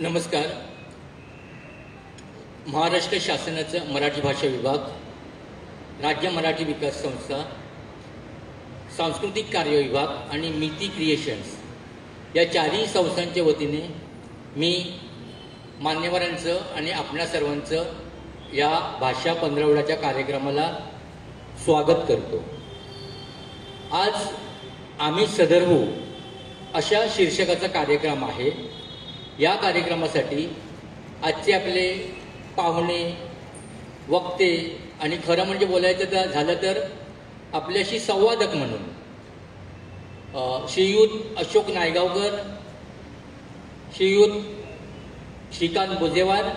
नमस्कार. महाराष्ट्र शासनाचा मराठी भाषा विभाग, राज्य मराठी विकास संस्था, सांस्कृतिक कार्य विभाग आणि मिती क्रिएशन्स या चारही संस्थांच्या वतीने मी मान्यवरांचं आणि आपणा सर्वांचं या भाषा पंधरवड्याच्या कार्यक्रमाला स्वागत करतो. आज आम्ही सदर होऊ अशा शीर्षकाचा कार्यक्रम आहे. या कार्यक्रमासाठी आजचे आपले पाहुणे, वक्ते आणि खरं म्हणजे बोलायचं झालं तर आपल्याशी संवादक म्हणून श्रीयुत अशोक नायगावकर, श्रीयुत श्रीकांत बोजेवार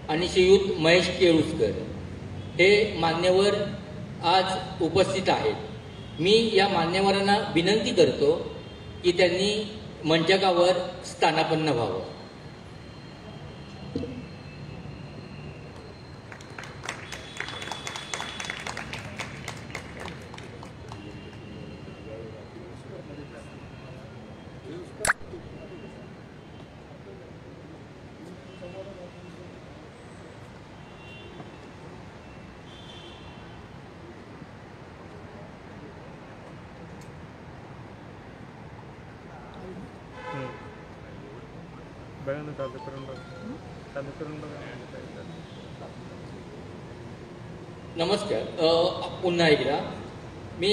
आणि श्रीयुत महेश केळुसकर हे मान्यवर आज उपस्थित आहेत. मी या मान्यवरांना विनंती करतो की त्यांनी मंचकावर स्थानापन्न व्हावं. नमस्कार. पुन्हा एकदा मी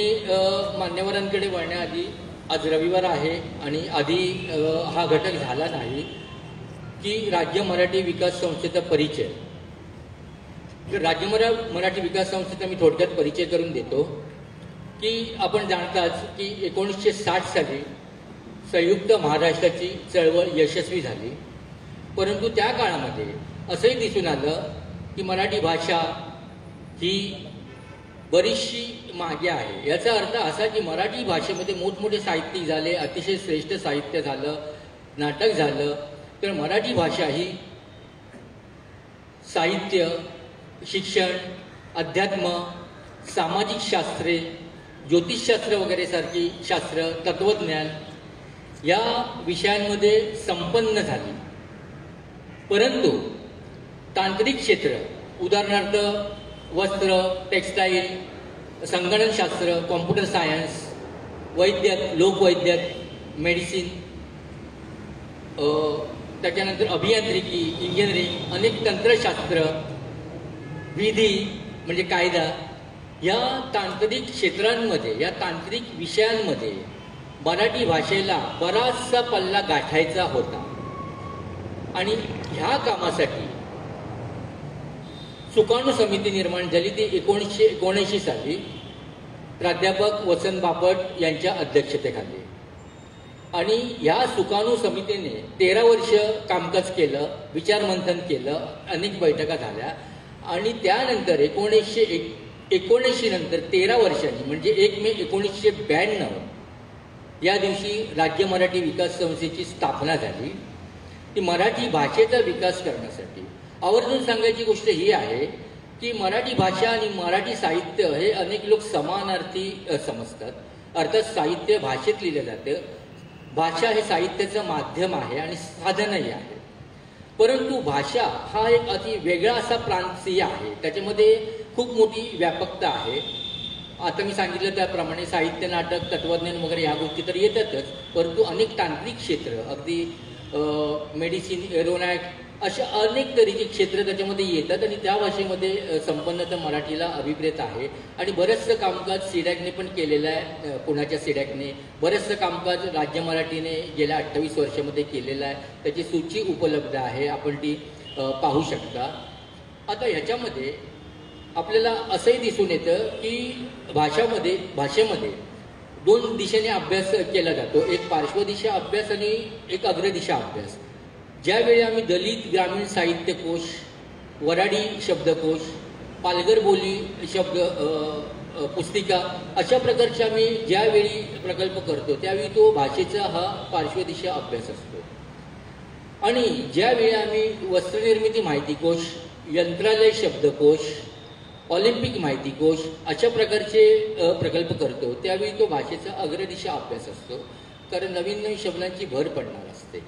मान्यवरांकडे वळण्याआधी, आज रविवार आहे आणि आधी हा घटक झाला नाही की राज्य मराठी विकास संस्थेचा परिचय. राज्य मराठी विकास संस्थेचा मी थोडक्यात परिचय करून देतो की आपण जाणताच की 1960 साली संयुक्त महाराष्ट्राची चळवळ यशस्वी झाली. परंतु त्या काळामध्ये असंही दिसून आलं की मराठी भाषा ही बरीचशी मागे आहे. याचा अर्थ असा की मराठी भाषेमध्ये मोठमोठे साहित्यिक झाले, अतिशय श्रेष्ठ साहित्य झालं, नाटक झालं, तर मराठी भाषा ही साहित्य, शिक्षण, अध्यात्म, सामाजिक शास्त्रे, ज्योतिषशास्त्र वगैरे सारखी शास्त्र, तत्वज्ञान या विषयांमध्ये संपन्न झाली. परंतु तांत्रिक क्षेत्र, उदाहरणार्थ वस्त्र, टेक्स्टाईल, संगणकशास्त्र, कॉम्प्युटर सायन्स, वैद्यक, लोकवैद्यक, मेडिसिन, त्याच्यानंतर अभियांत्रिकी, इंजिनिअरिंग, अनेक तंत्रशास्त्र, विधी म्हणजे कायदा, या तांत्रिक क्षेत्रांमध्ये, या तांत्रिक विषयांमध्ये मराठी भाषेला बराचसा पल्ला गाठायचा होता. आणि ह्या कामासाठी सुकाणू समिती निर्माण झाली. ती 1979 साली प्राध्यापक वसंत बापट यांच्या अध्यक्षतेखाली. आणि ह्या सुकाणू समितीने 13 वर्ष कामकाज केलं, विचारमंथन केलं, अनेक बैठका झाल्या. आणि त्यानंतर 1979 नंतर 13 वर्षांनी म्हणजे 1 मे 1992 या दिवशी राज्य मराठी विकास संस्थेची स्थापना झाली. ती मराठी भाषेचा विकास करण्यासाठी. आवर्जून सांगायची गोष्ट ही आहे की मराठी भाषा आणि मराठी साहित्य हे अनेक लोक समानार्थी समजतात. अर्थात साहित्य भाषेत लिहिलं जातं, भाषा हे साहित्याचं माध्यम आहे आणि साधनही आहे. परंतु भाषा हा एक अति वेगळा असा प्रांतीय आहे, त्याच्यामध्ये खूप मोठी व्यापकता आहे. आता मी सांगितलं त्याप्रमाणे साहित्य, नाटक, तत्वज्ञान वगैरे ह्या गोष्टी तर येतातच, परंतु अनेक तांत्रिक क्षेत्र, अगदी मेडिसिन, एरोनॉट, अशा अनेक तऱ्हेची क्षेत्र त्याच्यामध्ये येतात. आणि त्या भाषेमध्ये संपन्नता मराठीला अभिप्रेत आहे. आणि बरंचसं कामकाज सिडॅकने पण केलेलं आहे. पुण्याच्या सिडॅकने बरंचसं कामकाज राज्य मराठीने गेल्या 28 वर्षामध्ये केलेलं आहे. त्याची सूची उपलब्ध आहे, आपण ती पाहू शकता. आता ह्याच्यामध्ये आपल्याला असंही दिसून येतं की भाषेमध्ये 2 दिशेने अभ्यास केला जातो. एक पार्श्वदिशा अभ्यास आणि एक अग्रदिशा अभ्यास. ज्यावेळी आम्ही दलित ग्रामीण साहित्यकोश, वराडी शब्दकोश, पालघर बोली शब्द पुस्तिका अशा प्रकारचे आम्ही ज्यावेळी प्रकल्प करतो त्यावेळी तो भाषेचा हा पार्श्वदिशा अभ्यास असतो. आणि ज्यावेळी आम्ही वस्त्रनिर्मिती माहितीकोश, यंत्रालय शब्दकोश, ऑलिम्पिक माहितीकोश अशा प्रकारचे प्रकल्प करतो त्यावेळी तो भाषेचा अग्रदिशा अभ्यास असतो. कारण नवीन नवीन शब्दांची भर पडणार असते.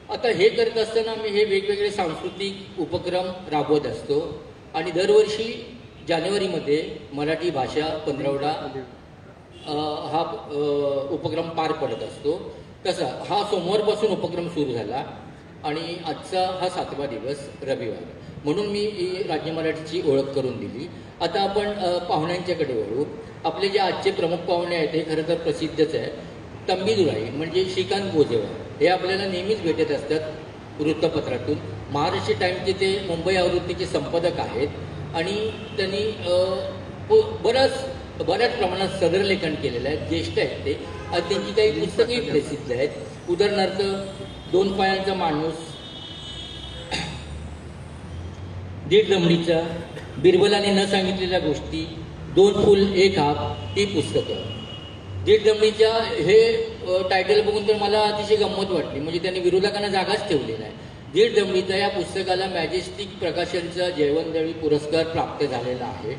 आता हे करत असताना आम्ही हे वेगवेगळे सांस्कृतिक उपक्रम राबवत असतो आणि दरवर्षी जानेवारीमध्ये मराठी भाषा पंधरवडा हा उपक्रम पार पडत असतो. तसा हा सोमवारपासून उपक्रम सुरू झाला आणि आजचा हा 7वा दिवस रविवार, म्हणून मी राज्य मराठीची ओळख करून दिली. आता आपण पाहुण्यांच्याकडे वळू. आपले जे आजचे प्रमुख पाहुणे आहेत हे खरं तर प्रसिद्धच आहे. तंबीदुराई म्हणजे श्रीकांत बोजेवार हे आपल्याला नेहमीच भेटत असतात वृत्तपत्रातून. महाराष्ट्र टाइम्सचे ते मुंबई आवृत्तीचे संपादक आहेत आणि त्यांनी बऱ्याच प्रमाणात सदरलेखन केलेलं आहे. ज्येष्ठ आहेत ते आणि त्यांची काही पुस्तकही प्रसिद्ध आहेत. उदाहरणार्थ 2 पायांचा माणूस, दीड दमडीचा, बिरबलाने न सांगितलेल्या गोष्टी, 2 फूल 1 हात ही पुस्तकं. दीड दमडीच्या हे टायटल बघून तर मला अतिशय गंमत वाटली. म्हणजे त्यांनी विरोधकांना जागाच ठेवलेला आहे. दीड दमडीचा या पुस्तकाला मॅजेस्टिक प्रकाशनचा जयवंतदळवी पुरस्कार प्राप्त झालेला आहे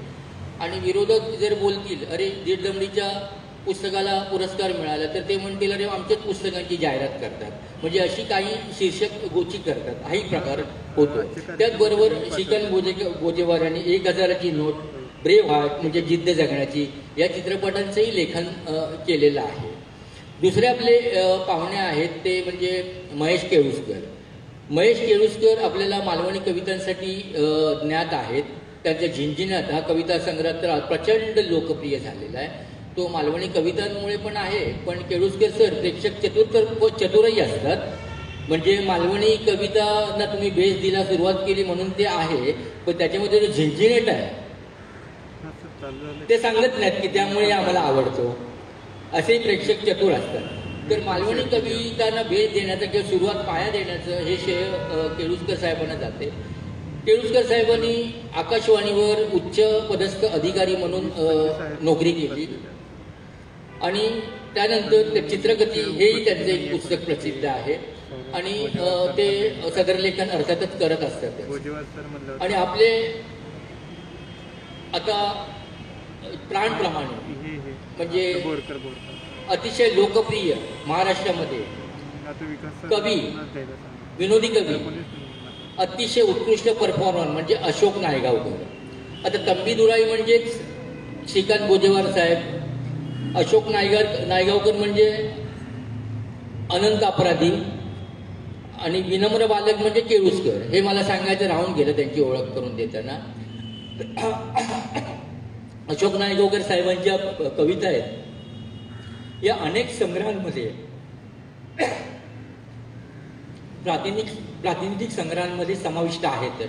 आणि विरोधक जर बोलतील अरे दीड दमडीच्या पुस्तकाला पुरस्कार मिळाला तर ते म्हणतील अरे आमच्याच पुस्तकांची जाहिरात करतात. म्हणजे अशी काही शीर्षक गोची करतात, हाही प्रकार होतो. त्याचबरोबर श्रीकांत बोजेवार यांनी 1000ची नोट, ब्रेव्ह हार्ट म्हणजे जिद्द जगण्याची या चित्रपटांचंही लेखन केलेलं आहे. दुसरे आपले पाहुणे आहेत ते म्हणजे महेश केळुसकर. महेश केळुसकर आपल्याला मालवणी कवितांसाठी ज्ञात आहेत. त्यांच्या झिंझिण्यात हा कविता संग्रह तर प्रचंड लोकप्रिय झालेला आहे. तो मालवणी कवितांमुळे पण आहे, पण केळुसकर सर प्रेक्षक चतुरही असतात. म्हणजे मालवणी कवितांना तुम्ही बेस दिला, सुरुवात केली म्हणून ते आहे, पण त्याच्यामध्ये जो झिंझिनेट आहे ते सांगत नाहीत की त्यामुळे आम्हाला आवडतो. असेही प्रेक्षक चतुर असतात. तर मालवणी कवितांना बेस देण्याचं किंवा सुरुवात पाया देण्याचं हे श्रेय केळुसकर साहेबांना जाते. केळुसकर साहेबांनी आकाशवाणीवर उच्च पदस्थ अधिकारी म्हणून नोकरी केली आणि त्यानंतर चित्रगती हेही त्यांचं एक पुस्तक प्रसिद्ध आहे आणि ते सदरलेखन अर्थातच करत असतात. आणि आपले आता प्राणप्रमाणे म्हणजे अतिशय लोकप्रिय महाराष्ट्रामध्ये कवी, विनोदी कवी, अतिशय उत्कृष्ट परफॉर्मर म्हणजे अशोक नायगावकर. आता तंबीदुराई म्हणजेच श्रीकांत बोजेवार साहेब, अशोक नायगावकर म्हणजे अनंत अपराधी आणि विनम्र बालक म्हणजे केळुसकर. हे मला सांगायचं राहून गेलं त्यांची ओळख करून देताना. अशोक नायगावकर साहेबांच्या कविता आहेत या अनेक संग्रहांमध्ये, प्रातिनिधिक संग्रहांमध्ये समाविष्ट आहेत.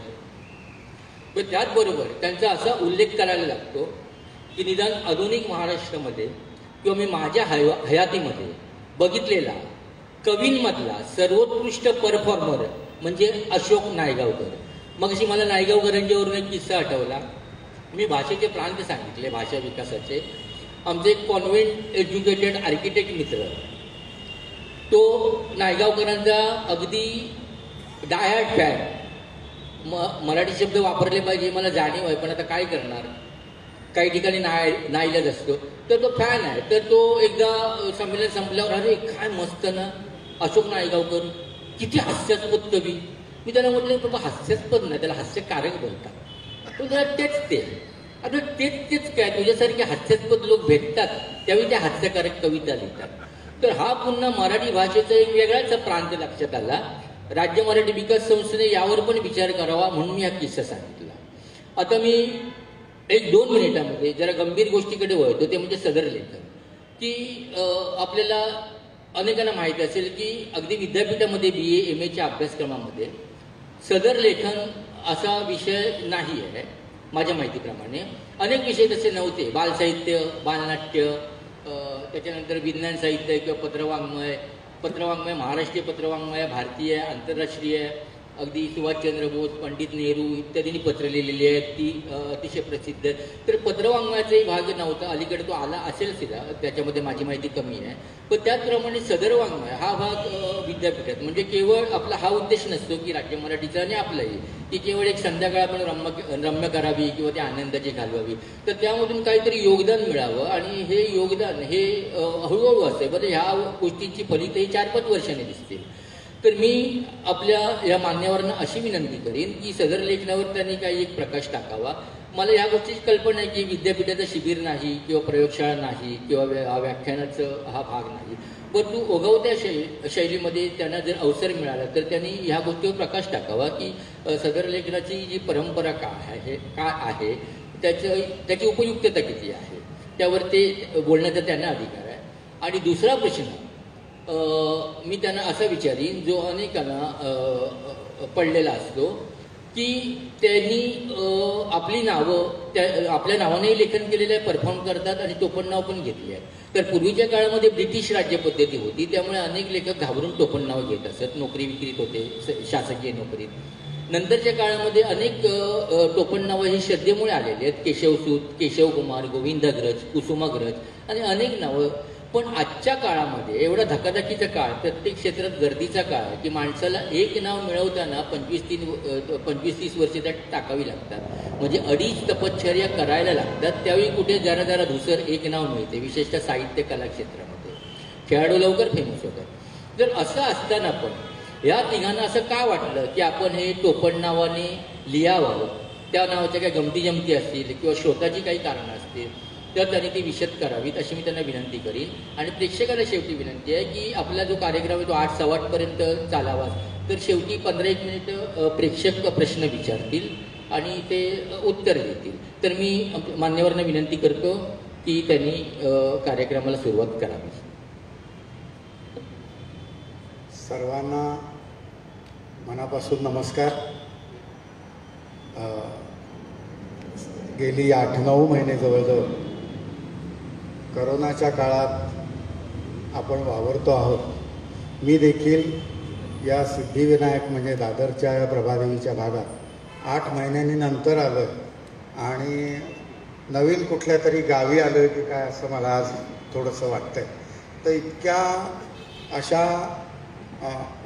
पण त्याचबरोबर त्यांचा असा उल्लेख करायला लागतो की निदान आधुनिक महाराष्ट्रामध्ये किंवा मी माझ्या हयातीमध्ये बघितलेला कवींमधला सर्वोत्कृष्ट परफॉर्मर म्हणजे अशोक नायगावकर. मग अशी मला नायगावकरांच्यावरून एक किस्सा आठवला. मी भाषेचे प्रांत सांगितले, भाषा विकासाचे. आमचे एक कॉन्व्हेंट एज्युकेटेड आर्किटेक्ट मित्र, तो नायगावकरांचा अगदी डायहार्ड फॅन. मराठी शब्द वापरले पाहिजे मला जाणीव आहे, पण आता काय करणार, काही ठिकाणी नाईलाज असतो. तर तो फॅन आहे. तर तो एकदा संमेलन संपल्यावर अरे काय मस्त ना अशोक नायगावकर, किती हास्यास्पद कवी. मी त्याला म्हटलं बाबा हास्यास्पद नाही, त्याला हास्यकारक बोलतात. तो जरा तेच ते आता तेच काय, तुझ्यासारखे हास्यास्पद लोक भेटतात त्यावेळी त्या हास्यकारक कविता लिहितात. तर हा पुन्हा मराठी भाषेचा एक वेगळाच प्रांत लक्षात आला. राज्य मराठी विकास संस्थेने यावर पण विचार करावा म्हणून मी हा किस्सा सांगितला. आता मी 1-2 मिनिटांमध्ये जरा गंभीर गोष्टीकडे वळतो, ते म्हणजे सदरलेखन. की आपल्याला अनेकांना माहिती असेल की अगदी विद्यापीठामध्ये BA MAच्या अभ्यासक्रमामध्ये सदरलेखन असा विषय नाही आहे माझ्या माहितीप्रमाणे. अनेक विषय तसे नव्हते. बालसाहित्य, बालनाट्य, त्याच्यानंतर विज्ञान साहित्य किंवा पत्रवाङ्मय, महाराष्ट्रीय पत्रवाङ्मय, भारतीय, आंतरराष्ट्रीय, अगदी सुभाषचंद्र बोस, पंडित नेहरू इत्यादींनी पत्र लिहिलेली आहेत, ती अतिशय प्रसिद्ध आहे. तर पत्रवाङ्मयाचाही भाग नव्हता, अलीकडे तो आला असेल सुद्धा, त्याच्यामध्ये माझी माहिती कमी आहे. पण त्याचप्रमाणे सदरवाङ्मय हा भाग विद्यापीठात म्हणजे केवळ आपला हा उद्देश नसतो की राज्य मराठीचा आणि आपलाही की केवळ एक संध्याकाळ आपण रम्य करावी किंवा ती आनंदाची घालवावी. तर त्यामधून काहीतरी योगदान मिळावं आणि हे योगदान हे हळूहळू असेल. बरं ह्या गोष्टींची फलितही 4-5 वर्षांनी दिसतील. तर मी आपल्या या मान्यवरांना अशी विनंती करीन की सदर लेखनावर त्यांनी काही एक प्रकाश टाकावा. मला या गोष्टीची कल्पना आहे की विद्यापीठाचं शिबिर नाही किंवा प्रयोगशाळा नाही किंवा व्याख्यानाचं हा भाग नाही, परंतु ओघवत्या शैलीमध्ये त्यांना जर अवसर मिळाला तर त्यांनी ह्या गोष्टीवर प्रकाश टाकावा की सदर लेखनाची जी परंपरा काय आहे त्याची उपयुक्तता किती आहे, त्यावर ते बोलण्याचा त्यांना अधिकार आहे. आणि दुसरा प्रश्न मी त्यांना असा विचारीन जो अनेकांना पडलेला असतो की त्यांनी आपली नावं आपल्या नावानेही लेखन केलेलं आहे, परफॉर्म करतात आणि टोपणनाव पण घेतली आहे. तर पूर्वीच्या काळामध्ये ब्रिटिश राज्यपद्धती होती, त्यामुळे अनेक लेखक घाबरून टोपणनाव घेत असत, नोकरी विक्रीत होते शासकीय नोकरीत. नंतरच्या काळामध्ये अनेक टोपणनावं ही श्रद्धेमुळे आलेली आहेत, केशवसूत, केशवकुमार, गोविंदाग्रज, कुसुमाग्रज आणि अनेक नावं. पण आजच्या काळामध्ये एवढा धकाधकीचा काळ, प्रत्येक क्षेत्रात गर्दीचा काळ आहे की माणसाला एक नाव मिळवताना 25-30 वर्षे त्यात टाकावी लागतात, म्हणजे 2.5 तपश्चर्या करायला लागतात. त्यावेळी कुठे जरा जरा धुसर एक नाव मिळते, विशेषतः साहित्य कला क्षेत्रामध्ये. खेळाडू लवकर फेमस होतात. तर असं असताना पण या तिघांना असं का वाटलं की आपण हे टोपण नावाने लिहावं, त्या नावाच्या काही गमती जमती असतील किंवा शोधाची काही कारणं असतील तर त्यांनी ती विशद करावीत अशी मी त्यांना विनंती करीन. आणि प्रेक्षकाला शेवटी विनंती आहे की आपला जो कार्यक्रम आहे तो 8:15पर्यंत चालावा, तर शेवटी 15-1 मिनिटं प्रेक्षक प्रश्न विचारतील आणि ते उत्तर देतील. तर मी मान्यवरांना विनंती करतो की त्यांनी कार्यक्रमाला सुरुवात करावी. सर्वांना मनापासून नमस्कार. गेली 8-9 महिने जवळजवळ करोनाच्या काळात आपण वावरतो आहोत. मी देखील या सिद्धिविनायक म्हणजे दादरच्या या प्रभादेवीच्या भागात 8 महिन्यांनी नंतर आलो आहे आणि नवीन कुठल्या तरी गावी आलो आहे की काय असं मला आज थोडंसं वाटतं आहे. तर इतक्या अशा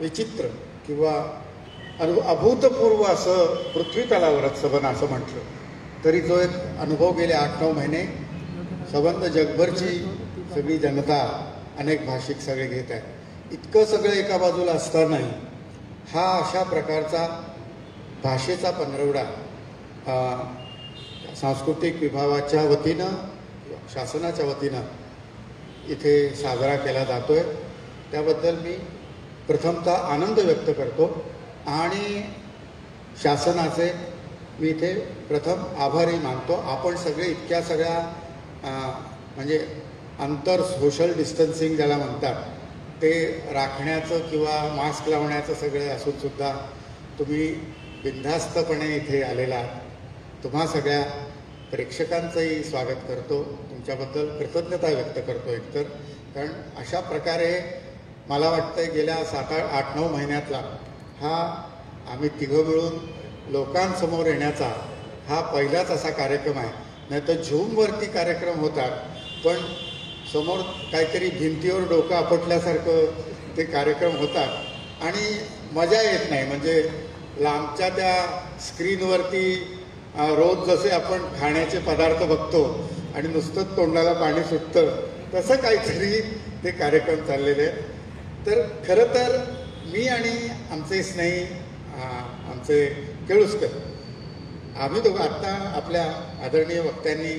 विचित्र किंवा अभूतपूर्व असं पृथ्वी तलावरच सबन असं म्हटलं तरी जो एक अनुभव गेले 8-9 महिने सबंध जगभरची सगळी जनता अनेक भाषिक सगळे घेत आहे. इतकं सगळं एका बाजूला असतानाही हा अशा प्रकारचा भाषेचा पंधरवडा सांस्कृतिक विभागाच्या वतीनं शासनाच्या वतीनं इथे साजरा केला जातो आहे. त्याबद्दल मी प्रथमतः आनंद व्यक्त करतो आणि शासनाचे मी इथे प्रथम आभारी मानतो. आपण सगळे इतक्या सगळ्या म्हणजे अंतर सोशल डिस्टन्सिंग ज्याला म्हणतात ते राखण्याचं किंवा मास्क लावण्याचं सगळे असूनसुद्धा तुम्ही बिनधास्तपणे इथे आलेला तुम्हा सगळ्या प्रेक्षकांचंही स्वागत करतो. तुमच्याबद्दल कृतज्ञता व्यक्त करतो एकतर, कारण अशा प्रकारे मला वाटतं गेल्या 7-8-9 महिन्यातला हा आम्ही तिघं मिळून लोकांसमोर येण्याचा हा पहिलाच असा कार्यक्रम आहे. नाही तर झूमवरती कार्यक्रम होतात पण समोर काहीतरी भिंतीवर डोकं आपटल्यासारखं ते कार्यक्रम होतात आणि मजा येत नाही. म्हणजे लांबच्या त्या स्क्रीनवरती रोज जसे आपण खाण्याचे पदार्थ बघतो आणि नुसतंच तोंडाला पाणी सुटतं तसं काहीतरी ते कार्यक्रम चाललेले आहेत. तर खरं तर मी आणि आमचे स्नेही आमचे केळुसकर आम्ही दोघं आत्ता आपल्या आदरणीय वक्त्यांनी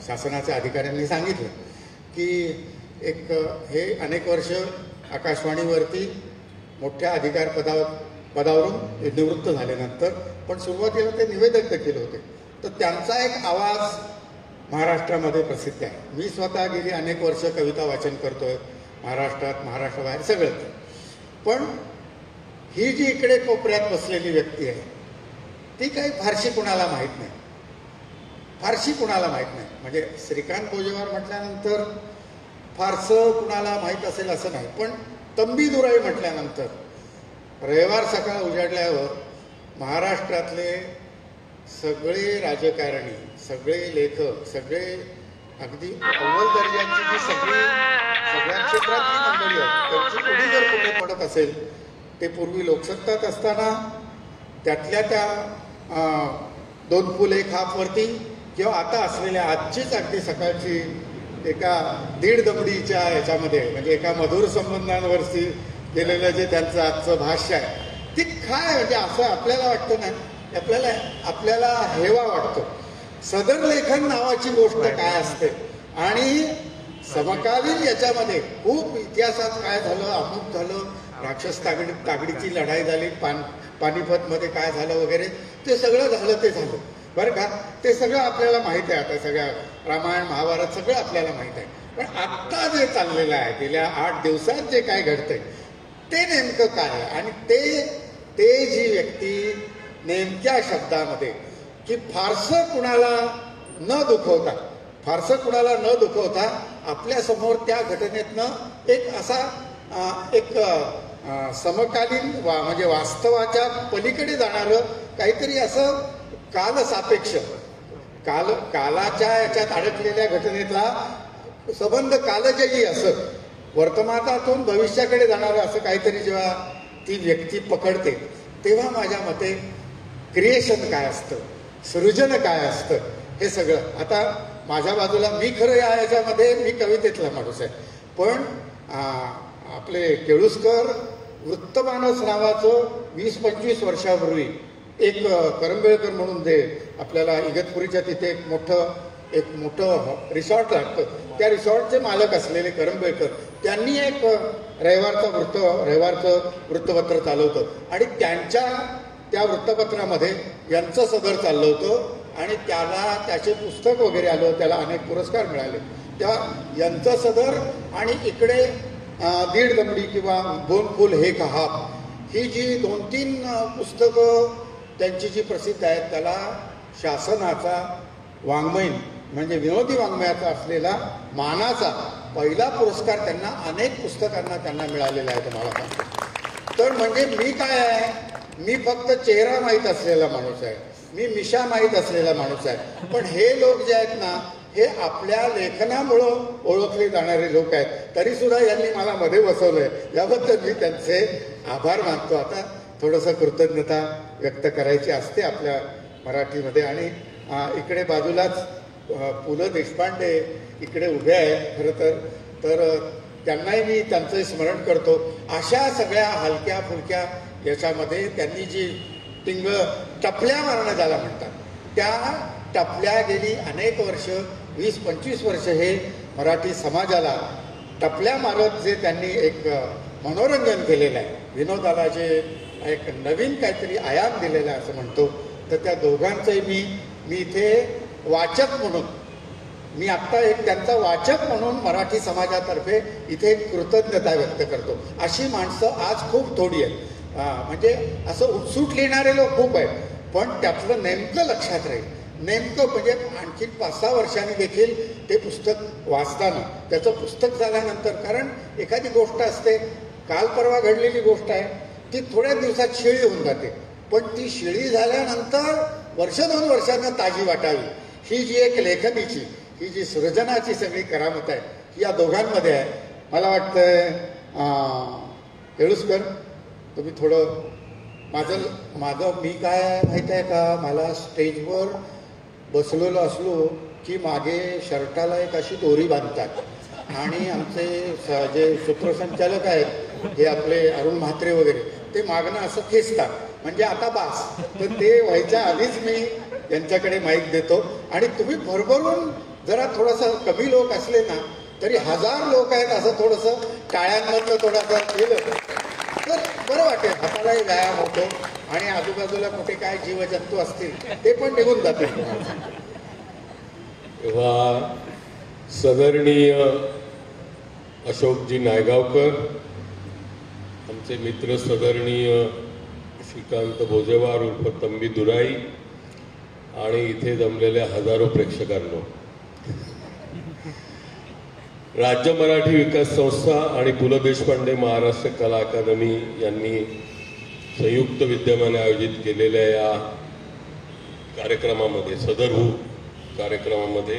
शासनाच्या अधिकाऱ्यांनी सांगितलं की एक हे अनेक वर्ष आकाशवाणीवरती मोठ्या पदावरून निवृत्त झाल्यानंतर पण सुरुवातीला ते निवेदक देखील होते. तर त्यांचा एक आवाज महाराष्ट्रामध्ये प्रसिद्ध आहे. मी स्वतः गेली अनेक वर्ष कविता वाचन करतोय महाराष्ट्रात, महाराष्ट्राबाहेर सगळं. पण ही जी इकडे कोपऱ्यात बसलेली व्यक्ती आहे ती काही फारशी कुणाला माहीत नाही, म्हणजे श्रीकांत बोजेवार म्हटल्यानंतर फारसं कुणाला माहीत असेल असं नाही. पण तंबी दुराई म्हटल्यानंतर रविवार सकाळ उजाडल्यावर महाराष्ट्रातले सगळे राजकारणी, सगळे लेखक, सगळे अगदी अव्वल दर्जाची जी सगळ्या क्षेत्रातली मंडळी आहेत त्यांची पुढे जर कुठे पडत असेल ते पूर्वी लोकसत्तात असताना त्यातल्या त्या 2 फूल 1 हाफवरती किंवा आता असलेल्या आजचीच अगदी सकाळची एका 1.5 दमडीच्या ह्याच्यामध्ये म्हणजे एका मधुर संबंधांवरती केलेलं जे त्यांचं आजचं भाष्य आहे ते काय म्हणजे असं आपल्याला वाटतं ना, आपल्याला हेवा वाटतो. सदर लेखन नावाची गोष्ट काय असते आणि समकालीन याच्यामध्ये खूप इतिहासात काय झालं, अमुक झालं, राक्षस तागडीची लढाई झाली, पानिपतमध्ये काय झालं वगैरे, ते सगळं झालं ते झालं बरं का. ते सगळं आपल्याला माहीत आहे. आता सगळ्या रामायण महाभारत सगळं आपल्याला माहीत आहे. पण आत्ता जे चाललेलं आहे, गेल्या 8 दिवसात जे काय घडतंय ते नेमकं काय आहे. आणि ते जी व्यक्ती नेमक्या शब्दामध्ये की फारसं कुणाला न दुखवता आपल्यासमोर त्या घटनेतनं एक असा एक समकालीन म्हणजे वास्तवाच्या पलीकडे जाणारं काहीतरी असं कालसापेक्ष कालाच्या याच्यात अडकलेल्या घटनेतला संबंध कालजयी असं वर्तमानातून भविष्याकडे जाणारं असं काहीतरी जेव्हा ती व्यक्ती पकडते तेव्हा माझ्या मते क्रिएशन काय असतं, सृजन काय असतं हे सगळं. आता माझ्या बाजूला मी खरं याच्यामध्ये मी कवितेतला माणूस आहे, पण आपले केळुसकर वृत्तमानस नावाचं 20-25 वर्षापूर्वी एक करंबेळकर म्हणून जे आपल्याला इगतपुरीच्या तिथे एक मोठं रिसॉर्ट लागतं, त्या रिसॉर्टचे मालक असलेले करंबेळकर त्यांनी एक रविवारचं वृत्तपत्र चालवतं आणि त्या वृत्तपत्रामध्ये यांचं सदर चाललं होतं आणि त्याचे पुस्तक वगैरे आलं, त्याला अनेक पुरस्कार मिळाले. तेव्हा यांचं सदर आणि इकडे 1.5 दमडी किंवा 2 फूल हे कहा ही जी 2-3 पुस्तकं त्यांची जी प्रसिद्ध आहेत त्याला शासनाचा वाङ्मयीन म्हणजे विनोदी वाङ्मयाचा असलेला मानाचा पहिला पुरस्कार त्यांना अनेक पुस्तकांना त्यांना मिळालेला आहे. तुम्हाला सांगतो तर म्हणजे मी काय आहे, मी फक्त चेहरा माहीत असलेला माणूस आहे, मी मिशा माहीत असलेला माणूस आहे, पण हे लोक जे आहेत ना हे आपल्या लेखनामुळं ओळखले जाणारे लोक आहेत. तरी सुद्धा यांनी मला मध्ये बसवलंय, याबद्दल मी त्यांचे आभार मानतो. आता थोडंसं कृतज्ञता व्यक्त करायची असते आपल्या मराठीमध्ये. आणि इकडे बाजूलाच पु ल देशपांडे इकडे उभे आहेत खरं तर त्यांनाही मी त्यांचं स्मरण करतो. अशा सगळ्या हलक्या फुलक्या याच्यामध्ये त्यांनी जी टपल्या मारणं ज्याला म्हणतात त्या टपल्या गेली अनेक वर्ष 20-25 वर्ष हे मराठी समाजाला टपल्या मारत जे त्यांनी एक मनोरंजन केलेलं आहे, विनोदाला जे एक नवीन काहीतरी आयाम दिलेला आहे असं म्हणतो. तर त्या दोघांचंही मी इथे वाचक म्हणून मी आत्ता एक त्यांचा वाचक म्हणून मराठी समाजातर्फे इथे कृतज्ञता व्यक्त करतो. अशी माणसं आज खूप थोडी आहेत. म्हणजे असं उत्सुक लिहिणारे लोक खूप आहेत, पण त्यातलं नेमकं लक्षात राहील, नेमकं म्हणजे आणखी 5-6 वर्षांनी देखील ते पुस्तक वाचताना त्याचं पुस्तक झाल्यानंतर, कारण एखादी गोष्ट असते काल परवा घडलेली गोष्ट आहे ती थोड्या दिवसात शिळी होऊन जाते, पण ती शिळी झाल्यानंतर 1-2 वर्षांना ताजी वाटावी. ही जी एक लेखनीची ही जी सृजनाची सगळी करामत आहे ही या दोघांमध्ये आहे. मला वाटतंय केळुसकर तुम्ही थोडं माझं मी काय माहीत आहे का, मला स्टेजवर बसलेलो असलो की मागे शर्टाला एक अशी दोरी बांधतात आणि आमचे जे सूत्रसंचालक आहेत हे आपले अरुण म्हात्रे वगैरे ते मागणं असं खेचतात म्हणजे आता बास. तर ते व्हायच्या आधीच मी यांच्याकडे माईक देतो आणि तुम्ही भरभरून जरा थोडंसं कमी लोक असले ना तरी 1000 लोक आहेत असं थोडंसं टाळ्यांमधलं थोडंसं केलं तर बरं वाटेल, हातालाही व्यायाम होतो आणि आजूबाजूला कुठे काय जीवजंतू असतील ते पण निघून जातील. तेव्हा सदरणीय अशोकजी नायगावकर, आमचे मित्र सदरणीय श्रीकांत भोजेवार उर्फ तंबी दुराई आणि इथे जमलेल्या हजारो प्रेक्षकांनो, राज्य मराठी विकास संस्था आणि पु ल देशपांडे महाराष्ट्र कला अकादमी यांनी संयुक्त विद्यमाने आयोजित केलेल्या या कार्यक्रमामध्ये सदरहू कार्यक्रमामध्ये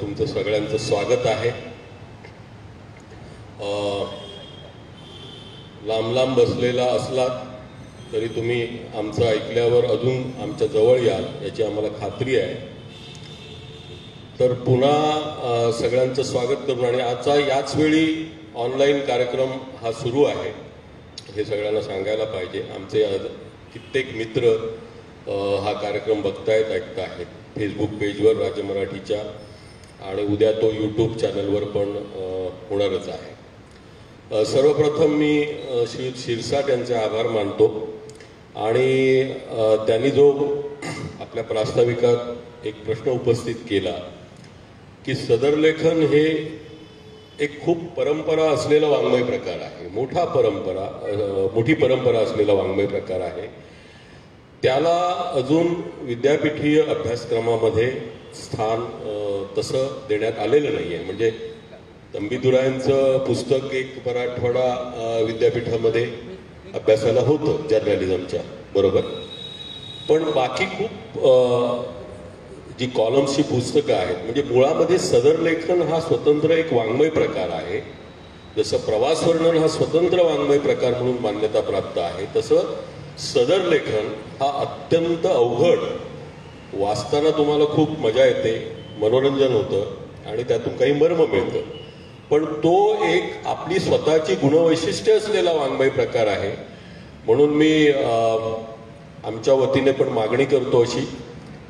तुमचं सगळ्यांचं स्वागत आहे. लांब लांब बसलेला असलात तरी तुम्ही आमचं ऐकल्यावर अजून आमच्या जवळ याल याची आम्हाला खात्री आहे. तर पुन्हा सगळ्यांचं स्वागत करून आणि आजचा याच वेळी ऑनलाईन कार्यक्रम हा सुरू आहे हे सगळ्यांना सांगायला पाहिजे. आमचे कित्येक मित्र हा कार्यक्रम बघतायत, ऐकतायत फेसबुक पेजवर राज्य मराठीच्या, आणि उद्या तो यूट्यूब चॅनलवर पण होणारच आहे. सर्वप्रथम मी श्री शिरसाट यांचे आभार मानतो, आणि त्यांनी जो आपल्या प्रास्ताविकात एक प्रश्न उपस्थित केला की सदरलेखन हे एक खूप परंपरा असलेला वाङ्मय प्रकार आहे, मोठी परंपरा असलेला वाङ्मय प्रकार आहे. त्याला अजून विद्यापीठीय अभ्यासक्रमामध्ये स्थान तसं देण्यात आलेलं नाही आहे. म्हणजे तंबीदुरायांचं पुस्तक एक मराठवाडा विद्यापीठामध्ये अभ्यासाला होतं जर्नलिझमच्या बरोबर, पण बाकी खूप जी कॉलम्सची पुस्तकं आहेत, म्हणजे मुळामध्ये सदरलेखन हा स्वतंत्र एक वाङ्मय प्रकार आहे. जसं प्रवास वर्णन हा स्वतंत्र वाङ्मय प्रकार म्हणून मान्यता प्राप्त आहे, तसं सदरलेखन हा अत्यंत अवघड, वाचताना तुम्हाला खूप मजा येते, मनोरंजन होतं आणि त्यातून काही मर्म मिळतं, पण तो एक आपली स्वतःची गुणवैशिष्ट्य असलेला वाङ्मय प्रकार आहे. म्हणून मी आमच्या वतीने पण मागणी करतो अशी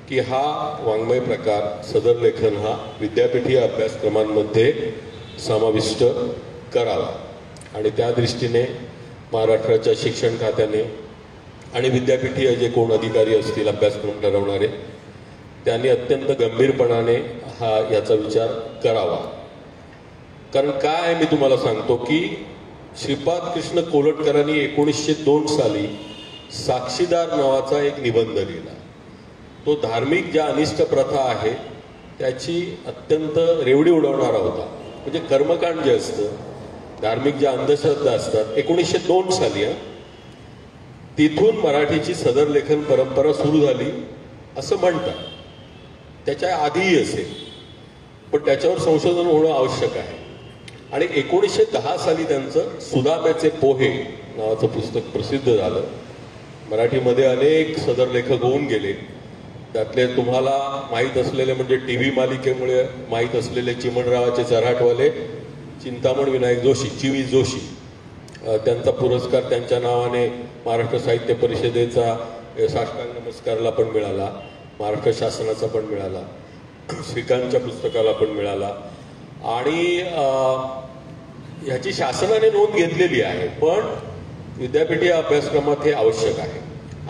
की हा वाङ्मय प्रकार सदरलेखन हा विद्यापीठीय अभ्यासक्रमांमध्ये समाविष्ट करावा. आणि त्या दृष्टीने महाराष्ट्राच्या शिक्षण खात्याने आणि विद्यापीठीय जे कोण अधिकारी असतील अभ्यासक्रम ठरवणारे, त्यांनी अत्यंत गंभीरपणाने याचा विचार करावा. कारण काय आहे मी तुम्हाला सांगतो की श्रीपाद कृष्ण कोलटकरांनी 1902 साली साक्षीदार नावाचा एक निबंध लिहिला. तो धार्मिक ज्या अनिष्ट प्रथा आहे त्याची अत्यंत रेवडी उडवणारा होता. म्हणजे कर्मकांड जे असतं, धार्मिक ज्या अंधश्रद्धा असतात, 1902 साली तिथून मराठीची सदरलेखन परंपरा सुरू झाली असं म्हणतात. त्याच्या आधीही असेल, पण त्याच्यावर संशोधन होणं आवश्यक आहे. आणि 1910 साली त्यांचं सुदाम्याचे पोहे नावाचं पुस्तक प्रसिद्ध झालं. मराठीमध्ये अनेक सदरलेखक होऊन गेले. त्यातले तुम्हाला माहीत असलेले म्हणजे TV मालिकेमुळे माहीत असलेले चिमणरावाचे चऱ्हाटवाले चिंतामण विनायक जोशी, चिवी जोशी, त्यांचा पुरस्कार त्यांच्या नावाने महाराष्ट्र साहित्य परिषदेचा साष्टांग नमस्कारला पण मिळाला, महाराष्ट्र शासनाचा पण मिळाला, श्रीकांतच्या पुस्तकाला पण मिळाला. आणि ह्याची शासनाने नोंद घेतलेली आहे, पण विद्यापीठीय अभ्यासक्रमात हे आवश्यक आहे.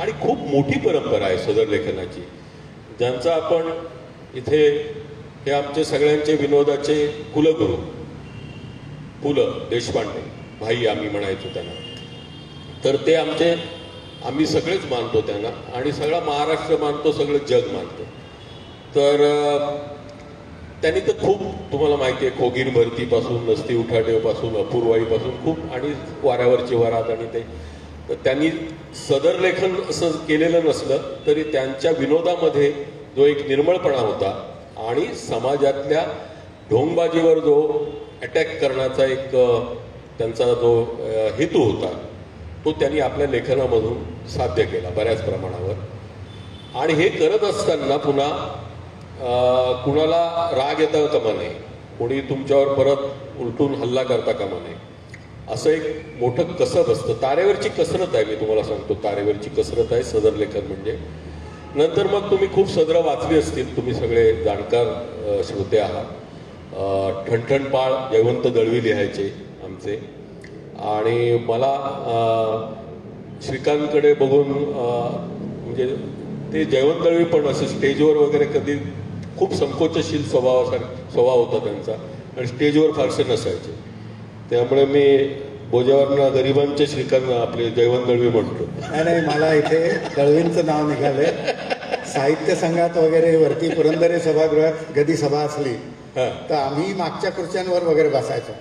आणि खूप मोठी परंपरा आहे सदरलेखनाची, ज्यांचा आपण इथे हे आमचे सगळ्यांचे विनोदाचे कुलगुरू पु ल देशपांडे भाई आम्ही म्हणायचो त्यांना, तर ते आम्ही सगळेच मानतो त्यांना, आणि सगळा महाराष्ट्र मानतो, सगळं जग मानतो. तर त्यांनी तर खूप तुम्हाला माहिती आहे, खोगीर भरतीपासून, नसती उठाठेवपासून, अपूर्वाईपासून खूप, आणि वाऱ्यावरची वरात, आणि ते तर त्यांनी सदरलेखन असं केलेलं नसलं तरी त्यांच्या विनोदामध्ये जो एक निर्मळपणा होता आणि समाजातल्या ढोंगबाजीवर जो अटॅक करण्याचा एक त्यांचा जो हेतू होता तो त्यांनी आपल्या लेखनामधून साध्य केला बऱ्याच प्रमाणावर. आणि हे करत असताना पुन्हा कुणाला राग येता कामा नये, कोणी तुमच्यावर परत उलटून हल्ला करता कामा नये, असं एक मोठं कसब असतं. तारेवरची कसरत आहे, मी तुम्हाला सांगतो, तारेवरची कसरत आहे सदरलेखन म्हणजे. नंतर मग तुम्ही खूप सदरं वाचली असतील, तुम्ही सगळे जाणकार श्रोते आहात. ठणठणपाळ जयवंत दळवी लिहायचे आमचे, आणि मला श्रीकांतकडे बघून म्हणजे ते जयवंत दळवी पण असं स्टेजवर वगैरे कधी खूप संकोचशील स्वभाव होता त्यांचा, आणि स्टेजवर फारसे नसायचे. त्यामुळे मी बोजावरना गरिबांचे श्रीकांत आपले जयवंत दळवी म्हणतो. नाही, मला इथे दळवींचं नाव निघालंय. साहित्य संघात वगैरे वरती पुरंदरे सभागृहात कधी सभा असली तर आम्ही मागच्या खुर्च्यांवर वगैरे बसायचो,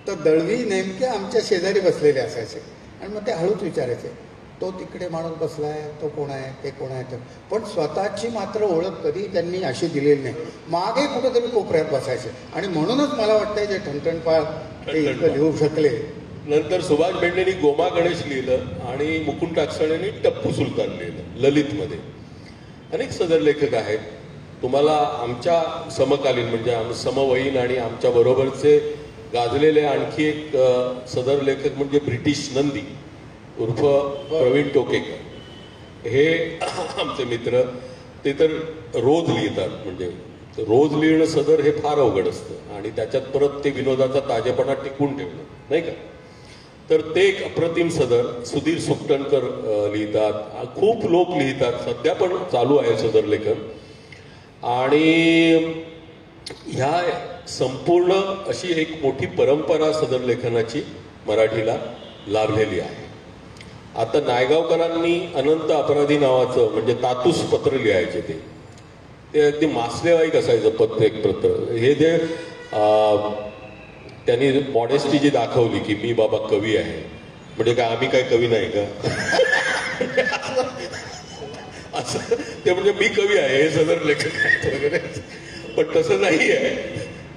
तर दळवी नेमके आमच्या शेजारी बसलेले असायचे, आणि मग ते हळूच विचारायचे, तो तिकडे माणूस बसलाय, तो कोण आहे, ते कोण आहे. तर पण स्वतःची मात्र ओळख कधी त्यांनी अशी दिलेली नाही. मागे कुठेतरी कोपऱ्यात बसायचे, आणि म्हणूनच मला वाटतंय जे ठणठणपाळ ते इतकं लिहू शकले. नंतर सुभाष बेंडेंनी गोमा गणेश लिहिलं, आणि मुकुंद टाकसाळेंनी टप्पू सुलतान लिहिलं ललितमध्ये. अनेक सदरलेखक आहेत. तुम्हाला आमच्या समकालीन म्हणजे समवयीन आणि आमच्या बरोबरचे गाजलेले आणखी एक सदर लेखक म्हणजे ब्रिटिश नंदी उर्फ प्रवीण टोकेकर. हे आमचे मित्र, ते तर रोज लिहितात. म्हणजे रोज लिहिणं सदर हे फार अवघड असतं आणि त्याच्यात परत ते विनोदाचा ताजेपणा टिकून ठेवणं, नाही का. तर ते एक अप्रतिम सदर सुधीर सुकटणकर लिहितात. खूप लोक लिहितात. सध्या पण चालू आहे सदर लेखन. आणि ह्या संपूर्ण अशी एक मोठी परंपरा सदर लेखनाची मराठीला लाभलेली आहे. आता नायगावकरांनी अनंत अपराधी नावाचं म्हणजे तातूस पत्र लिहायचे. ते अगदी मासलेवाईक असायचं प्रत्येक पत्र. हे जे त्यांनी मॉडेस्टी जी दाखवली की मी बाबा कवी आहे, म्हणजे काय आम्ही काय कवी नाही का असं. ते म्हणजे मी कवी आहे हे सदर लेखन वगैरे, पण तसं नाही आहे.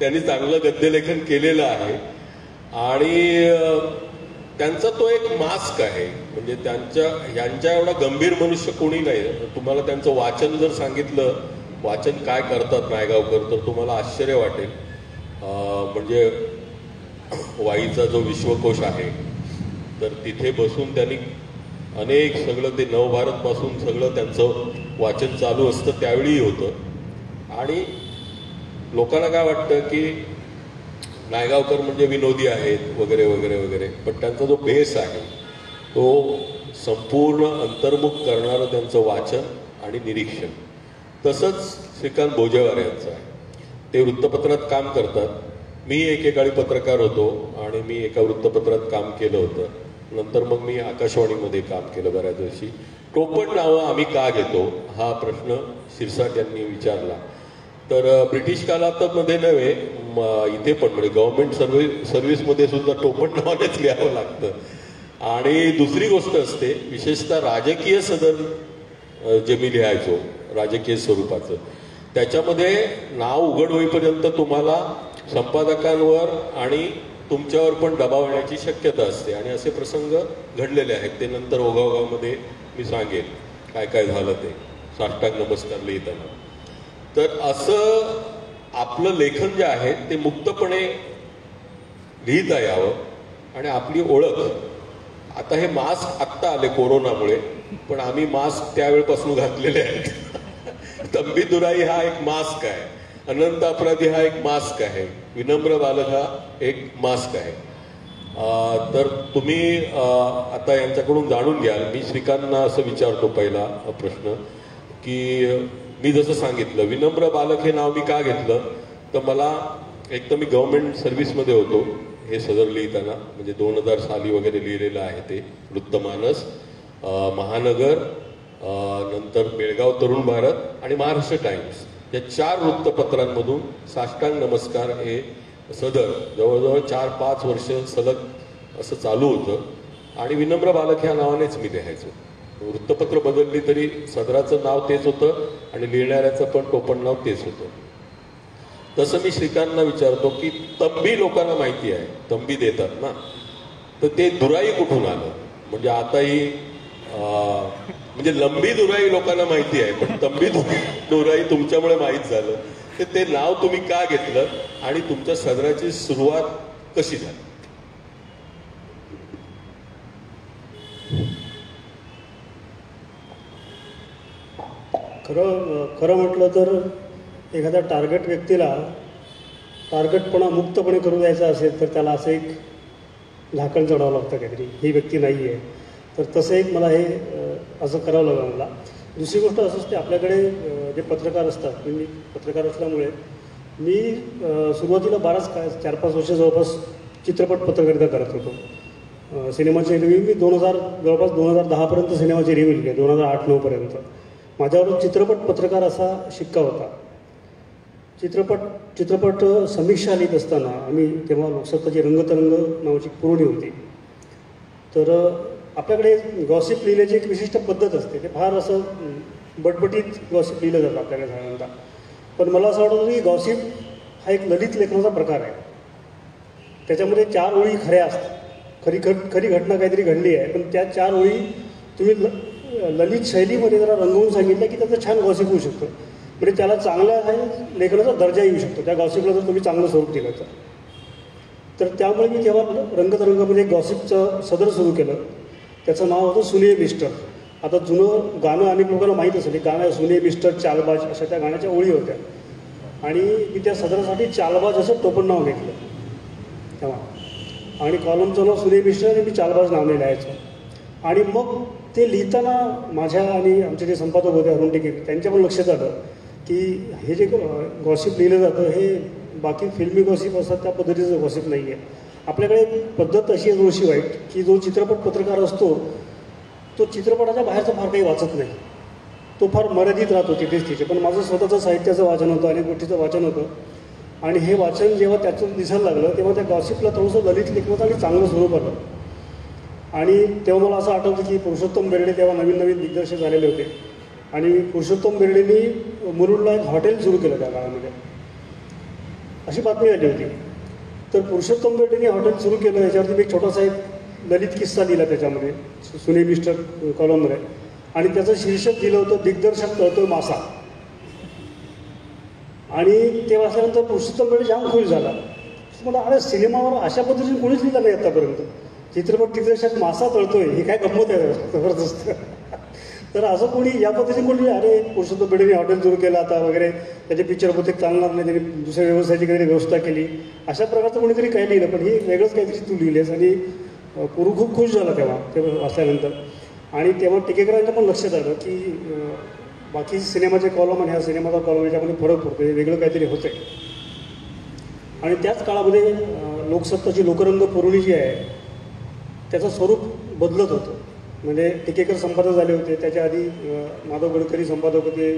त्यांनी चांगलं गद्यलेखन केलेलं आहे आणि त्यांचा तो एक मास्क आहे. म्हणजे यांच्या एवढा गंभीर मनुष्य कोणी नाही. तुम्हाला त्यांचं वाचन जर सांगितलं, वाचन काय करतात नायगावकर, तर तुम्हाला आश्चर्य वाटेल. म्हणजे वाईचा जो विश्वकोश आहे, तर तिथे बसून त्यांनी अनेक सगळं ते नवभारतपासून सगळं त्यांचं वाचन चालू असतं. त्यावेळीही होतं. आणि लोकांना काय वाटतं की नायगावकर म्हणजे विनोदी आहेत वगैरे वगैरे वगैरे, पण त्यांचा जो बेस आहे तो संपूर्ण अंतर्मुख करणारं त्यांचं वाचन आणि निरीक्षण. तसंच श्रीकांत भोजेवार यांचं आहे. ते वृत्तपत्रात काम करतात. मी एकेकाळी पत्रकार होतो आणि मी एका वृत्तपत्रात काम केलं होतं. नंतर मग मी आकाशवाणीमध्ये काम केलं बऱ्याच वर्षी. टोपण नावं आम्ही का घेतो हा प्रश्न शिरसाट यांनी विचारला. तर ब्रिटिश काळामध्ये नव्हे, इथे पण म्हणजे गव्हर्नमेंट सर्व्हिसमध्ये सुद्धा टोपण नावानेच लिहावं लागतं. आणि दुसरी गोष्ट असते, विशेषतः राजकीय सदर जे मी लिहायचो राजकीय स्वरूपाचं, त्याच्यामध्ये नाव उघड होईपर्यंत तुम्हाला संपादकांवर आणि तुमच्यावर पण दबाव येण्याची शक्यता असते. आणि असे प्रसंग घडलेले आहेत. ते नंतर ओघाओघामध्ये मी सांगेन काय काय झालं ते साष्टांग नमस्कार लिहिताना. तर असं आपलं लेखन जे आहे ते मुक्तपणे लिहिता यावं आणि आपली ओळख. आता हे मास्क आत्ता आले कोरोनामुळे, पण आम्ही मास्क त्यावेळेपासून घातलेले आहेत. तंबी दुराई हा एक मास्क आहे, अनंत अपराधी हा एक मास्क आहे, विनम्र बालक हा एक मास्क आहे. तर तुम्ही आता यांच्याकडून जाणून घ्याल. मी श्रीकांतना असं विचारतो पहिला प्रश्न की मी जसं सांगितलं विनम्र बालक हे नाव मी का घेतलं, तर मला एक तर मी गव्हर्नमेंट सर्व्हिसमध्ये होतो हे सदर लिहिताना. म्हणजे 2000 साली वगैरे लिहिलेलं आहे ते. वृत्तमानस, महानगर, नंतर बेळगाव तरुण भारत आणि महाराष्ट्र टाइम्स या 4 वृत्तपत्रांमधून साष्टांग नमस्कार हे सदर जवळजवळ 4-5 वर्ष सलग असं चालू होतं. आणि विनम्र बालक ह्या नावानेच मी लिहायचो. वृत्तपत्र बदलली तरी सदराचं नाव तेच होतं आणि लिहिणाऱ्याचं पण टोपण नाव तेच होतं. तसं मी श्रीकांतना विचारतो की तंबी लोकांना माहिती आहे, तंबी देतात ना, तर ते दुराई कुठून आलं. म्हणजे आताही म्हणजे लंबी दुराई लोकांना माहिती आहे, पण तंबी दुराई तुमच्यामुळे माहीत झालं. तर ते नाव तुम्ही का घेतलं आणि तुमच्या सदराची सुरुवात कशी झाली. खरं म्हटलं तर एखाद्या टार्गेट व्यक्तीला टार्गेटपणा मुक्तपणे करू द्यायचा असेल तर त्याला असं एक झाकण चढावं लागतं काहीतरी, ही व्यक्ती नाही आहे. तर तसं एक मला हे असं करावं लागलं मला. दुसरी गोष्ट असं असते आपल्याकडे जे पत्रकार असतात, मी पत्रकार असल्यामुळे मी सुरुवातीला 4-5 वर्ष जवळपास चित्रपट पत्रकारिता करत होतो. सिनेमाचे रिव्ह्यू मी जवळपास 2010पर्यंत सिनेमाचे रिव्ह्यू लिहिले, 2008-9पर्यंत. माझ्यावर चित्रपट पत्रकार असा शिक्का होता. चित्रपट समीक्षा लिहित असताना आम्ही तेव्हा लोकसत्ताची रंगतरंग नावाची पुरवणी होती. तर आपल्याकडे गॉसिप लिहिण्याची एक विशिष्ट पद्धत असते. ते फार असं बटबटीत गॉसिप लिहिलं जातं आपल्याकडे साधारणतः. पण मला असं वाटतं की गॉसिप हा एक ललित लेखनाचा प्रकार आहे. त्याच्यामध्ये 4 ओळी खऱ्या असतात. खरी घटना काहीतरी घडली आहे, पण त्या 4 ओळी तुम्ही ललित शैलीमध्ये जरा रंगवून सांगितलं की त्याचं छान गॉसिप होऊ शकतं. म्हणजे त्याला चांगल्या लेखनाचा दर्जा येऊ शकतो त्या गॉसिपला जर तुम्ही चांगलं स्वरूप दिलं तर. तर त्यामुळे मी तेव्हा रंगतरंगमध्ये गॉसिपचं सदर सुरू केलं. त्याचं नाव होतं सुने मिस्टर. आता जुनं गाणं अनेक लोकांना माहीत असेल, गाणं सुने मिस्टर चालबाज अशा त्या गाण्याच्या ओळी होत्या. आणि मी त्या सदरासाठी चालबाज असं टोपण नाव घेतलं तेव्हा. आणि कॉलमचं नाव सुने मिस्टर आणि मी चालबाज नावने लिहायचं. आणि मग ते लिहिताना माझ्या आणि आमचे जे संपादक होते अरुण टिकेकर त्यांच्या पण लक्षात आलं की हे जे गॉसिप लिहिलं जातं हे बाकी फिल्मी गॉसिप असतात त्या पद्धतीचं गॉसिप नाही आहे. आपल्याकडे पद्धत अशी आहे थोडीशी वाईट की जो चित्रपट पत्रकार असतो तो चित्रपटाच्या बाहेरचं फार काही वाचत नाही, तो फार मर्यादित राहतो तिथेच तिथे. पण माझं स्वतःचं साहित्याचं वाचन होतं, अनेक गोष्टीचं वाचन होतं. आणि हे वाचन जेव्हा त्यातून दिसायला लागलं तेव्हा त्या गॉसिपला थोडंसं ललित लेखनाचं आणि चांगलं स्वरूप आलं. आणि तेव्हा मला असं आठवतं की पुरुषोत्तम बेर्डे तेव्हा नवीन नवीन दिग्दर्शक झालेले होते. आणि पुरुषोत्तम बेर्डेंनी मुरुडला एक हॉटेल सुरू केलं त्या काळामध्ये, अशी बातमी आली होती. तर पुरुषोत्तम बेर्डेंनी हॉटेल सुरू केलं, याच्यावरती मी एक छोटासा एक ललित किस्सा दिला त्याच्यामध्ये सुने मिस्टर कॉलममध्ये. आणि त्याचं शीर्षक दिलं होतं दिग्दर्शक तळतोय मासा. आणि ते वाचल्यानंतर पुरुषोत्तम बेर्डे जाम खुश झाला. मला अरे सिनेमावर अशा पद्धतीने कोणीच लिहिलं नाही आतापर्यंत, चित्रपट दिग्दर्शक मासा तळतोय, ही काय गंमत आहे जबरदस्त. तर असं कोणी या पद्धतीने कोणी अरे पुरुषोत्तम बेर्डेंनी हॉटेल सुरू केलं आता वगैरे, त्याचे पिक्चर बहुतेक चालणार नाही, त्यांनी दुसऱ्या व्यवसायाची काहीतरी व्यवस्था केली, अशा प्रकारचं कोणीतरी काही लिहिलं. पण ही वेगळंच काहीतरी तू लिहिलेस. आणि पुरू खूप खुश झाला तेव्हा ते वाचल्यानंतर. आणि तेव्हा टिकेकरांच्या पण लक्षात आलं की बाकी सिनेमाचे कॉलम आणि ह्या सिनेमाचा कॉलम याच्यामध्ये फरक पडतो, हे वेगळं काहीतरी होतं आहे. आणि त्याच काळामध्ये लोकसत्ताची लोकरंग पुरवणी जी आहे त्याचं स्वरूप बदलत होतं. म्हणजे टिकेकर संपादक झाले होते, त्याच्या आधी माधव गडकरी संपादक होते,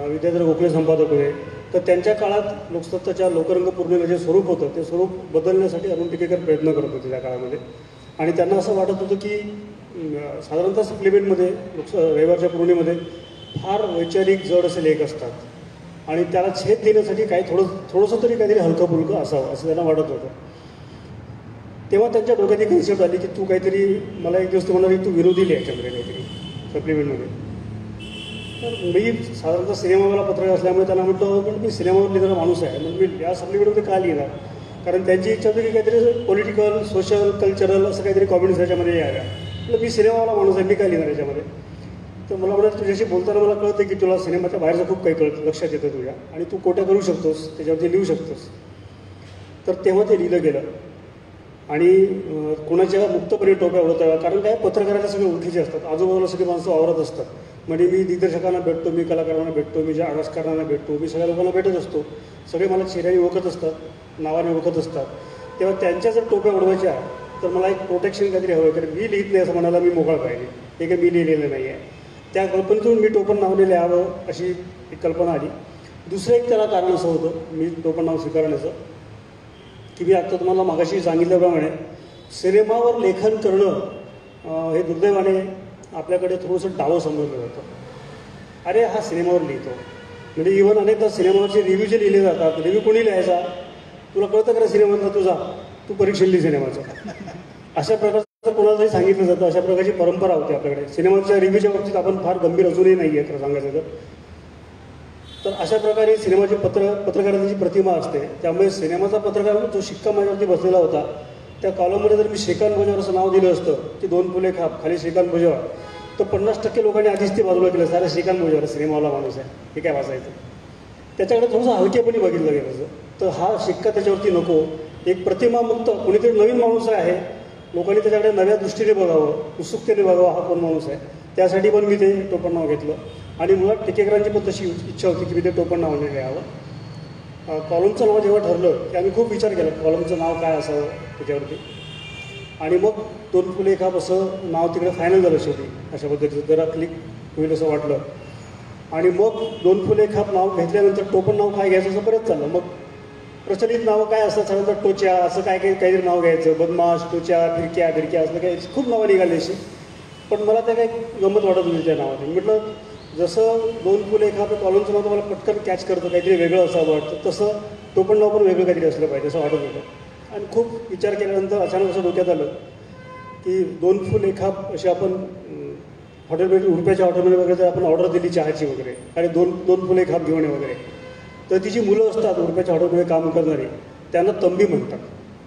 विद्याधर गोखले संपादक होते. तर त्यांच्या काळात लोकसत्ताच्या लोकरंग पूर्णिमेचं जे स्वरूप होतं ते स्वरूप बदलण्यासाठी अरुण टिकेकर प्रयत्न करत होते त्या काळामध्ये. आणि त्यांना असं वाटत होतं की साधारणतः सप्लिमेंटमध्ये रविवारच्या पूर्णिमेमध्ये फार वैचारिक जड असे लेख असतात आणि त्याला छेद देण्यासाठी काही थोडंसं तरी काहीतरी हलकं फुलकं असावं असं त्यांना वाटत होतं. तेव्हा त्यांच्या डोक्यात एक कन्सेप्ट आली की तू काहीतरी, मला एक दिवस ते म्हणाले तू विनोदी लिह याच्यामध्ये काहीतरी सप्लिमेंटमध्ये. तर मी साधारणतः सिनेमावाला पत्रकार असल्यामुळे त्यांना म्हटलं पण मी सिनेमावर लिहिणारा माणूस आहे, मग मी या सप्लिमेंटमध्ये का लिहिणार. कारण त्यांची इच्छा होती की काहीतरी पॉलिटिकल सोशल कल्चरल असं काहीतरी कॉमेडीज याच्यामध्ये याव्या. म्हटलं मी सिनेमावाला माणूस आहे, मी काय लिहिणार याच्यामध्ये. तर मला म्हटलं तुझ्याशी बोलताना मला कळतं की तुला सिनेमाच्या बाहेरचं खूप काही कळतं, लक्षात येतं तुझ्या, आणि तू कोट्या करू शकतोस, त्याच्यावरती लिहू शकतोस. तर तेव्हा ते लिहिलं गेलं. आणि कोणाच्या मुक्तपणे टोप्या उडवता, कारण काय पत्रकाराच्या सगळे ओळखीचे असतात, आजूबाजूला सगळी माणसं वावरत असतात. म्हणजे मी दिग्दर्शकांना भेटतो, मी कलाकारांना भेटतो, मी ज्या आवाजकारांना भेटतो, मी सगळ्या लोकांना भेटत असतो. सगळे मला चेहऱ्याने ओळखत असतात, नावाने ओळखत असतात. तेव्हा त्यांच्या जर टोप्या उडवायच्या तर मला एक प्रोटेक्शन काहीतरी हवं, कारण मी लिहित नाही असं म्हणायला मी मोकळा पाहिजे. हे काही मी लिहिलेलं नाही आहे. त्या कल्पनेतून मी टोपण नाव लिहावं अशी एक कल्पना आली. दुसरं एक त्याला कारण असं होतं मी टोपण नाव स्वीकारण्याचं की मी आत्ता तुम्हाला मागाशी सांगितल्याप्रमाणे सिनेमावर लेखन करणं हे दुर्दैवाने आपल्याकडे थोडंसं डावं समजलं जातं. अरे हा सिनेमावर लिहितो, म्हणजे इव्हन अनेकदा सिनेमावरचे रिव्ह्यू जे लिहिले जातात, रिव्ह्यू कोणी लिहायचा, तुला कळतं का सिनेमातला तुझा, तू परीक्षण लिहि सिनेमाचं, अशा प्रकारचं कोणाला जरी सांगितलं जातं. अशा प्रकारची परंपरा होती आपल्याकडे. सिनेमाच्या रिव्ह्यूच्या बाबतीत आपण फार गंभीर अजूनही नाही आहे खरं सांगायचं तर अशा प्रकारे सिनेमाची पत्रकारांची प्रतिमा असते. त्यामुळे सिनेमाचा पत्रकार जो शिक्का माझ्यावरती बसलेला होता त्या कॉलममध्ये जर मी श्रीकांत भुजबळ असं नाव दिलं असतं की 2 फुले खाप खाली श्रीकांत भुजबळ, तर 50% लोकांनी आधीच ते बाजूला केलं, सारे श्रीकांत भुजबळ सिनेमावाला माणूस आहे, हे काय वाचायचं. त्याच्याकडे थोडंसं हलकेपणी बघितलं गेलं. तर हा शिक्का त्याच्यावरती नको, एक प्रतिमामुक्त कोणीतरी नवीन माणूस आहे, लोकांनी त्याच्याकडे नव्या दृष्टीने बघावं, उत्सुकतेने बघावं हा कोण माणूस आहे. त्यासाठी पण मी ते टोपण नाव घेतलं. आणि मुळात टिकेकरांची पण तशी इच्छा होती की मी ते टोपण नावाने लिहावं. कॉलमचं नाव जेव्हा ठरलं की आम्ही खूप विचार केला कॉलमचं नाव काय असावं त्याच्यावरती. आणि मग 2 फुले खाप असं नाव तिकडे फायनल झालं शेवटी. अशा पद्धतीचं जरा क्लिक होईल असं वाटलं. आणि मग 2 फुले खाप नाव घेतल्यानंतर टोपण नाव काय घ्यायचं असं बरंच चाललं. मग प्रचलित नावं काय असतात साधारणतः टोच्या असं काहीतरी नाव घ्यायचं, बदमाश, टोच्या, फिरक्या बिरक्या असलं काही खूप नावं निघाली अशी. पण मला त्या काही गंमत वाटत होती त्या नावाने. म्हटलं जसं 2 फुले खाप कॉलमचं नाव तुम्हाला पटकन कॅच करतं, काहीतरी वेगळं असावं वाटतं, तसं टोपण नाव पण वेगळं काहीतरी असलं पाहिजे असं वाटत होतं. आणि खूप विचार केल्यानंतर अचानक असं डोक्यात आलं की 2 फुले खाप अशी आपण हॉटेलमध्ये रुपयाच्या हॉटेलमध्ये वगैरे जर आपण ऑर्डर दिली चहाची वगैरे, आणि 2 फुले खाप घेऊन वगैरे, तर तिची मुलं असतात रुपयाच्या हॉटेलमध्ये काम करणारी, त्यांना तंबी म्हणतात.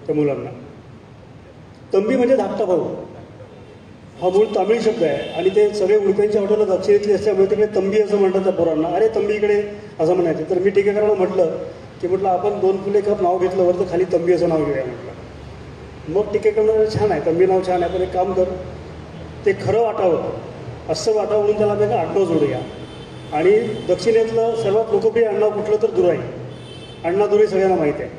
त्या मुलांना. तंबी म्हणजे धाकटा भाऊ हा मूळ तामिळ शब्द आहे आणि ते सगळे उडपींच्या हॉटेलला दक्षिणेतली असल्यामुळे तिकडे तंबी असं म्हणतात त्या पोरांना. अरे तंबी इकडे असं म्हणायचं. तर मी टीकेकरांना म्हटलं आपण 2 फुले कप नाव घेतलं वर तर खाली तंबी असं नाव घेऊया म्हटलं. मग टीकेकरांना छान आहे तंबी नाव छान आहे पण एक काम कर ते खरं वाटावं असं वाटावं म्हणून त्याला आपण आडनाव जोडूया. आणि दक्षिणेतलं सर्वात लोकप्रिय आडनाव कुठलं तर दुराई. अण्णा दुराई सगळ्यांना माहीत आहे.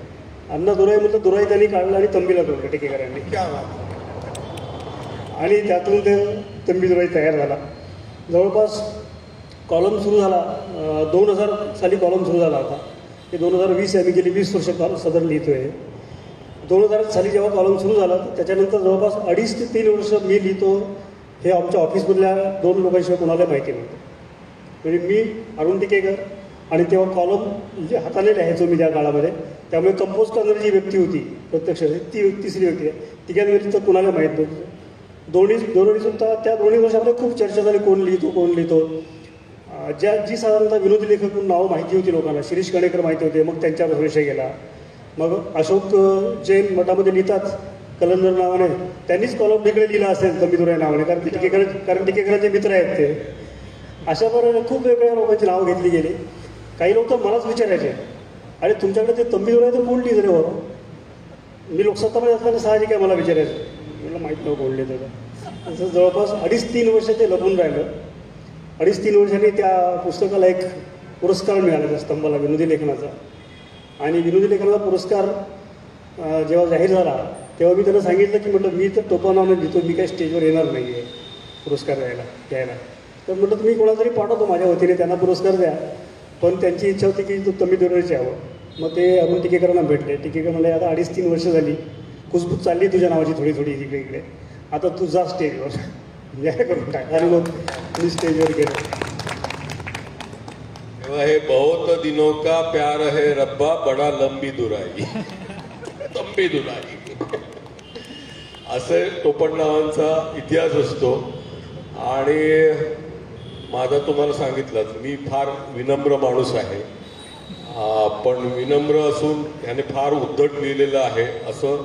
अण्णा दुराई म्हटलं दुराई त्यांनी काढलं आणि तंबीला जोडलं टीकेकरांनी. क्या बात. आणि त्यातून ते तंबी दुराई तयार झाला. जवळपास कॉलम सुरू झाला 2000 साली कॉलम सुरू झाला होता. हे 2020 आहे. मी गेली 20 वर्ष सदर लिहितो आहे. 2000 साली जेव्हा कॉलम सुरू झाला त्याच्यानंतर जवळपास 2.5 ते 3 वर्ष मी लिहितो. हे आमच्या ऑफिसमधल्या 2 लोकांशिवाय कोणाला माहिती नव्हतं. म्हणजे मी अरुण टिकेकर आणि तेव्हा कॉलम जे हाताने लिहायचो मी त्या काळामध्ये. त्यामुळे कंपोज करणारी जी व्यक्ती होती प्रत्यक्ष ती तिसरी व्यक्ती आहे. तिघांवरती तर कुणाला माहीत नव्हतं. दोन्ही सुद्धा त्या 2 वर्षामध्ये खूप चर्चा झाली कोण लिहितो. जी साधारणतः विनोदी लेखक म्हणून नावं माहिती होती लोकांना. शिरीष कणेकर माहिती होते. मग त्यांच्यावर विषय गेला. मग अशोक जैन मठामध्ये लिहितात कलंदर नावाने. त्यांनीच कॉलम तिकडे लिहिला असेल तंबी दुराई नावाने कारण टिकेकरांचे मित्र आहेत ते. अशा प्रकारे खूप वेगवेगळ्या लोकांची नावं घेतली गेली. काही लोक तर मलाच विचारायचे अरे तुमच्याकडे ते तंबी दुराई तर कोण लिहितं रे बरं. मी लोकसत्तामध्ये असताना साहजिक आहे मला विचारायचं. मला माहीत नव्हतं कोण लिहितं का. असं जवळपास 2.5-3 वर्ष ते लपून राहिलं. 2.5-3 वर्षांनी त्या पुस्तकाला एक पुरस्कार मिळाला त्या स्तंभाला विनोदी लेखनाचा. आणि विनोदी लेखनाचा पुरस्कार जेव्हा जाहीर झाला तेव्हा मी त्यांना सांगितलं की म्हटलं मी तर टोपणावनं लिहितो. मी काही स्टेजवर येणार नाही आहे पुरस्कार घ्यायला. तर म्हटलं तुम्ही कोणाला तरी पाठवतो माझ्या वतीने त्यांना पुरस्कार द्या. पण त्यांची इच्छा होती की तू तंबी दुराईची यावं. मग ते अरुण टिकेकरांना भेटले. टिकेकर म्हणले आता 2.5-3 वर्ष झाली कुसबुस चालली तुझ्या नावाची थोडी इकडे. आता तू जा स्टेजवर जाहीर करून टाक. आणि मग मी स्टेजवर गेलो. तेव्हा हे बहुत दिनों का प्यार है रब्बा बडा लंबी दुराई तंबी दुराई असे टोपण नावांचा इतिहास असतो. आणि माझा तुम्हाला सांगितलं मी फार विनम्र माणूस आहे. पण विनम्र असून ह्याने फार उद्धट लिहिलेलं आहे असं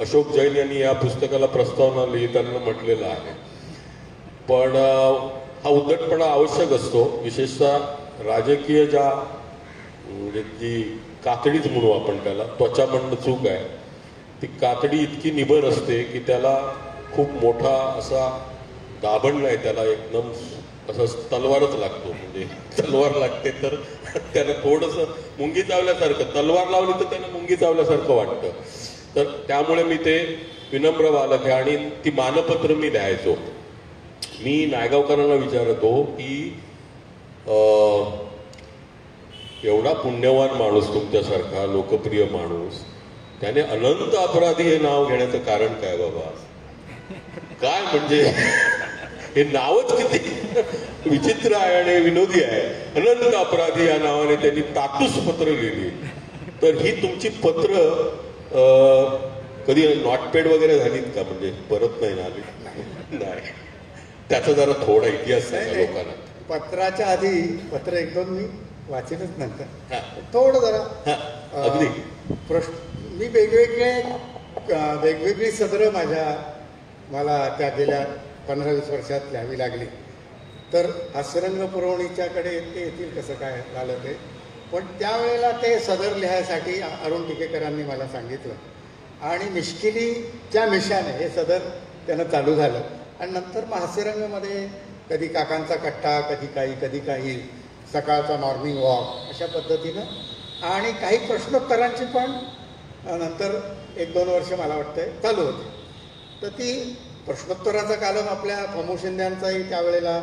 अशोक जैन यांनी या पुस्तकाला प्रस्तावना लिहिताना म्हटलेलं आहे. पण हा उद्धटपणा आवश्यक असतो. विशेषतः राजकीय ज्या म्हणजे जी कातडीच म्हणू आपण त्याला त्वचा म्हणणं चूक आहे. ती कातडी इतकी निबर असते की त्याला खूप मोठा असा दाभण नाही. त्याला एकदम असं तलवारच लागतो. म्हणजे तलवार लागते तर त्याला थोडंसं मुंगी चावल्यासारखं तलवार लावली तर त्याला मुंगी चावल्यासारखं वाटतं. तर त्यामुळे मी ते विनम्र बालक आहे. आणि ती मानपत्र मी लिहायचो. मी नायगावकरांना विचारतो की एवढा पुण्यवान माणूस तुमच्यासारखा लोकप्रिय माणूस त्याने अनंत अपराधी हे नाव घेण्याचं कारण काय बाबा. काय म्हणजे हे नावच किती विचित्र आहे आणि विनोदी आहे. अनंत अपराधी या नावाने त्यांनी तातूस पत्र लिहिली. तर ही तुमची पत्र कधी नॉटपॅड वगैरे झालीत का. म्हणजे परत नाही ना आली. नाही. त्याचा जरा थोडा इतिहास सांगा लोकांना. पत्राच्या आधी पत्र 1-2 मी वाचेनच नंतर थोडं जरा अगदी प्रश्न मी वेगवेगळी सदरं मला त्या गेल्या 15-20 वर्षात लिहावी लागली. तर हास्यरंग पुरवणीच्याकडे ते येतील कसं काय झालं ते. पण त्यावेळेला ते सदर लिहायसाठी अरुण टिकेकरांनी मला सांगितलं. आणि मिश्किलीच्या मिशाने हे सदर त्यानं चालू झालं. आणि नंतर मग हास्यरंगमध्ये कधी काकांचा कट्टा कधी काही सकाळचा मॉर्निंग वॉक अशा पद्धतीनं आणि काही प्रश्नोत्तरांची पण नंतर 1-2 वर्ष मला वाटतंय चालू होती. तर ती प्रश्नोत्तराचा कालम आपल्या फमू शिंद्यांचाही त्यावेळेला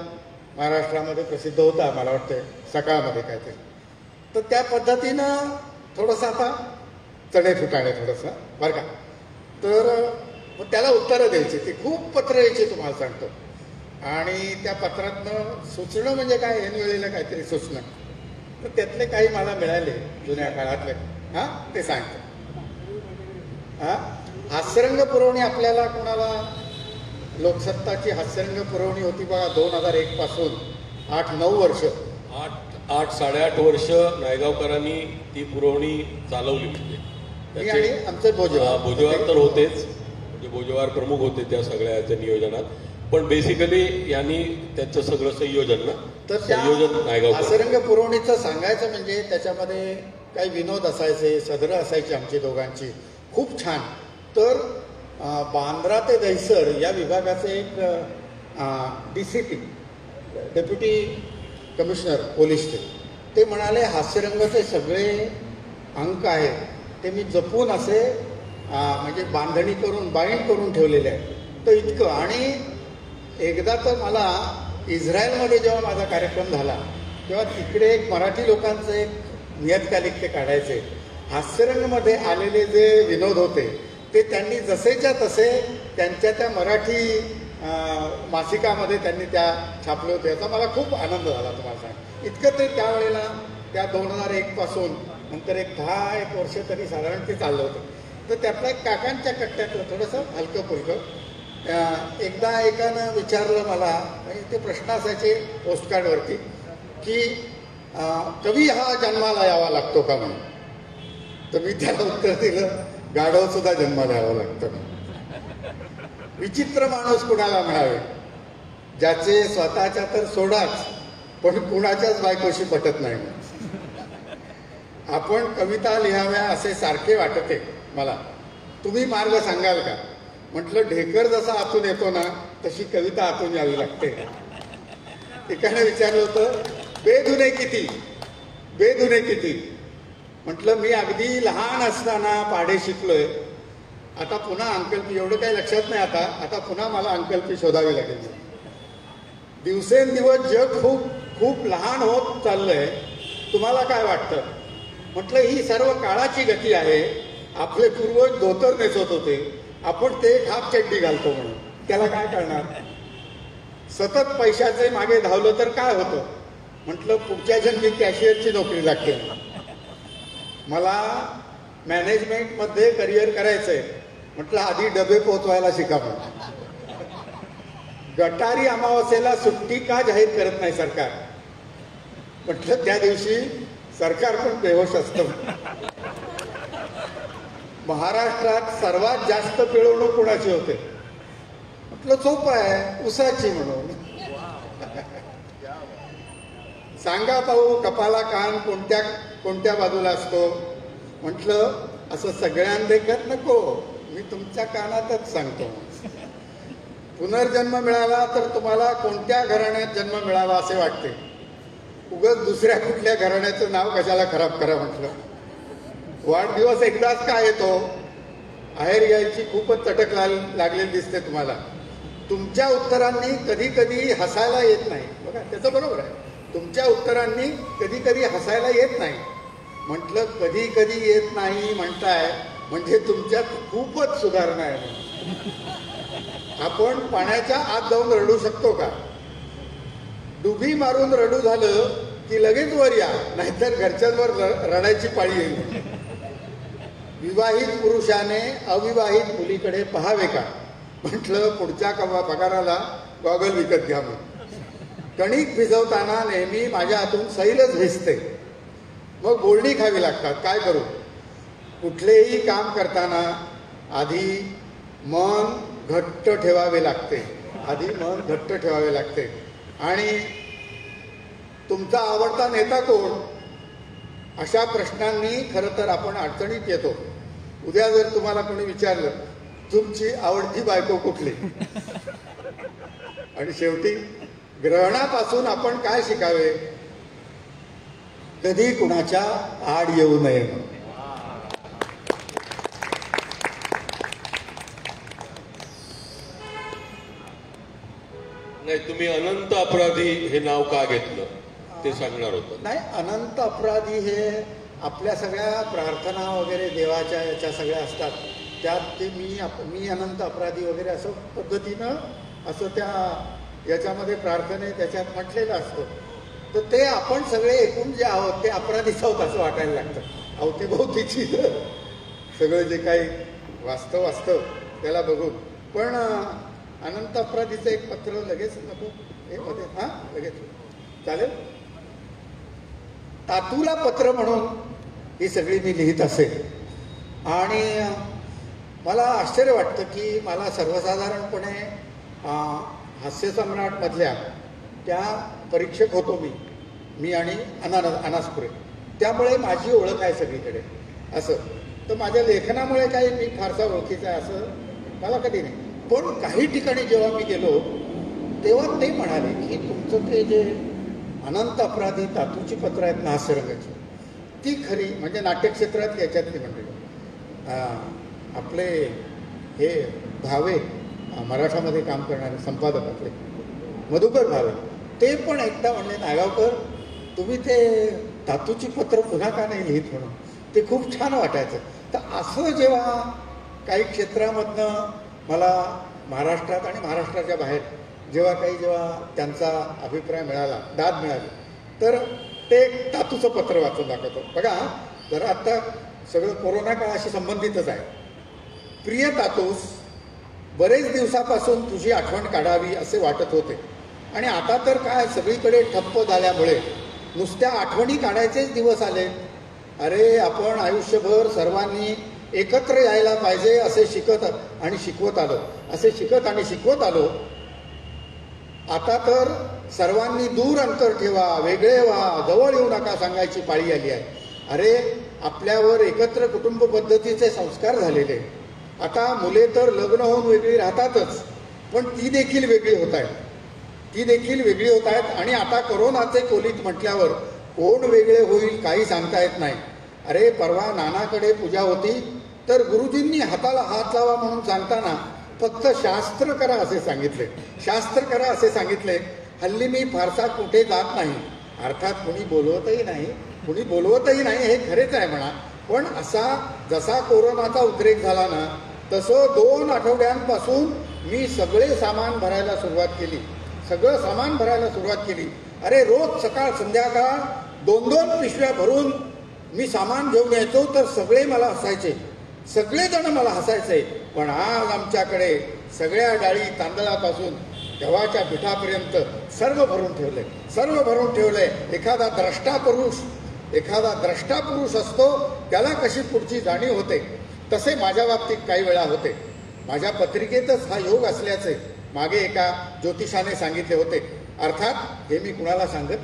महाराष्ट्रामध्ये प्रसिद्ध होता मला वाटतं सकाळमध्ये काहीतरी. तर त्या पद्धतीनं थोडंसं आता चणे फुटाणे थोडंसं बरं का. तर मग त्याला उत्तरं द्यायची. ती खूप पत्र यायची तुम्हाला सांगतो. आणि त्या पत्रातनं सुचणं म्हणजे काय ऐन वेळेला काहीतरी सुचणं. तर त्यातले काही मला मिळाले जुन्या काळातले ते सांगतो. हास्यरंग पुरवणी आपल्याला कोणाला लोकसत्ताची हास्यरंग पुरवणी होती बघा 2001 पासून 8-9 वर्ष 8-8.5 वर्ष नायगावकरांनी ती पुरवणी चालवली. म्हणजे मी आणि आमचे भोजेवार भोजेवार तर होतेच, म्हणजे भोजेवार प्रमुख होते त्या सगळ्याच्या नियोजनात, पण बेसिकली यांनी त्याचं सगळं संयोजन ना, तर त्या संयोजन नायगाव हास्यरंग पुरवणीचं सांगायचं म्हणजे त्याच्यामध्ये काही विनोद असायचे, सदरं असायची आमची दोघांची खूप छान. तर बांद्रा ते दहिसर या विभागाचे एक DCP डेप्युटी कमिशनर पोलीसचे ते म्हणाले हास्यरंगाचे सगळे अंक आहेत ते मी जपून असे म्हणजे बांधणी करून बाइंड करून ठेवलेले आहे. तर इतकं. आणि एकदा तर मला इस्रायलमध्ये जेव्हा माझा कार्यक्रम झाला तेव्हा तिकडे एक मराठी लोकांचं एक नियतकालिक ते काढायचे. हास्यरंगमध्ये आलेले जे विनोद होते ते त्यांनी जसेच्या तसे त्यांच्या त्या मराठी मासिकामध्ये त्यांनी त्या छापले होते. याचा मला खूप आनंद झाला तुम्हाला सांग. इतकं ते त्यावेळेला त्या 2001 पासून नंतर एक 10 वर्ष तरी साधारण ते चाललं होतं. तर त्यातला एक काकांच्या कट्ट्यातलं थोडंसं हलकं फुलकं एकदा एकानं विचारलं मला, म्हणजे ते प्रश्न असायचे पोस्टकार्डवरती की कवी हा जन्माला यावा लागतो का म्हणून. तर मी त्याला उत्तर दिलं, गाढव सुद्धा जन्माला यावं लागतं. विचित्र माणूस कुणाला म्हणावे, ज्याचे स्वतःच्या तर सोडाच पण कुणाच्याच बायकोशी पटत नाही. आपण कविता लिहाव्या असे सारखे वाटते मला, तुम्ही मार्ग सांगाल का. म्हटलं ढेकर जसा आतून येतो ना तशी कविता आतून यावी लागते. एकाने विचारलं होतं बेधुने किती, बेधुने किती. म्हटलं मी अगदी लहान असताना पाढे शिकलोय, आता पुन्हा अंकल्पी, एवढं काही लक्षात नाही आता पुन्हा मला अंकल्पी शोधावी लागेल. दिवसेंदिवस जग खूप खूप लहान होत चाललंय, तुम्हाला काय वाटतं. म्हटलं ही सर्व काळाची गती आहे. आपले पूर्वज धोतर नेसत होते, आपण ते हाफ चड्डी घालतो म्हणून, त्याला काय करणार. सतत पैशाचे मागे धावलं तर काय होतं. म्हटलं पुढच्या जन्मी कॅशियरची नोकरी लागते. मला मॅनेजमेंटमध्ये करिअर करायचंय. म्हटलं आधी डबे पोहोचवायला शिका. गटारी अमावस्येला सुट्टी का जाहीर करत नाही सरकार. म्हटलं त्या दिवशी सरकार पण बेहोश असतं. महाराष्ट्रात सर्वात जास्त पिळवणूक कोणाची होते. म्हटलं सोपं आहे, उसाची म्हणून. सांगा पाहू कपाला कान कोणत्या कोणत्या बाजूला असतो. म्हटलं असं सगळ्यांदेखत नको, मी तुमच्या कानातच सांगतो. पुनर्जन्म मिळाला तर तुम्हाला कोणत्या घराण्यात जन्म मिळावा असे वाटते. उगाच दुसऱ्या कुठल्या घराण्याचं नाव कशाला खराब करा. म्हटलं वाढदिवस एकदाच का येतो. आहेर यायची खूपच चटक लागलेली दिसते तुम्हाला. तुमच्या उत्तरांनी कधी कधी हसायला येत नाही. बघा त्याचं बरोबर आहे, तुमच्या उत्तरांनी कधी कधी हसायला येत नाही. म्हटलं कधी कधी येत नाही म्हणताय म्हणजे तुमच्यात खूपच सुधारणा आहे. आपण पाण्याच्या आत जाऊन रडू शकतो का. डुबी मारून रडू झालं की लगेच वर या, नाहीतर घरच्यांवर रडायची पाळी येईल. विवाहित पुरुषाने अविवाहित मुलीकडे पाहावे का. म्हटलं पुढच्या पगाराला गॉगल विकत घ्या. कणिक भिजवताना नेहमी माझ्या हातून सैलच भिजते, मग बोलणी खावी लागतात. काय करू. कुठलेही काम करताना आधी मन घट्ट ठेवावे लागते, आणि तुमचा आवडता नेता कोण अशा प्रश्नांनी खरं तर आपण अडचणीत येतो. उद्या जर तुम्हाला कोणी विचारलं तुमची आवडती बायको कुठली, आणि शेवटी ग्रहणापासून आपण काय शिकावे. कधी कुणाच्या आड येऊ नये. नाही, तुम्ही अनंत अपराधी हे नाव का घेतलं ते सांगणार होतं. नाही, अनंत अपराधी हे आपल्या सगळ्या प्रार्थना वगैरे देवाच्या याच्या सगळ्या असतात, त्यात ते मी अनंत अपराधी वगैरे असं पद्धतीनं असं त्या याच्यामध्ये प्रार्थने त्याच्यात म्हटलेलं असतं. तर ते आपण सगळे एकूण जे आहोत ते अपराधीच आहोत असं वाटायला लागतं. अवतीभोवतीची सगळं जे काही वास्तव असतं त्याला बघून. पण अनंत अपराधीचं एक पत्र लगेच नको हे मध्ये, हां लगेच चालेल. तातूला पत्र म्हणून ही सगळी मी लिहित असेल आणि मला आश्चर्य वाटतं की मला सर्वसाधारणपणे हास्यसम्राटमधल्या त्या परीक्षक होतो मी आणि अनासपुरे, त्यामुळे माझी ओळख आहे सगळीकडे असं. तर माझ्या लेखनामुळे काही मी फारसा ओळखीचा आहे असं मला कधी नाही. पण काही ठिकाणी जेव्हा मी गेलो तेव्हा ते म्हणाले की तुमचं ते जे अनंत अपराधी तातूची पत्र आहेत ना हास्यरंगाची, ती खरी म्हणजे नाट्यक्षेत्रात याच्यातली मंडळी आपले हे भावे मराठामध्ये काम करणारे संपादक आपले मधुकर भावे, ते पण एकदा म्हणले नागावकर तुम्ही ते धातूची पत्र पुन्हा का नाही लिहित म्हणून, ते खूप छान वाटायचं. तर असं जेव्हा काही क्षेत्रामधनं मला महाराष्ट्रात आणि महाराष्ट्राच्या बाहेर जेव्हा त्यांचा अभिप्राय मिळाला, दाद मिळाली, तर ते एक धातूचं पत्र वाचून दाखवतो. बघा जरा आत्ता सगळं कोरोना काळाशी संबंधितच आहे. प्रिय तातूस, बरेच दिवसापासून तुझी आठवण काढावी असे वाटत होते आणि आता तर काय सगळीकडे ठप्प झाल्यामुळे नुसत्या आठवणी काढायचेच दिवस आले. अरे आपण आयुष्यभर सर्वांनी एकत्र यायला पाहिजे असे शिकत आणि शिकवत आलो. आता तर सर्वांनी दूर अंतर ठेवा, वेगळे व्हा, जवळ येऊ नका सांगायची पाळी आली आहे. अरे आपल्यावर एकत्र कुटुंब पद्धतीचे संस्कार झालेले. आता मुले तर लग्न होऊन वेगळी राहतातच, पण ती देखील वेगळी होत आहेत आणि आता कोरोनाचे कोलीत म्हटल्यावर कोण वेगळे होईल काही सांगता येत नाही. अरे परवा नानाकडे पूजा होती तर गुरुजींनी हाताला हात लावा म्हणून सांगताना फक्त शास्त्र करा असे सांगितले. हल्ली मी फारसा कुठे जात नाही, अर्थात कुणी बोलवतही नाही हे खरेच आहे म्हणा. पण जसा कोरोनाचा उद्रेक झाला ना तसं 2 आठवड्यांपासून मी सगळं सामान भरायला सुरुवात केली. अरे रोज सकाळ संध्याकाळ 2-2 पिशव्या भरून मी सामान घेऊन यायचो तर सगळेजण मला हसायचे. पण आज आमच्याकडे सगळ्या डाळी तांदळापासून गव्हाच्या पिठापर्यंत सर्व भरून ठेवले. एखादा द्रष्टा पुरुष असतो त्याला कशी पुढची जाणीव होते तसे माझ्या बाबतीत काही वेळा होते. माझ्या पत्रिकेतच हा योग असल्याचे मागे एका ज्योतिषाने सांगितले होते. अर्थात हे मी कुणाला सांगत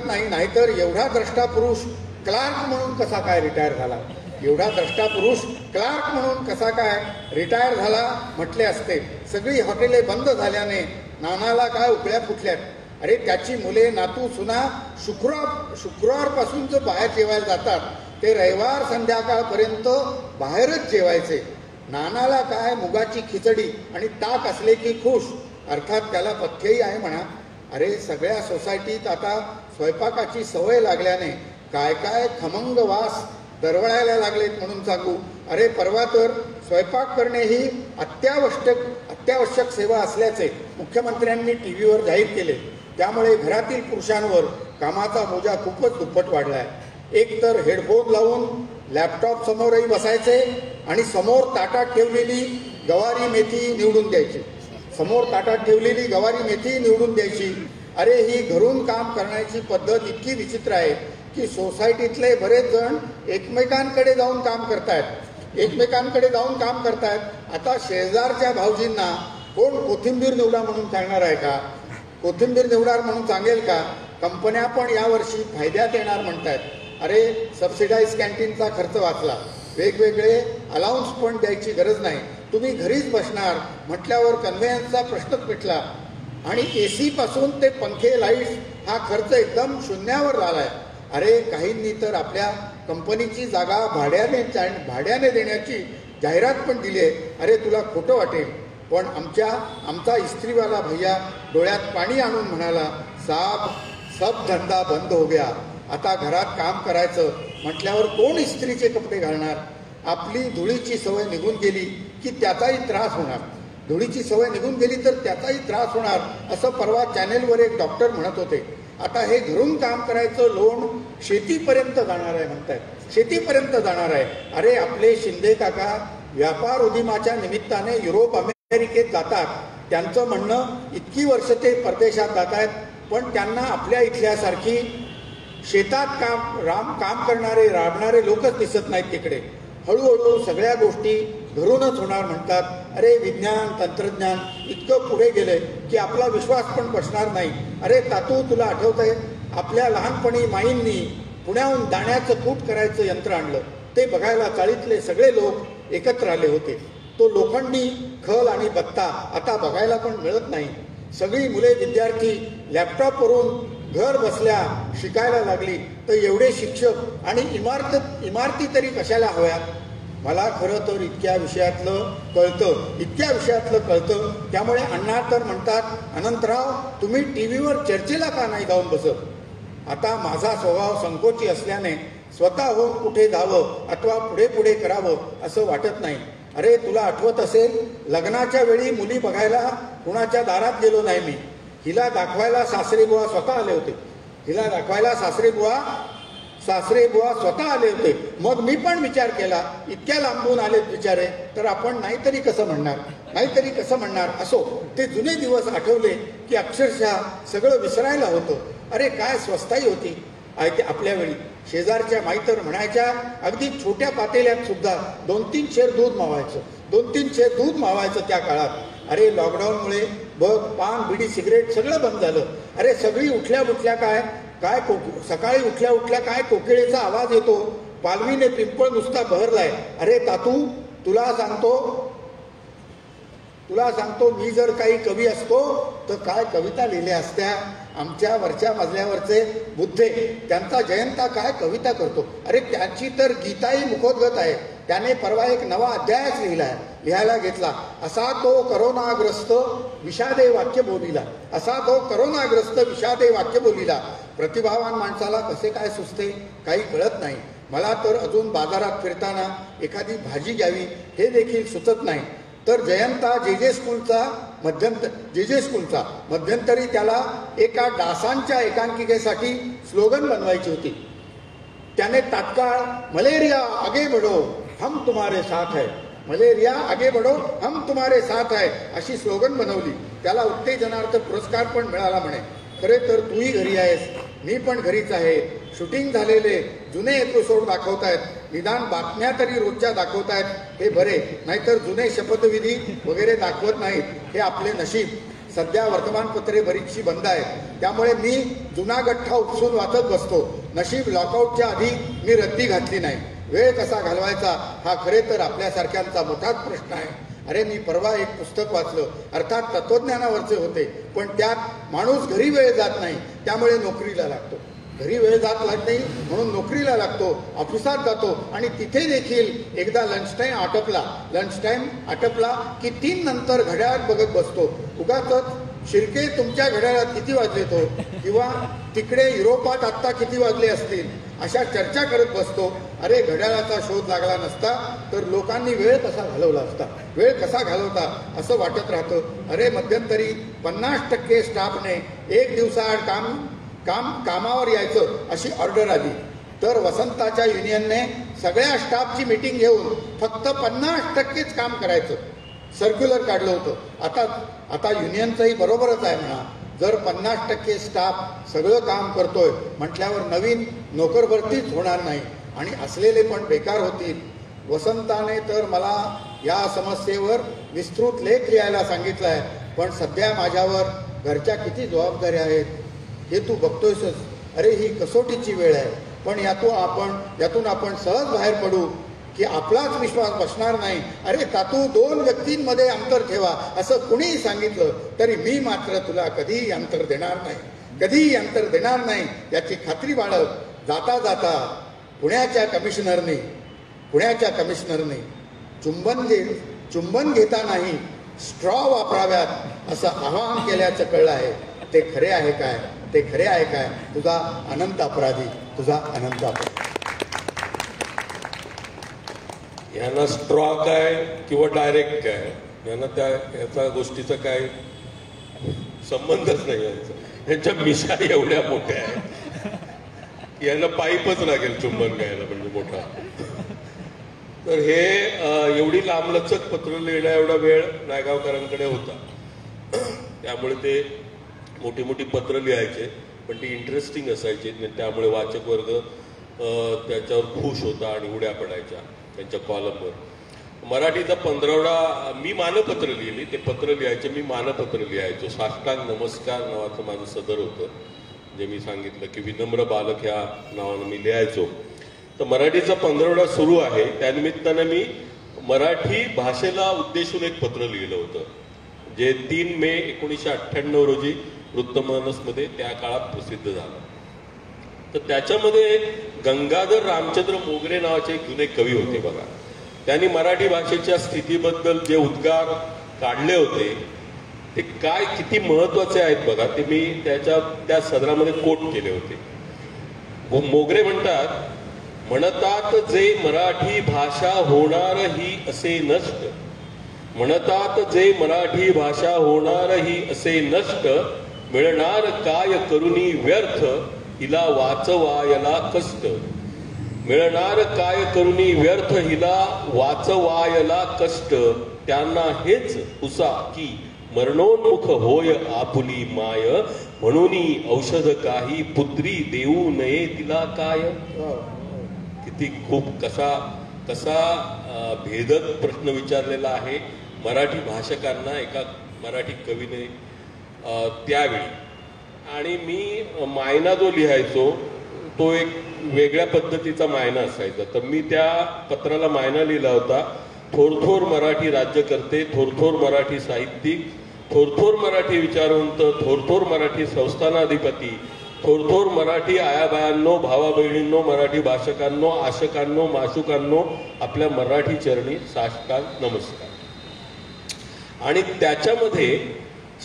नाही. नाहीतर एवढा द्रष्टा पुरुष क्लार्क म्हणून कसा काय रिटायर झाला म्हटले असते. सगळी हॉटेले बंद झाल्याने नानाला काय उकळ्या फुटल्यात. अरे त्याची मुले नातू सुना शुक्रवारपासून जो बाहेर जेवायला जातात ते रविवार संध्याकाळपर्यंत बाहेरच जेवायचे. नानाला काय मुगाची खिचडी आणि ताक असले की खुश, अर्थात त्याला पथ्यही आहे म्हणा. अरे सगळ्या सोसायटीत आता स्वयंपाकाची सवय लागल्याने काय खमंग वास दरवळायला लागलेत म्हणून सांगू. अरे परवा तर स्वयंपाक करणे ही अत्यावश्यक सेवा असल्याचे मुख्यमंत्र्यांनी टीव्हीवर जाहीर केले. त्यामुळे घरातील पुरुषांवर कामाचा बोजा खूपच दुप्पट वाढलाय. एक तर हेडफोन लावून लॅपटॉप समोरही बसायचे आणि समोर ताटात ठेवलेली गवारी मेथी निवडून द्यायची. अरे ही घरून काम करण्याची पद्धत इतकी विचित्र आहे की सोसायटीतले बरेच जण एकमेकांकडे जाऊन काम करतायत. आता शेजारच्या भाऊजींना कोण कोथिंबीर निवडा म्हणून सांगेल का? कंपन्या पण यावर्षी फायद्यात येणार म्हणतायत. अरे सबसिडाईज कॅन्टीनचा खर्च वाचला, वेगवेगळे अलाउन्स पण द्यायची गरज नाही, तुम्ही घरीच बसणार म्हटल्यावर कन्व्हेयन्सचा प्रश्नच मिटला. आणि AC पासून ते पंखे लाईट्स हा खर्च एकदम शून्यावर झालाय. अरे काहींनी तर आपल्या कंपनीची जागा भाड्याने देण्याची जाहिरात पण दिली आहे. अरे तुला खोटं वाटेल पण आमचा इस्त्रीवाला भैया डोळ्यात पाणी आणून म्हणाला, साब सब धंदा बंद हो गया. आता घरात काम करायचं म्हटल्यावर कोण इस्त्रीचे कपडे घालणार? आपली धुळीची सवय निघून गेली की त्याचाही त्रास होणार असं परवा चॅनेलवर एक डॉक्टर म्हणत होते. आता हे घरून काम करायचं लोन शेतीपर्यंत जाणार आहे. अरे आपले शिंदे काका व्यापार उद्यमाच्या निमित्ताने युरोप अमेरिकेत जातात. त्यांचं म्हणणं इतकी वर्ष ते परदेशात जात आहेत पण त्यांना आपल्या इथल्यासारखी शेतात काम करणारे राबणारे लोकच दिसत नाहीत तिकडे. हळूहळू सगळ्या गोष्टी घरूनच होणार म्हणतात. अरे विज्ञान तंत्रज्ञान इतकं पुढे गेलंय की आपला विश्वास पण बसणार नाही. अरे तातू, तुला आठवतंय आपल्या लहानपणी माईंनी पुण्याहून दाण्याचं कूट करायचं यंत्र आणलं. ते बघायला चाळीतले सगळे लोक एकत्र आले होते. तो लोखंडी खल आणि बत्ता आता बघायला पण मिळत नाही. सगळी मुले विद्यार्थी लॅपटॉपवरून घर बसल्या शिकायला लागली. तर एवढे शिक्षक आणि इमारती तरी कशाला हव्यात? मला खरं तर इतक्या विषयातलं कळतं. त्यामुळे अण्णा तर म्हणतात, अनंतराव तुम्ही टीव्हीवर चर्चेला का नाही जाऊन बसत? आता माझा स्वभाव संकोची असल्याने स्वतःहून कुठे जावं अथवा पुढे करावं असं वाटत नाही. अरे तुला आठवत असेल, लग्नाच्या वेळी मुली बघायला कुणाच्या दारात गेलो नाही मी. हिला दाखवायला सासरेबुवा स्वतः आले होते. सासरेबुवा स्वतः आले होते. मग मी पण विचार केला, इतक्या लांबून आलेत बिचारे, तर आपण नाहीतरी कसं म्हणणार. असो, ते जुने दिवस आठवले की अक्षरशः सगळं विसरायला होतं. अरे काय स्वस्ताई होती आपल्या वेळी. शेजारच्या माई तर म्हणायच्या, अगदी छोट्या पातेल्यात सुद्धा 2-3 शेर दूध मावायचं त्या काळात. अरे लॉकडाऊनमुळे बघ, पान बिडी सिगरेट सगळं बंद झालं. अरे सगळी उठल्या सकाळी उठल्या काय कोकिळेचा आवाज येतो. पालवीने पिंपळ नुसता बहरलाय. अरे तातू, तुला सांगतो मी जर काही कवी असतो तर काय कविता लिहिल्या असत्या. आमच्या वरच्या मजल्यावरचे बुद्धे, त्यांचा जयंता काय कविता करतो. अरे त्याची तर गीताही मुखोद्गत आहे. त्याने परवा एक नवा अध्यायच लिहायला घेतला. असा तो करोनाग्रस्त विषादे वाक्य बोलिला. प्रतिभावान माणसाला कसे काय सुचते काही कळत नाही. मला तर अजून बाजारात फिरताना एखादी भाजी घ्यावी हे देखील सुचत नाही. तर जयंता जे स्कूलचा मध्यंतरी त्याला एका डासांच्या एकांकिकेसाठी स्लोगन बनवायची होती. त्याने तात्काळ मलेरिया आगे बढ़ो हम तुम्हारे साथ है अशी स्लोगन बनवली. त्याला उत्तेजनार्थ पुरस्कार पण मिळाला म्हणे. खरे तर तूही घरी आहेस, मी पण घरीच आहे. शूटिंग झालेले जुने एपिसोड दाखवतायत, निदान बातम्या तरी रोजच्या दाखवतायत हे बरे. नाहीतर जुने शपथविधी वगैरे दाखवत नाहीत. हे आपले नशीब. सध्या वर्तमानपत्रे बरीचशी बंद आहेत, त्यामुळे मी जुना गठ्ठा उपसून वाचत बसतो. नशीब लॉकआउटच्या आधी मी रद्दी घातली नाही. वेळ कसा घालवायचा हा खरे तर आपल्यासारख्यांचा मोठाच प्रश्न आहे. अरे मी परवा एक पुस्तक वाचलं, अर्थात तत्वज्ञानावरचे होते, पण त्यात माणूस घरी वेळ जात नाही त्यामुळे नोकरीला लागतो. म्हणून नोकरीला लागतो, ऑफिसात जातो आणि तिथे देखील एकदा लंच टाइम आटपला की 3 नंतर घड्याळ बघत बसतो. उगाचच शिर्के तुमच्या घड्याळात किती वाजले तो, किंवा तिकडे युरोपात आत्ता किती वाजले असतील, अशा चर्चा करत बसतो. अरे घड्याळाचा शोध लागला नसता तर लोकांनी वेळ कसा घालवता असं वाटत राहतं. अरे मध्यंतरी 50% स्टाफने 1 दिवसाआड कामावर यायचं अशी ऑर्डर आली. तर वसंताच्या युनियनने सगळ्या स्टाफची मीटिंग घेऊन फक्त 50%च काम करायचं सर्क्युलर काढलं होतं. आता युनियनचंही बरोबरच आहे म्हणा. जर 50% स्टाफ सगळं काम करतोय म्हटल्यावर नवीन नोकर भरतीच होणार नाही आणि असलेले पण बेकार होतील. वसंताने तर मला या समस्येवर विस्तृत लेख लिहायला सांगितला आहे, पण सध्या माझ्यावर घरच्या किती जबाबदाऱ्या आहेत हे तू बघतोयसच. अरे ही कसोटीची वेळ आहे, पण यातून आपण सहज बाहेर पडू की आपलाच विश्वास बसणार नाही. अरे तातू 2 व्यक्तींमध्ये अंतर ठेवा असं कुणीही सांगितलं तरी मी मात्र तुला कधीही अंतर देणार नाही याची खात्री बाळग. जाता पुण्याच्या कमिशनरने चुंबन घेतानाही स्ट्रॉ वापराव्यात असं आवाहन केल्याचं कळलं आहे. ते खरे आहे काय? तुझा अनंत अपराधी. यांना स्ट्रॉ काय किंवा डायरेक्ट काय, यांना याचा गोष्टीचा काय संबंधच नाही. यांच्या मिशा एवढ्या मोठ्या आहेत की यांना पाईपच लागेल चुंबन घ्यायला, म्हणजे मोठा. तर हे एवढी लांबलचक पत्र लिहिण्या एवढा वेळ नायगावकरांकडे होता, त्यामुळे ते मोठी पत्र लिहायचे. पण ती इंटरेस्टिंग असायची, त्यामुळे वाचक वर्ग त्याच्यावर खुश होता आणि उड्या पडायच्या त्यांच्या कॉलमवर. मराठीचा 15वडा मी मानपत्र लिहिली, ते पत्र लिहायचे, मी मानपत्र लिहायचो. साष्टांग नमस्कार नावाचं माझं सदर होतं, जे मी सांगितलं की विनम्र बालक ह्या नावानं मी लिहायचो. तर मराठीचा 15वडा सुरू आहे, त्यानिमित्तानं मी मराठी भाषेला उद्देशून एक पत्र लिहिलं होतं, जे 3 मे 1998 रोजी वृत्तमानसमध्ये त्या काळात प्रसिद्ध झालं. तर त्याच्यामध्ये गंगाधर रामचंद्र मोगरे नावाचे एक जुने कवी होते बघा. त्यांनी मराठी भाषेच्या स्थितीबद्दल जे उद्गार काढले होते ते काय किती महत्वाचे आहेत बघा, ते मी त्या सदरामध्ये कोट केले होते. मोगरे म्हणतात जे मराठी भाषा होणार ही असे नष्ट, म्हणतात जे मराठी भाषा होणार ही असे नष्ट, मिळणार काय करुणी व्यर्थ, हिला वाचवायला कष्ट. मिळणार काय करुणी व्यर्थ, हिला वाचवायला कष्ट, त्यांना हेच उसा की मरणोन्मुख होय आपुली माय, म्हणून औषध काही पुत्री देऊ नये तिला काय. किती खूप कसा भेदक प्रश्न विचारलेला आहे मराठी भाषकांना एका मराठी कवीने त्यावेळी. आणि मी मायना जो लिहायचो तो एक वेगळ्या पद्धतीचा मायना असायचा. तर मी त्या पत्राला मायना लिहिला होता, थोरथोर मराठी राज्यकर्ते, थोरथोर मराठी साहित्यिक, थोरथोर मराठी विचारवंत, थोरथोर मराठी संस्थानाधिपती, थोरथोर मराठी आयाबायांनो, भावा बहिणींनो, मराठी भाषकांनो, आशकांनो, माशुकांनो, आपल्या मराठी चरणी साष्टांग नमस्कार. आणि त्याच्यामध्ये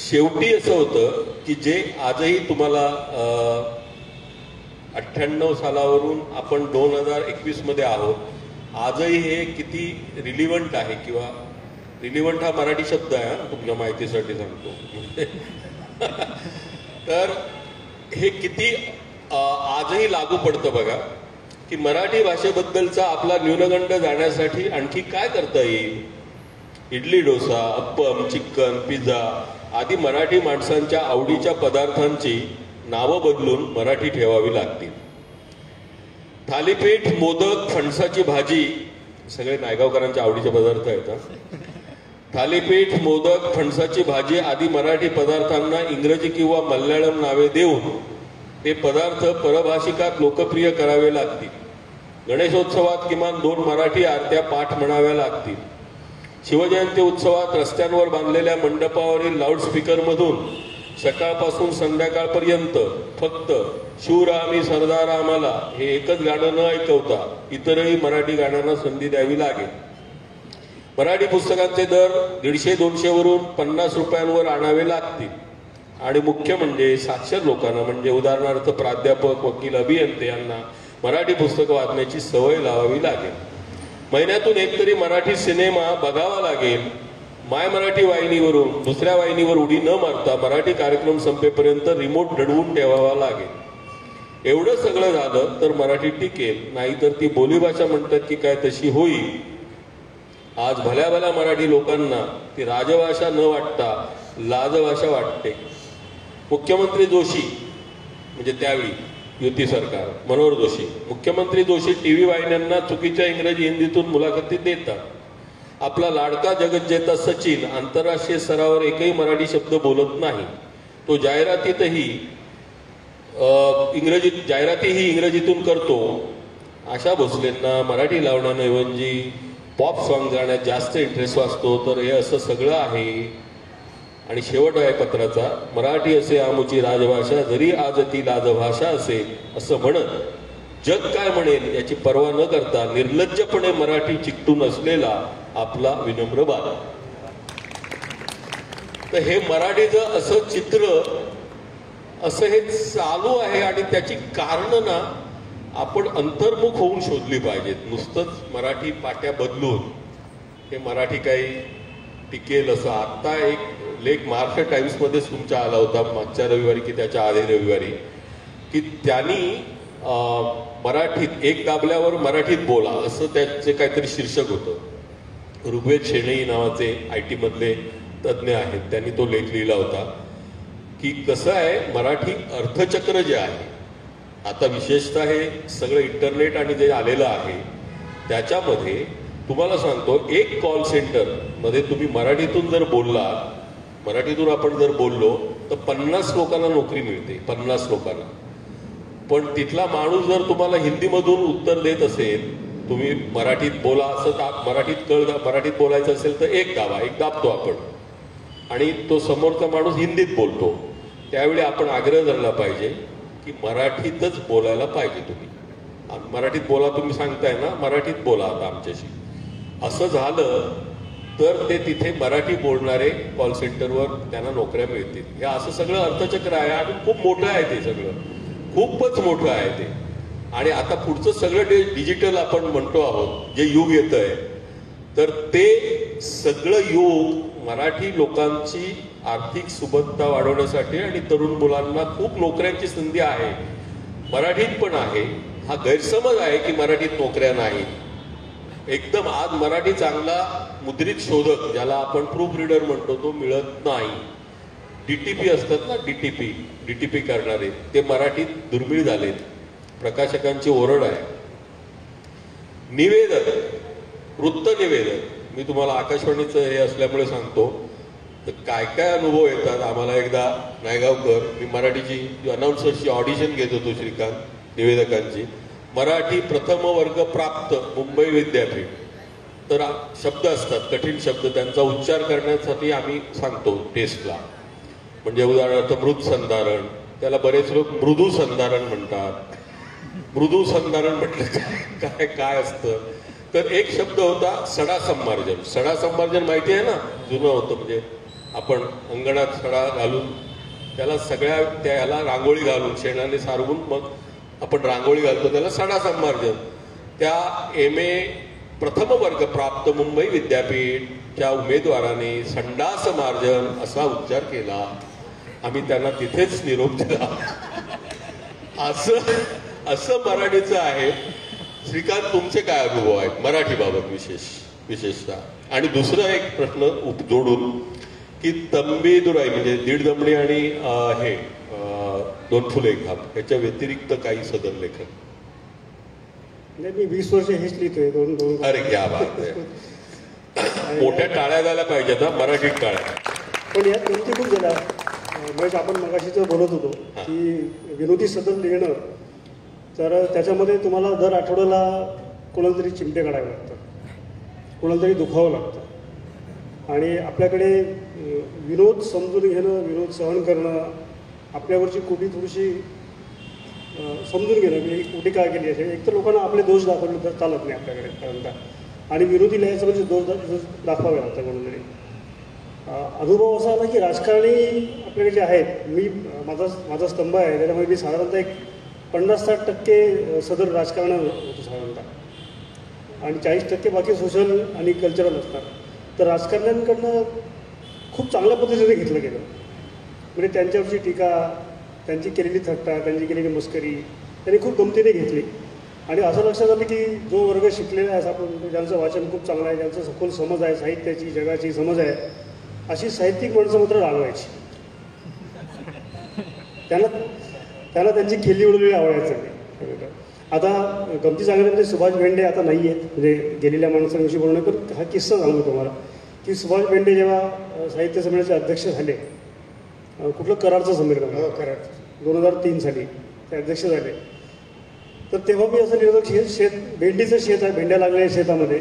शेवटी असं होतं की जे आजही तुम्हाला 98 सालावरून आपण 2021 मध्ये आहोत, आजही हे किती रिलिव्हंट आहे, किंवा रिलिव्हंट हा मराठी शब्द आहे, तुमच्या माहितीसाठी सांगतो. तर हे किती आजही लागू पडतं बघा, की मराठी भाषेबद्दलचा आपला न्यूनगंड जाण्यासाठी आणखी काय करता येईल. इडली डोसा, अप्पम, चिकन, पिझ्झा आदी मराठी माणसांच्या आवडीच्या पदार्थांची नावं बदलून मराठी ठेवावी लागतील. थालीपीठ, मोदक, फणसाची भाजी, सगळे नायगावकरांच्या आवडीचे पदार्थ आहेत. थालीपीठ, मोदक, फणसाची भाजी आदी मराठी पदार्थांना इंग्रजी किंवा मल्याळम नावे देऊन ते पदार्थ परभाषिकात लोकप्रिय करावे लागतील. गणेशोत्सवात किमान 2 मराठी आरत्या पाठ म्हणाव्या लागतील. शिवजयंती उत्सवात रस्त्यांवर बांधलेल्या मंडपावरील लाऊडस्पीकरमधून सकाळपासून संध्याकाळपर्यंत फक्त शूर आम्ही सरदार आम्हाला हे एकच गाणं न ऐकवता इतरही मराठी गाण्यांना संधी द्यावी लागेल. मराठी पुस्तकांचे दर 150-200 वरून 50 रुपयांवर आणावे लागतील. आणि मुख्य म्हणजे साक्षर लोकांना, म्हणजे उदाहरणार्थ प्राध्यापक, वकील, अभियंते यांना मराठी पुस्तकं वाचण्याची सवय लावावी लागेल. महिन्यातून एकतरी मराठी सिनेमा बघावा लागेल. माय मराठी वाहिनीवरून दुसऱ्या वाहिनीवर उडी न मारता मराठी कार्यक्रम संपेपर्यंत रिमोट दडवून ठेवावा लागेल. एवढं सगळं झालं तर मराठी टिकेल, नाहीतर ती बोलीभाषा म्हणतात की काय तशी होईल. आज भल्या भल्या मराठी लोकांना ती राजभाषा न वाटता लाजभाषा वाटते. मुख्यमंत्री जोशी, म्हणजे त्यावेळी युती सरकार, मनोहर जोशी, मुख्यमंत्री जोशी टीव्ही वाहिन्यांना चुकीच्या इंग्रजी हिंदीतून मुलाखती देतात. आपला लाडका जगज्जेता सचिन आंतरराष्ट्रीय स्तरावर एकही मराठी शब्द बोलत नाही. तो जाहिरातीही इंग्रजीतून करतो. आशा भोसलेंना मराठी लावण्याऐवजी पॉप सॉंग गाण्यात जास्त इंटरेस्ट वाचतो. तर हे असं सगळं आहे. आणि शेवट आहे पत्राचा, मराठी असे आमुची राजभाषा, जरी आज ती लाजभाषा असे, असं म्हणत जग काय म्हणेल याची पर्वा न करता निर्लज्जपणे मराठी चिकटून असलेला आपला विनम्र बालक. तर हे मराठीचं असं चित्र, असं हे चालू आहे. आणि त्याची कारणं ना आपण अंतर्मुख होऊन शोधली पाहिजेत. नुसतंच मराठी पाट्या बदलून हे मराठी काही टिकेल असं. आत्ता एक लेख महाराष्ट्र टाइम्समध्येच तुमच्या आला होता मागच्या रविवारी की त्याच्या आधी रविवारी, की त्यांनी मराठीत एक दाबल्यावर मराठीत बोला असं त्याचे काहीतरी शीर्षक होतं. ऋग्वेद शेणई नावाचे IT मधले तज्ज्ञ आहेत, त्यांनी तो लेख लिहिला होता. की कसं आहे, मराठी अर्थचक्र जे आहे आता विशेषतः हे सगळं इंटरनेट आणि जे आलेलं आहे त्याच्यामध्ये तुम्हाला सांगतो, एक कॉल सेंटर मध्ये तुम्ही मराठीतून जर बोलला, मराठीतून आपण जर बोललो तर 50 लोकांना नोकरी मिळते, 50 लोकांना. पण तिथला माणूस जर तुम्हाला हिंदीमधून उत्तर देत असेल, तुम्ही मराठीत बोला असं मराठीत बोलायचं असेल तर एक दाबतो आपण आणि तो समोरचा माणूस हिंदीत बोलतो. त्यावेळी आपण आग्रह धरला पाहिजे की मराठीतच बोलायला पाहिजे. तुम्ही मराठीत बोला, तुम्ही सांगताय ना मराठीत बोला आता आमच्याशी, असं झालं तर ते तिथे मराठी बोलणारे कॉल सेंटरवर त्यांना नोकऱ्या मिळतील. हे असं सगळं अर्थचक्र आहे आणि खूप मोठं आहे ते सगळं, खूपच मोठं आहे ते. आणि आता पुढचं सगळं डिजिटल आपण म्हणतो आहोत, जे युग येत आहे, तर ते सगळं युग मराठी लोकांची आर्थिक सुबत्ता वाढवण्यासाठी आणि तरुण मुलांना खूप नोकऱ्यांची संधी आहे, मराठीत पण आहे. हा गैरसमज आहे की मराठीत नोकऱ्या नाही. एकदम आज मराठी चांगला मुद्रित शोधक, ज्याला आपण प्रूफ रीडर म्हणतो, तो मिळत नाही. DTP असतात ना, डीटीपी करणारे, ते मराठीत दुर्मिळ झालेत. प्रकाशकांची ओरड आहे. निवेदक, वृत्त निवेदक, मी तुम्हाला आकाशवाणीचं हे असल्यामुळे सांगतो, तर काय काय अनुभव येतात आम्हाला. एकदा नायगावकर, मी मराठीची अनाउन्सर्सची ऑडिशन घेत होतो, श्रीकांत, निवेदकांची, मराठी प्रथम वर्ग प्राप्त मुंबई विद्यापीठ. तर शब्द असतात, कठीण शब्द, त्यांचा उच्चार करण्यासाठी आम्ही सांगतो टेस्टला. म्हणजे उदाहरणार्थ मृद संधारण, त्याला बरेच लोक मृदू संधारण म्हणतात. मृदू संधारण म्हटलं काय काय असतं, तर एक शब्द होता सडा संमार्जन. सडा संमार्जन माहिती आहे ना, जुनं होतं, म्हणजे आपण अंगणात सडा घालून त्याला सगळ्या त्याला रांगोळी घालून शेणाने सारवून मग आपण रांगोळी घालतो, त्याला सडा संमार्जन. त्या MA प्रथम वर्ग प्राप्त मुंबई विद्यापीठच्या उमेदवाराने संडास मार्जन असा उच्चार केला. आम्ही त्यांना तिथेच निरोप दिला. असं मराठीचं आहे. श्रीकांत, तुमचे काय अनुभव आहेत मराठीबाबत विशेषतः? आणि दुसरा एक प्रश्न जोडून की तंबीदुराई म्हणजे दीड दमडी आणि हे दोन फुले घाप याच्या व्यतिरिक्त काही सदर लेखन? मी 20 वर्ष हेच लिहितोय. दोन अरे क्या बात आहे. मोठ्या टाळ्या झाल्या पाहिजेत ना, मराठीत टाळ्या. पण यात किमती खूप झाल्या. म्हणजे आपण मगाशीच बोलत होतो की विनोदी सदर लिहिणं, तर त्याच्यामध्ये तुम्हाला दर आठवड्याला कोणाला तरी चिमटे काढावे लागतात, कोणाला तरी दुखावं लागतं. आणि आपल्याकडे विनोद समजून घेणं, विनोद सहन करणं, आपल्यावरची कुठे थोडीशी समजून घेणं की कुठे काय केली असेल. एक तर लोकांना आपले दोष दाखवले तर चालत नाही आपल्याकडे पर्यंत, आणि विरोधी लिहायचं म्हणजे दोष दाखवावे लागतात कोणतरी. अनुभव असा आला की राजकारणी आपल्याकडे जे आहेत, माझा स्तंभ आहे त्याच्यामुळे मी साधारणतः एक 50-60% सदर राजकारण होतं साधारणतः, आणि 40% बाकी सोशल आणि कल्चरल असतात. तर राजकारण्यांकडनं खूप चांगल्या पद्धतीने घेतलं गेलं. म्हणजे त्यांच्यावरची टीका, त्यांची केलेली थट्टा, त्यांची केलेली मस्करी त्यांनी खूप गमतीने घेतली. आणि असं लक्षात आलं की जो वर्ग शिकलेला आहे, आपण ज्यांचं वाचन खूप चांगलं आहे, ज्यांचं सखोल समज आहे, साहित्याची जगाची समज आहे, अशी साहित्यिक माणसं मात्र रागवायची. त्यांना त्यांची खेळली उडवलेली आवडायचं. आता गमती सांगायला म्हणजे सुभाष भेंडे आता नाही आहेत, म्हणजे गेलेल्या माणसांविषयी बोलणं. पण हा किस्सा सांगतो तुम्हाला की सुभाष भेंडे जेव्हा साहित्य संमेलनाचे अध्यक्ष झाले, कुठलं कराडचं संमेलन, कराड 2003 साली ते अध्यक्ष झाले, तर तेव्हा मी असं लिहिलं की शेत भेंडीचं शेत आहे, भेंड्या लागलेल्या शेतामध्ये,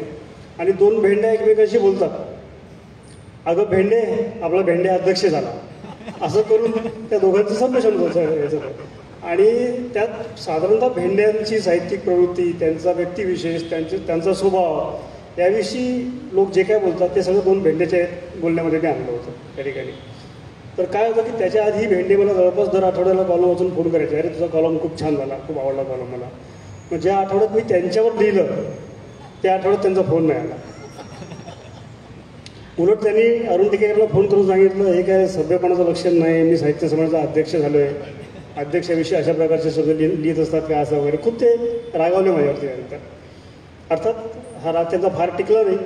आणि दोन भेंड्या एकमेकांशी बोलतात. अगं भेंडे, आपला भेंड्या अध्यक्ष झाला, असं करून त्या दोघांचं संभाषण होतं. आणि त्यात साधारणतः भेंड्यांची साहित्यिक प्रवृत्ती, त्यांचा व्यक्तिविशेष, त्यांचा स्वभाव याविषयी लोक जे काय बोलतात ते सगळं दोन भेंड्याच्या बोलण्यामध्ये ते आणलं होतं त्या ठिकाणी. तर काय होतं की त्याच्या आधी भेंडे मला जवळपास दर आठवड्याला कॉलम वाचून फोन करायचे, अरे तुझा कॉलम खूप छान झाला, खूप आवडला कॉलम मला. मग ज्या आठवड्यात मी त्यांच्यावर लिहिलं त्या आठवड्यात त्यांचा फोन नाही आला. उलट त्यांनी अरुण टिकेकरला फोन करून सांगितलं, हे काय सभ्यपणाचं लक्षण नाही, मी साहित्य संमेलनाचा अध्यक्ष झालो आहे, अध्यक्षाविषयी अशा प्रकारचे शब्द लिहित असतात का, असं वगैरे खूप ते रागावले माझ्यावरती. त्यानंतर अर्थात हा राग त्यांचा फार टिकला नाही,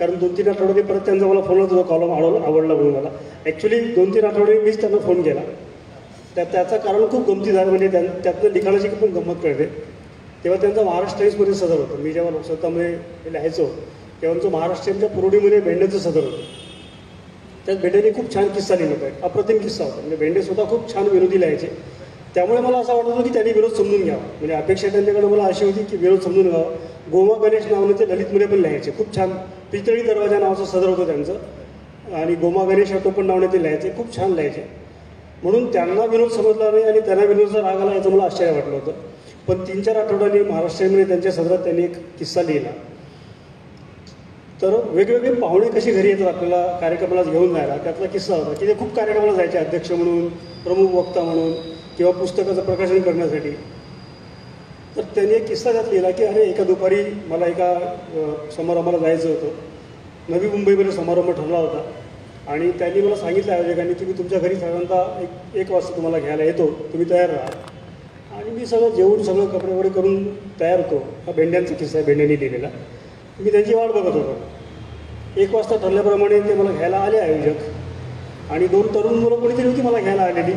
कारण 2-3 आठवड्याने परत त्यांचा मला फोन होता, कॉलम आवडला म्हणून मला. ॲक्च्युली 2-3 आठवडे मीच त्यांना फोन केला. त्याचं कारण खूप गमती झालं, म्हणजे त्यातनं लिखाणाची पण गंमत कळते. तेव्हा त्यांचा महाराष्ट्र टाईम्समध्ये सदर होतं. मी जेव्हा लोकसत्तामध्ये लिहायचो तेव्हा त्यांचं महाराष्ट्रीयनच्या पुरवणीमध्ये भेंडेचं सदर होतं. त्यात भेंडेने खूप छान किस्सा लिहिला होता, अप्रतिम किस्सा होता. म्हणजे भेंडे स्वतः खूप छान विनोदी लिहायचे. त्यामुळे मला असं वाटत होतं की त्यांनी विरोध समजून घ्यावा. म्हणजे अपेक्षा त्यांच्याकडे मला अशी होती की विरोध समजून घ्यावा. गोमा गणेश नावाने ते ललितमध्ये पण लिहायचे. खूप छान पितळी दरवाजा नावाचं सदर होतं त्यांचं, आणि गोमा गणेश या टोपण नावाने ते लिहायचे. खूप छान लिहायचे. म्हणून त्यांना विनोद समजला नाही आणि त्यांना विनोदचा राग आला याचं मला आश्चर्य वाटलं होतं. पण 3-4 आठवड्यांनी महाराष्ट्रामध्ये त्यांच्या सदरात त्यांनी एक किस्सा लिहिला. तर वेगवेगळे पाहुणे कशी घरी येतात आपल्याला कार्यक्रमाला घेऊन जायला, त्यातला किस्सा होता की ते खूप कार्यक्रमाला जायचे, अध्यक्ष म्हणून, प्रमुख वक्ता म्हणून, किंवा पुस्तकाचं प्रकाशन करण्यासाठी. तर त्यांनी एक किस्सा त्यात लिहिला की अरे एका दुपारी मला एका समारंभाला जायचं होतं. नवी मुंबईमध्ये समारंभ ठरला होता आणि त्यांनी मला सांगितलं आयोजकांनी की मी तुमच्या घरी साधारणतः 1 वाजता तुम्हाला घ्यायला येतो, तुम्ही तयार राहा. आणि मी सगळं जेवून सगळं कपडे वगैरे करून तयार होतो. हा भेंड्यांचा किस्सा आहे, भेंड्यांनी लिहिलेला. मी त्यांची वाट बघत होतो. 1 वाजता ठरल्याप्रमाणे ते मला घ्यायला आले आयोजक, आणि 2 तरुण मुलं कोणीतरी होती मला घ्यायला आलेली.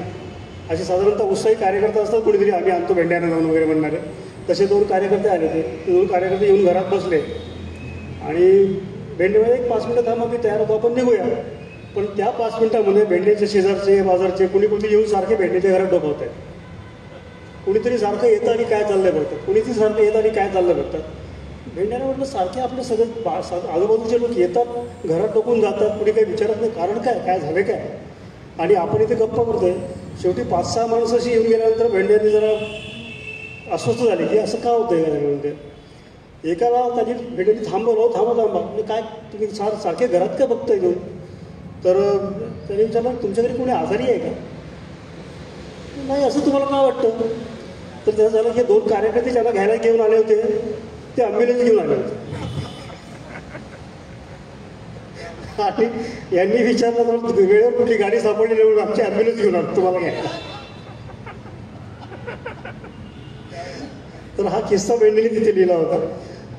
असे साधारणतः उत्साही कार्यकर्ते असतात कोणीतरी, आम्ही आणतो भेंड्यानं जाऊन वगैरे म्हणणारे, तसे 2 कार्यकर्ते आले. ते 2 कार्यकर्ते येऊन घरात बसले आणि भेंडेमध्ये 1 5 मिनटं थांबा, मी तयार होतो, आपण निघूया. पण त्या 5 मिनटामध्ये भेंडेचे शेजारचे बाजारचे कोणी येऊन सारखे भेंडेच्या घरात डोकावत आहेत. कुणीतरी सारखं येतं आणि काय चाललंय बघतात, कुणीतरी सारखं येतं आणि काय चाललं बघतात. भेंड्याला म्हटलं सारखे आपले सगळे आजूबाजूचे लोक येतात, घरात डोकून जातात, कुणी काही विचारत नाही कारण काय झालं काय, आणि आपण इथे गप्पा करतोय. शेवटी 5-6 माणसं अशी येऊन गेल्यानंतर भेंड्यांनी जरा अस्वस्थ झाली की असं का होतंय का म्हणते. एकाला त्यांनी भेंड्यांनी थांबवलं, थांबा म्हणजे काय तुम्ही सारखे घरात काय बघताय घेऊन. तर त्यांनी विचारलं तुमच्या घरी कोणी आजारी आहे का. नाही असं तुम्हाला काय वाटतं. तर त्याचं झालं की 2 कार्यकर्ते ज्यांना घ्यायला घेऊन आले होते ते ॲम्ब्युलन्स घेऊन आले होते. आणि यांनी विचारलं तर वेळेवर कुठली गाडी सापडली म्हणून आमची ॲम्ब्युलन्स घेऊन आलो तुम्हाला घ्यायला. तर हा किस्सा भेंडेने तिथे लिहिला होता.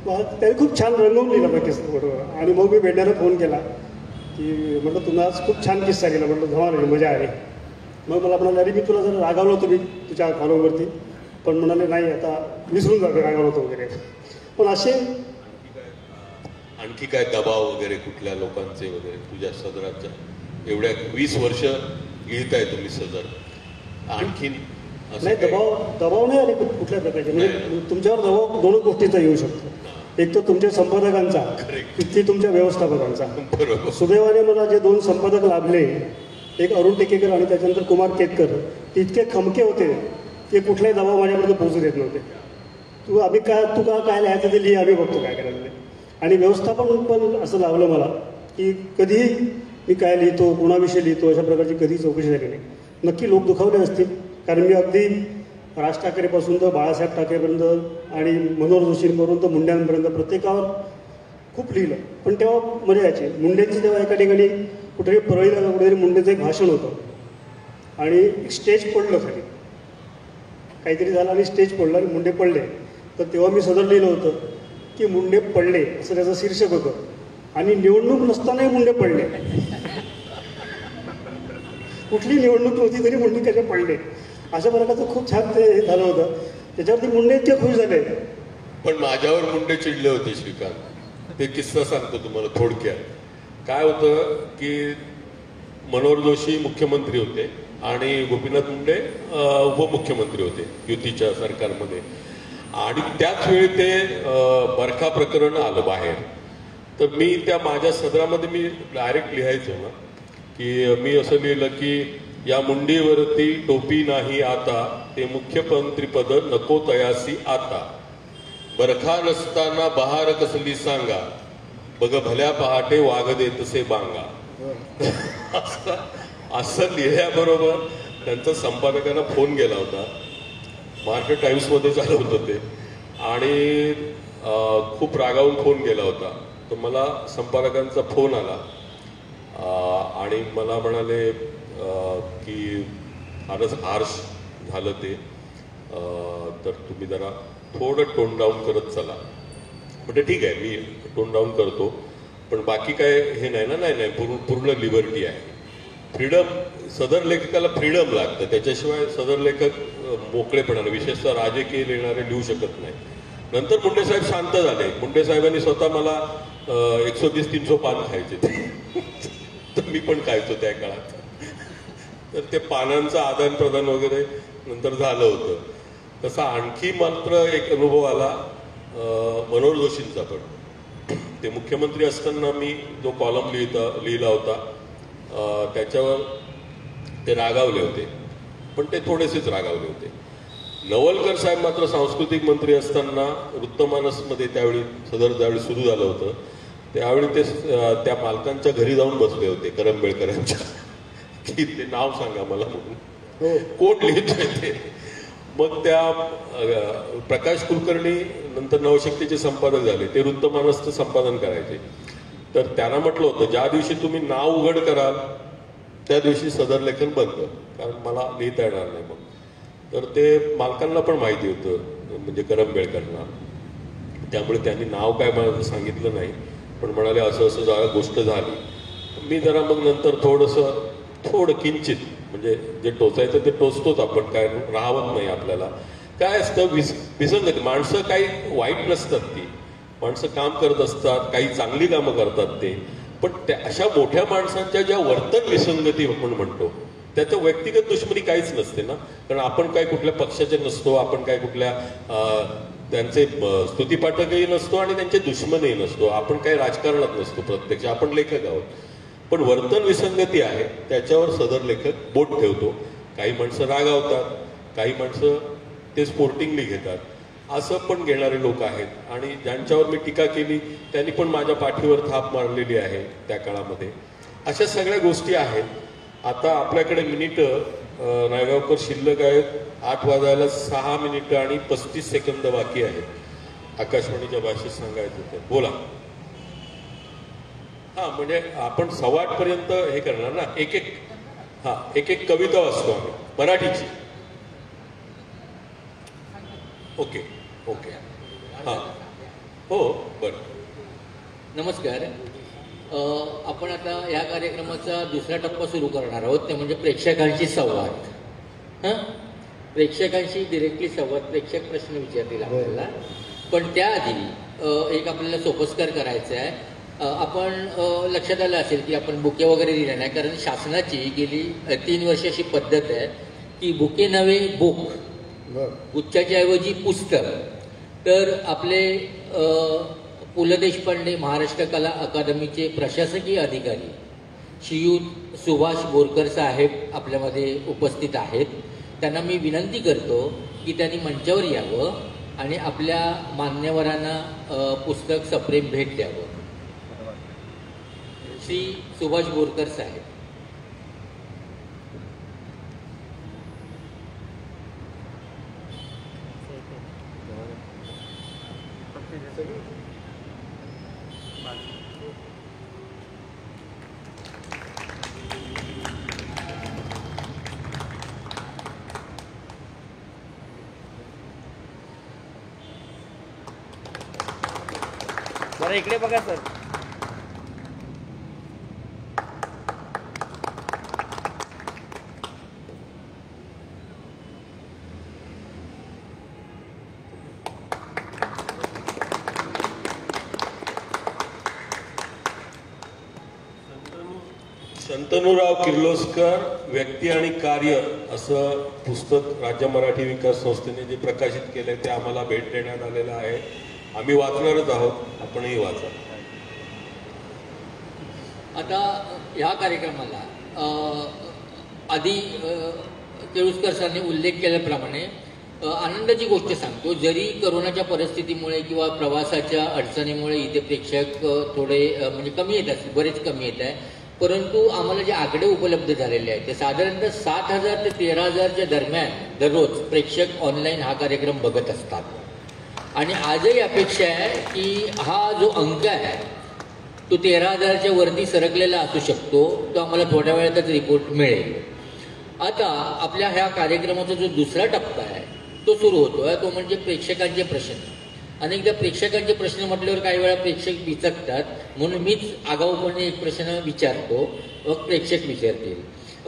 त्याने खूप छान रंगवून लिहिला होता किस्सा बरोबर. आणि मग मी भेंड्याला फोन केला की म्हटलं तुम्ही आज खूप छान किस्सा लिहिला, म्हटलं धमाल मजा आली. मग मला म्हणाले अरे मी तुला जरा रागावलं होतो मी तुझ्या कॉलमवरती, पण म्हणाले नाही आता विसरून जातो रागावलं होतो वगैरे. पण असे आणखी काय दबाव वगैरे कुठल्या लोकांचे वगैरे तुझ्या सदराच्या एवढ्या 20 वर्ष लिहिताय तुम्ही सदर, आणखीन नाही दबाव नाही आले कुठल्या प्रकारचे. म्हणजे तुमच्यावर दबाव 2 गोष्टीचा येऊ शकतो. एक तर तुमच्या संपादकांचा, की तुमच्या व्यवस्थापकांचा. बरोबर. सुदैवाने मला जे 2 संपादक लाभले, एक अरुण टेकेकर आणि त्याच्यानंतर कुमार केतकर, ते इतके खमके होते की कुठलाही दबाव माझ्यापर्यंत पोहोचू देत नव्हते. तू काय लिहायचं ते लिहि, आम्ही बघतो काय करायचं. आणि व्यवस्थापन पण असं लावलं मला की कधीही मी काय लिहितो, कोणाविषयी लिहितो अशा प्रकारची कधी चौकशी झाली नाही. नक्की लोक दुखावले असतील, कारण मी अगदी राज ठाकरेपासून तर बाळासाहेब ठाकरेपर्यंत आणि मनोहर जोशींवरून तर मुंड्यांपर्यंत प्रत्येकावर खूप लिहिलं. पण तेव्हा मजा यायची. मुंडेंची तेव्हा एका ठिकाणी कुठेतरी परळीला कुठेतरी मुंडेचं एक भाषण होतं आणि एक स्टेज पडलं खाली, काहीतरी झालं आणि स्टेज पडलं आणि मुंडे पडले. तर तेव्हा मी सदर लिहिलं होतं की मुंडे पडले असं त्याचं शीर्षक होतं. आणि निवडणूक नसतानाही मुंडे पडले. कुठली निवडणूक नव्हती तरी मुंडे कसे पडले, अशा प्रकारचं खूप छान ते झालं होतं. त्याच्यावरती मुंडे इतके खुश झाले. पण माझ्यावर मुंडे चिडले होते श्रीकांत. ते किस्सा सांगतो तुम्हाला थोडक्यात. काय होतं की मनोहर जोशी मुख्यमंत्री होते आणि गोपीनाथ मुंडे उपमुख्यमंत्री होते युतीच्या सरकारमध्ये. आणि त्याच वेळी ते बरखा प्रकरण आलं बाहेर. तर मी त्या माझ्या सदरामध्ये मी डायरेक्ट लिहायचो ना की मी असं लिहिलं की या मुंडीवरती टोपी नाही आता, ते मुख्यमंत्रीपद नको तयासी आता, बरखा नसताना बहार कसली सांगा, बघ भल्या पहाटे वाघ देतसे बांगा. असं लिहिल्याबरोबर त्यांचा संपादकांना फोन गेला होता. महाराष्ट्र टाइम्समध्ये झालं होतं ते, आणि खूप रागावून फोन गेला होता. तर मला संपादकांचा फोन आला आणि मला म्हणाले की फारच हार्श झालं ते, तर तुम्ही जरा थोडं टोन डाऊन करत चला. म्हणजे ठीक आहे मी टोन डाऊन करतो, पण बाकी काय हे नाही ना, नाही पूर्ण लिबर्टी आहे. फ्रीडम, सदर लेखकाला फ्रीडम लागतं, त्याच्याशिवाय सदर लेखक मोकळेपणाने, विशेषतः राजकीय लिहिणारे लिहू शकत नाही. नंतर मुंडे साहेब शांत झाले. मुंडे साहेबांनी स्वतः मला 130-300 पान खायचे तर मी पण खायचो त्या काळात. तर ते पानांचं आदान प्रदान वगैरे नंतर झालं होतं. तसा आणखी मात्र एक अनुभव आला मनोहर जोशींचा. पण ते मुख्यमंत्री असताना मी जो कॉलम लिहिला होता त्याच्यावर ते रागावले होते, पण ते थोडेसेच रागावले होते. नवलकर साहेब मात्र सांस्कृतिक मंत्री असताना वृत्तमानसमध्ये ज्यावेळी सुरू झालं होतं त्यावेळी ते त्या मालकांच्या घरी जाऊन बसले होते, करंबेळकरांच्या, की ते नाव सांगा मला म्हणून, कोण लिहितोय ते. मग त्या प्रकाश कुलकर्णी नंतर नवशक्तीचे संपादक झाले, ते वृत्तमानसचं संपादन करायचे. तर त्यांना म्हटलं होतं ज्या दिवशी तुम्ही नाव उघड कराल त्या दिवशी सदर लेखन बंद, कारण मला लिहिता येणार नाही. मग तर ते मालकांना पण माहिती होतं, म्हणजे करंबेळकरांना. त्यामुळे त्यांनी नाव काय मला सांगितलं नाही, पण म्हणाले असं असं गोष्ट झाली. मी जरा मग नंतर थोडं किंचित, म्हणजे जे टोचायचं ते टोचतोच आपण, काय राहत नाही आपल्याला. काय असतं विसंगती, माणसं काही वाईट नसतात, ती माणसं काम करत असतात, काही चांगली कामं करतात ते. पण त्या अशा मोठ्या माणसांच्या ज्या वर्तन विसंगती आपण म्हणतो त्याचं व्यक्तिगत दुश्मनी काहीच नसते ना, कारण आपण काय कुठल्या पक्षाचे नसतो, आपण काय कुठल्या त्यांचे स्तुतीपाठकही नसतो आणि त्यांचे दुश्मनही नसतो, आपण काही राजकारणात नसतो प्रत्यक्ष, आपण लेखक आहोत. पण वर्तन विसंगती आहे त्याच्यावर सदर लेखक बोट ठेवतो. काही माणसं रागावतात, काही माणसं ते स्पोर्टिंगली घेतात, असं पण घेणारे लोक आहेत. आणि ज्यांच्यावर मी टीका केली त्यांनी पण माझ्या पाठीवर थाप मारलेली आहे त्या काळामध्ये. अशा सगळ्या गोष्टी आहेत. आता आपल्याकडे मिनिटं नायगावकर शिल्लक आहेत. 8 वाजायला 6 मिनिटं आणि 35 सेकंद बाकी आहेत. आकाशवाणीच्या भाषेत सांगायचं होतं, बोला. हा, म्हणजे आपण 7:15 पर्यंत हे करणार ना, एक एक कविता वाचतो आम्ही मराठीची. ओके. हां, हो, बरं. नमस्कार. आपण आता या कार्यक्रमाचा दुसरा टप्पा सुरू करणार आहोत, ते म्हणजे प्रेक्षकांशी संवाद. प्रेक्षकांशी डिरेक्टली संवाद, प्रेक्षक प्रश्न विचारतील आपल्याला. पण त्याआधी एक आपल्याला सोपस्कार करायचा आहे. आपण लक्षात आलं असेल की आपण बुके वगैरे दिले नाही, कारण शासनाची गेली 3 वर्ष अशी पद्धत आहे की बुके नव्हे बुक, गुच्छाच्या ऐवजी पुस्तक. तर आपले पु ल देशपांडे महाराष्ट्र कला अकादमीचे प्रशासकीय अधिकारी श्रीयुत सुभाष बोरकर साहेब आपल्यामध्ये उपस्थित आहेत. त्यांना मी विनंती करतो की त्यांनी मंचावर यावं आणि आपल्या मान्यवरांना पुस्तक सप्रेम भेट द्यावं. श्री सुभाष बोरकर साहेब. जरा इकडे बघा सर. शंतनुराव किर्लोस्कर व्यक्ती आणि कार्य असं पुस्तक राज्य मराठी विकास संस्थेने जे प्रकाशित केले ते आम्हाला भेट देण्यात आलेलं आहे. आम्ही वाचणारच आहोत, आपणही वाचा. आता ह्या कार्यक्रमाला आधी केळुसकर सरांनी उल्लेख केल्याप्रमाणे आनंदाची गोष्ट सांगतो. जरी करोनाच्या परिस्थितीमुळे किंवा प्रवासाच्या अडचणीमुळे इथे प्रेक्षक थोडे म्हणजे कमी येत असतील, बरेच कमी येत आहे, परंतु आम्हाला जे आकडे उपलब्ध झालेले आहेत ते साधारणतः 7,000 ते 13,000च्या दरम्यान दररोज प्रेक्षक ऑनलाईन हा कार्यक्रम बघत असतात. आणि आजही अपेक्षा आहे की हा जो अंक आहे तो 13,000च्या वरती सरकलेला असू शकतो. तो आम्हाला थोड्या वेळातच रिपोर्ट मिळेल. आता आपल्या ह्या कार्यक्रमाचा जो दुसरा टप्पा आहे तो सुरू होतो आहे, तो म्हणजे प्रेक्षकांचे प्रश्न. अनेकदा प्रेक्षकांचे प्रश्न म्हटल्यावर काही वेळा प्रेक्षक बिचकतात, म्हणून मीच आगाऊपणे एक प्रश्न विचारतो, मग प्रेक्षक विचारतील.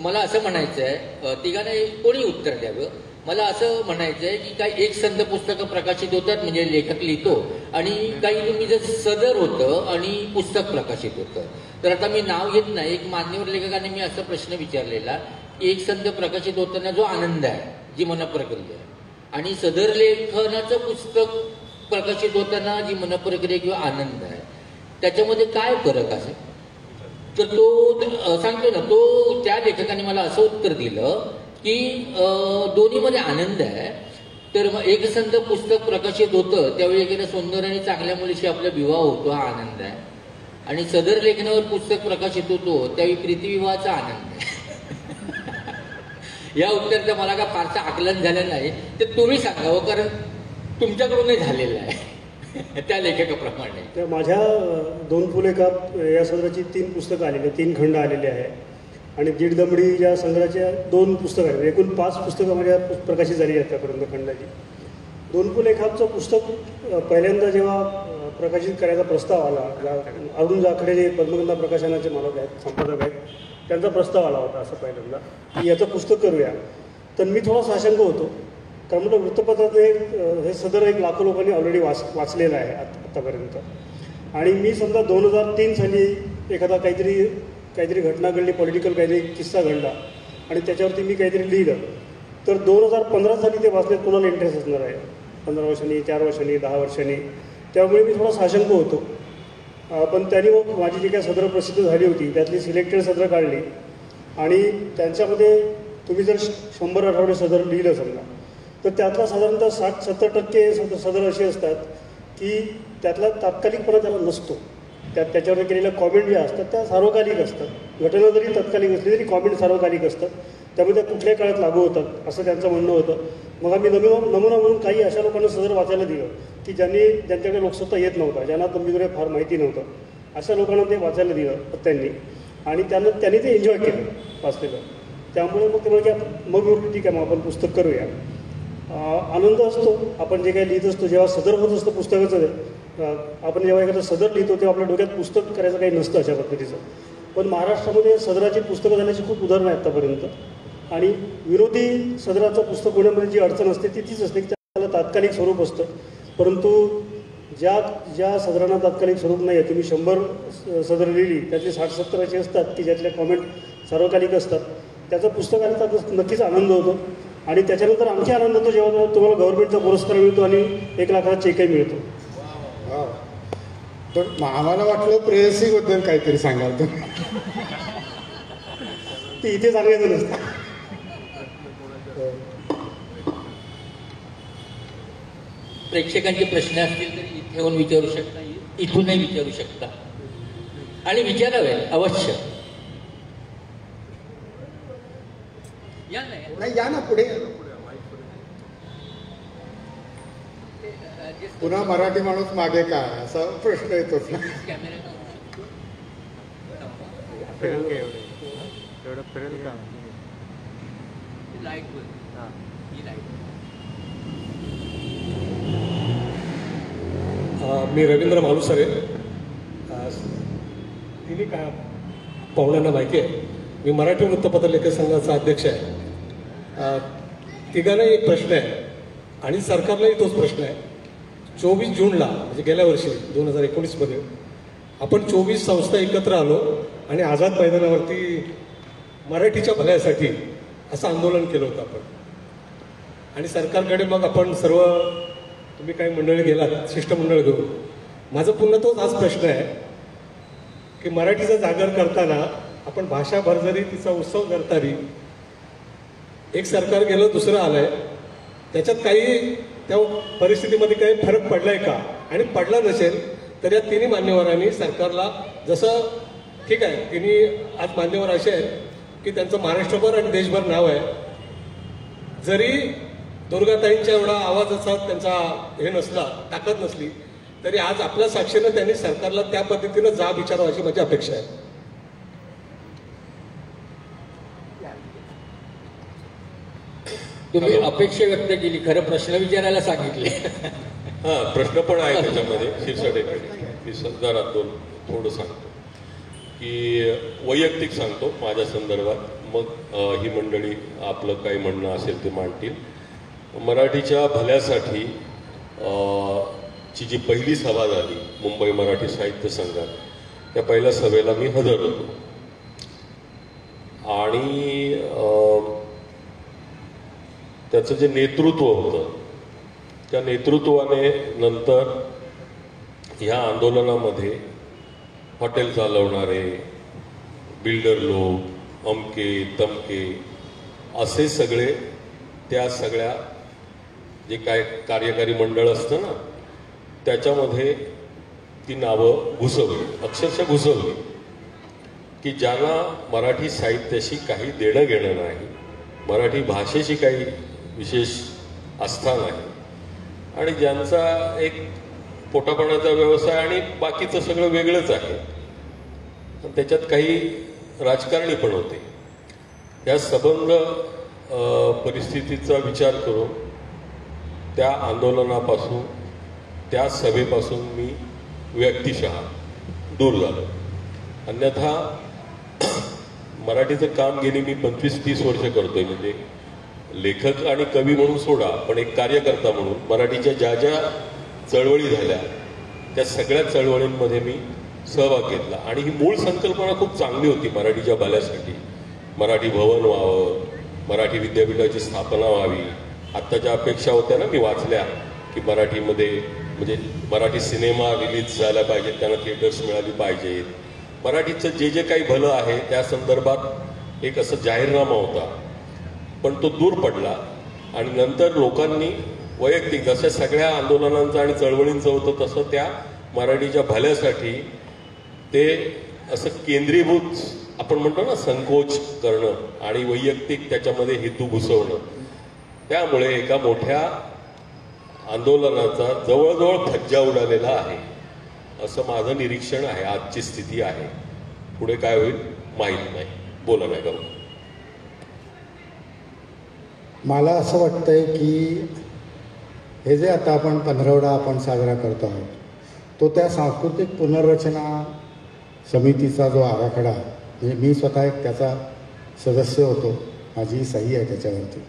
मला असं म्हणायचं आहे, तिघांना कोणी उत्तर द्यावं. मला असं म्हणायचं आहे की काही एक संत पुस्तकं प्रकाशित होतात, म्हणजे लेखक लिहितो, आणि काही तुम्ही सदर होतं आणि पुस्तक प्रकाशित होतं. तर आता मी नाव घेत नाही, एक मान्यवर लेखकाने मी असा प्रश्न विचारलेला की एक संत प्रकाशित होताना जो आनंद आहे, जी मनप्रक्रिया आहे, आणि सदर लेखनाचं पुस्तक प्रकाशित होताना जी मनप्रक्रिया किंवा आनंद आहे, त्याच्यामध्ये काय फरक असेल? तर तो सांगतो ना, तो त्या लेखकाने मला असं उत्तर दिलं की दोन्हीमध्ये आनंद आहे. तर मग एक संत पुस्तक प्रकाशित होतं त्यावेळी एखाद्या सुंदर आणि चांगल्या मुलीशी आपला विवाह होतो, हा आनंद आहे. आणि सदर लेखनावर पुस्तक प्रकाशित होतो त्यावेळी प्रीतिविवाहाचा आनंद आहे. या उत्तराचं मला का फारसं आकलन झालं नाही, ते तुम्ही सांगावं, कारण तुमच्याकडूनही झालेलं आहे त्या लेखकाप्रमाणे. तर माझ्या 2 फुले काप या सदराची 3 पुस्तकं आलेली, 3 खंड आलेले आहे. आणि दीड दमडी या संग्रहाच्या 2 पुस्तकं आहेत. एकूण 5 पुस्तकं माझ्या प्रकाशित झाली आहेत त्यापर्यंत खंडाची. 2 फुले कापचं पुस्तक पहिल्यांदा जेव्हा प्रकाशित करायचा प्रस्ताव आला, अरुण जाखडे जे पद्मगंधा प्रकाशनाचे मालक आहेत, संपादक आहेत, त्यांचा प्रस्ताव आला होता असं पहिल्यांदा की याचं पुस्तक करूया. तर मी थोडा साशंक होतो, कारण म्हटलं वृत्तपत्रात हे सदर एक लाखो लोकांनी ऑलरेडी वाचलेलं आहे आत्तापर्यंत. आणि मी समजा 2003 साली एखादा काहीतरी घटना घडली, पॉलिटिकल काहीतरी किस्सा घडला आणि त्याच्यावरती मी काहीतरी लिहिलं, तर 2015 साली ते वाचण्यात कोणाला इंटरेस्ट असणार आहे? 15 वर्षांनी, 4 वर्षांनी, 10 वर्षांनी. त्यामुळे मी थोडा साशंक होतो. पण त्यांनी मग माझी जी काही सदरं प्रसिद्ध झाली होती त्यातली सिलेक्टेड सदरं काढली, आणि त्यांच्यामध्ये तुम्ही जर 100 आठवडे सदर लिहिलं समजा, तर त्यातला साधारणतः 60-70% सदर असे असतात की त्यातला तात्कालिकपणा त्याला नसतो. त्याच्यावर केलेल्या कॉमेंट ज्या असतात त्या सार्वकालिक असतात. घटना जरी तत्कालिक असली तरी कॉमेंट सार्वकालिक असतात, त्यामुळे त्या कुठल्याही काळात लागू होतात असं त्यांचं म्हणणं होतं. मग आम्ही नमुना म्हणून काही अशा लोकांना सदर वाचायला दिलं की ज्यांच्याकडे लोकसत्ता येत नव्हता, ज्यांना तंबीद्वारे फार माहिती नव्हतं, अशा लोकांना ते वाचायला दिलं त्यांनी, आणि त्यांनी ते एन्जॉय केलं वाचलेलं. त्यामुळे मग ते म्हणजे मग ठीक आहे, मग आपण पुस्तक करूया. आनंद असतो आपण जे काही लिहित असतो, जेव्हा सदर होत असतं पुस्तकाचं. आपण जेव्हा एखादं सदर लिहितो तेव्हा आपल्या डोक्यात पुस्तक करायचं काही नसतं अशा पद्धतीचं. पण महाराष्ट्रामध्ये सदराची पुस्तकं झाल्याची खूप उदाहरणं आहेत आतापर्यंत. आणि विरोधी सदराचं पुस्तक होण्यामध्ये जी अडचण असते ती तीच असते की त्याला तात्कालिक स्वरूप असतं. परंतु ज्या सदरांना तात्कालिक स्वरूप नाही आहे, तुम्ही 100 सदर लिहिली त्यातली 60-70 अशी असतात की ज्यातल्या कॉमेंट सार्वकालिक असतात, त्याचं पुस्तक आलं तर नक्कीच आनंद होतो. आणि त्याच्यानंतर आणखी आनंद होतो जेव्हा तुम्हाला गव्हर्नमेंटचा पुरस्कार मिळतो आणि 1 लाखाचा चेकही मिळतो. पण आम्हाला वाटलं प्रेयसीबद्दल काहीतरी सांगाल तर ते इथे सांगायचं नसतं. प्रेक्षकांचे प्रश्न असतील तर इथे येऊन विचारू शकता, इथूनही विचारू शकता, आणि विचारावे अवश्य. या नाही, या ना पुढे. पुन्हा मराठी माणूस मागे का असा प्रश्न येतोच ना. मी रवींद्र मालुसरे. तिन्ही काय पाहुण्यांना माहिती आहे, मी मराठी वृत्तपत्र लेखक संघाचा अध्यक्ष आहे. तिघांना एक प्रश्न आहे आणि सरकारलाही तोच प्रश्न आहे. 24 जूनला म्हणजे गेल्या वर्षी 2019मध्ये आपण 24 संस्था एकत्र आलो आणि आझाद मैदानावरती मराठीच्या भल्यासाठी असं आंदोलन केलं होतं आपण. आणि सरकारकडे मग आपण सर्व तुम्ही काही मंडळी गेलात, शिष्टमंडळ घेऊन. माझं पुन्हा तोच आज प्रश्न आहे की मराठीचा जागर करताना आपण भाषा भरजरी तिचा उत्सव करताना एक सरकार गेलं, दुसरं आलंय, त्याच्यात काही त्या परिस्थितीमध्ये काही फरक पडलाय का? आणि पडला नसेल तर या तिन्ही मान्यवरांनी सरकारला, जसं ठीक आहे तिन्ही आज मान्यवर असे आहेत की त्यांचं महाराष्ट्रभर आणि देशभर नाव आहे, जरी दुर्गाताईंच्या एवढा आवाजाचा त्यांचा हे नसला, ताकद नसली, तरी आज आपल्या साक्षीनं त्यांनी सरकारला त्या पद्धतीनं जाब विचारावा अशी माझी अपेक्षा आहे. तुम्ही अपेक्षा व्यक्त केली, खरं प्रश्न विचारायला सांगितले. हां, प्रश्न पण आहे त्याच्यामध्ये शिरसाटेकडे. मी जरा थोडं सांगतो की वैयक्तिक सांगतो माझ्या संदर्भात, मग ही मंडळी आपलं काही म्हणणं असेल ते मांडतील. मराठीच्या भल्यासाठी ची जी पहिली सभा झाली मुंबई मराठी साहित्य संघात, त्या पहिल्या सभेला मी हजर होतो. आणि त्याचं जे नेतृत्व होतं, त्या नेतृत्वाने नंतर ह्या आंदोलनामध्ये हॉटेल चालवणारे, बिल्डर लोक, अमके तमके असे सगळे, त्या सगळ्या जे काय कार्यकारी मंडळ असतं ना, त्याच्यामध्ये ती नावं घुसवली, अक्षरशः घुसवली, की ज्यांना मराठी साहित्याशी काही देणं घेणं नाही, मराठी भाषेशी काही विशेष आस्था नाही, आणि ज्यांचा एक पोटापाण्याचा व्यवसाय आणि बाकीचं सगळं वेगळंच आहे, त्याच्यात काही राजकारणी पण होते. या सबंध परिस्थितीचा विचार करून त्या आंदोलनापासून, त्या सभेपासून मी व्यक्तिशः दूर झालो. अन्यथा मराठीचं काम गेली मी 25-30 वर्ष करतोय. म्हणजे लेखक आणि कवी म्हणून सोडा, पण एक कार्यकर्ता म्हणून मराठीच्या ज्या ज्या चळवळी झाल्या त्या सगळ्या चळवळींमध्ये मी सहभाग घेतला. आणि ही मूळ संकल्पना खूप चांगली होती मराठीच्या भल्यासाठी. मराठी भवन व्हावं, मराठी विद्यापीठाची स्थापना व्हावी. आत्ता ज्या अपेक्षा होत्या ना, मी वाचल्या की मराठीमध्ये म्हणजे मराठी सिनेमा रिलीज झाला पाहिजे, त्यांना थिएटर्स मिळाली पाहिजेत, मराठीचं जे जे काही भलं आहे त्या संदर्भात एक असं जाहीरनामा होता, पण तो दूर पडला. आणि नंतर लोकांनी वैयक्तिक जसं सगळ्या आंदोलनांचं आणि चळवळींचं होतं तसं त्या मराठीच्या भल्यासाठी ते असं केंद्रीभूत, आपण म्हणतो ना, संकोच करणं आणि वैयक्तिक त्याच्यामध्ये हेतू घुसवणं, त्यामुळे एका मोठ्या आंदोलनाचा जवळजवळ फज्जा उडालेला आहे असं माझं निरीक्षण आहे. आजची स्थिती आहे. पुढे काय होईल माहीत नाही. बोला नाही का. मला असं वाटतंय की हे जे आता आपण 15वडा आपण साजरा करतो आहोत, तो त्या सांस्कृतिक पुनर्रचना समितीचा जो आराखडा, म्हणजे मी स्वतः एक त्याचा सदस्य होतो, माझी सही आहे त्याच्यावरती.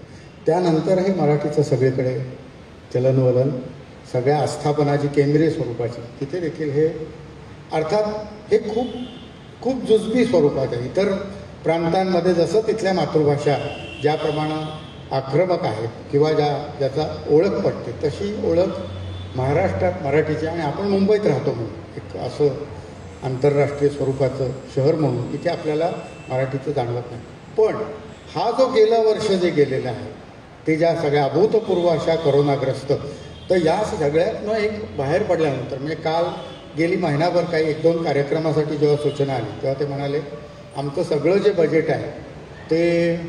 त्यानंतर हे मराठीचं सगळीकडे चलनवलन, सगळ्या आस्थापनाची केंद्रीय स्वरूपाची, तिथे देखील हे अर्थात हे खूप खूप जुजबी स्वरूपात आहे. इतर प्रांतांमध्ये जसं तिथल्या मातृभाषा ज्याप्रमाणे आक्रमक आहेत किंवा ज्याचा ओळख पडते, तशी ओळख महाराष्ट्रात मराठीची, आणि आपण मुंबईत राहतो म्हणून एक असं आंतरराष्ट्रीय स्वरूपाचं शहर म्हणून इथे आपल्याला मराठीचं जाणवत नाही. पण हा जो गेलं वर्ष जे गेलेलं आहे ते ज्या सगळ्या अभूतपूर्व अशा करोनाग्रस्त, तर या सगळ्यातनं एक बाहेर पडल्यानंतर, म्हणजे काल गेली महिनाभर काही 1-2 कार्यक्रमासाठी जेव्हा सूचना आली तेव्हा ते म्हणाले आमचं सगळं जे बजेट आहे ते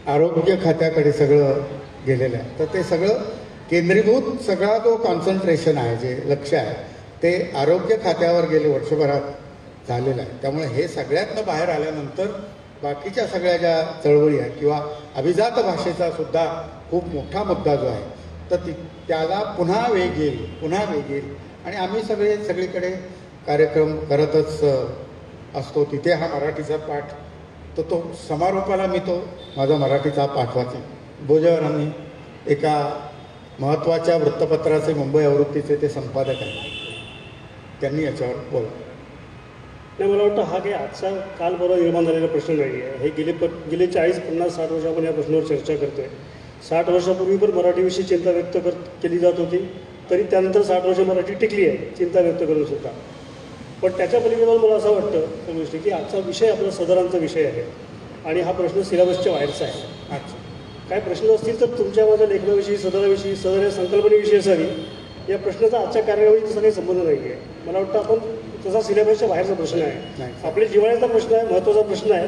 आरोग्य खात्याकडे सगळं गेलेलं आहे. तर ते सगळं केंद्रीभूत सगळा जो कॉन्सन्ट्रेशन आहे, जे लक्ष आहे ते आरोग्य खात्यावर गेले वर्षभरात झालेलं आहे. त्यामुळे हे सगळ्यातनं बाहेर आल्यानंतर बाकीच्या सगळ्या ज्या चळवळी आहेत किंवा अभिजात भाषेचा सुद्धा खूप मोठा मुद्दा जो आहे, तर त्याला पुन्हा वेग येईल. आणि आम्ही सगळीकडे कार्यक्रम करतच असतो. तिथे हा मराठीचा पाठ, तर तो समारोपाला मी तो माझा मराठीचा पाठ वाचेन. भोजवरांनी एका महत्त्वाच्या वृत्तपत्राचे मुंबई आवृत्तीचे ते संपादक आहेत, त्यांनी याच्यावर बोला. नाही, मला वाटतं हा काही आजचा काल परवा निर्माण झालेला प्रश्न नाही आहे. हे गेले 40-50-60 वर्ष आपण या प्रश्नावर चर्चा करतोय. 60 वर्षापूर्वी पण मराठीविषयी चिंता व्यक्त केली जात होती, तरी त्यानंतर 60 वर्ष मराठी टिकली आहे चिंता व्यक्त करून सुद्धा. पण त्याच्या पलीकडे मला असं वाटतं त्या गोष्टी की आजचा विषय आपला सदरांचा विषय आहे आणि हा प्रश्न सिलेबसच्या बाहेरचा आहे. अच्छा, काय प्रश्न असतील तर तुमच्या माझ्या लेखनाविषयी, सदराविषयी, सदर या संकल्पनेविषयी असावी. या प्रश्नाचा आजच्या कार्यक्रमाशी तसा काही संबंध नाही आहे. मला वाटतं आपण तसा सिलेबसच्या बाहेरचा प्रश्न आहे, आपल्या जिव्हाळ्याचा प्रश्न आहे, महत्त्वाचा प्रश्न आहे,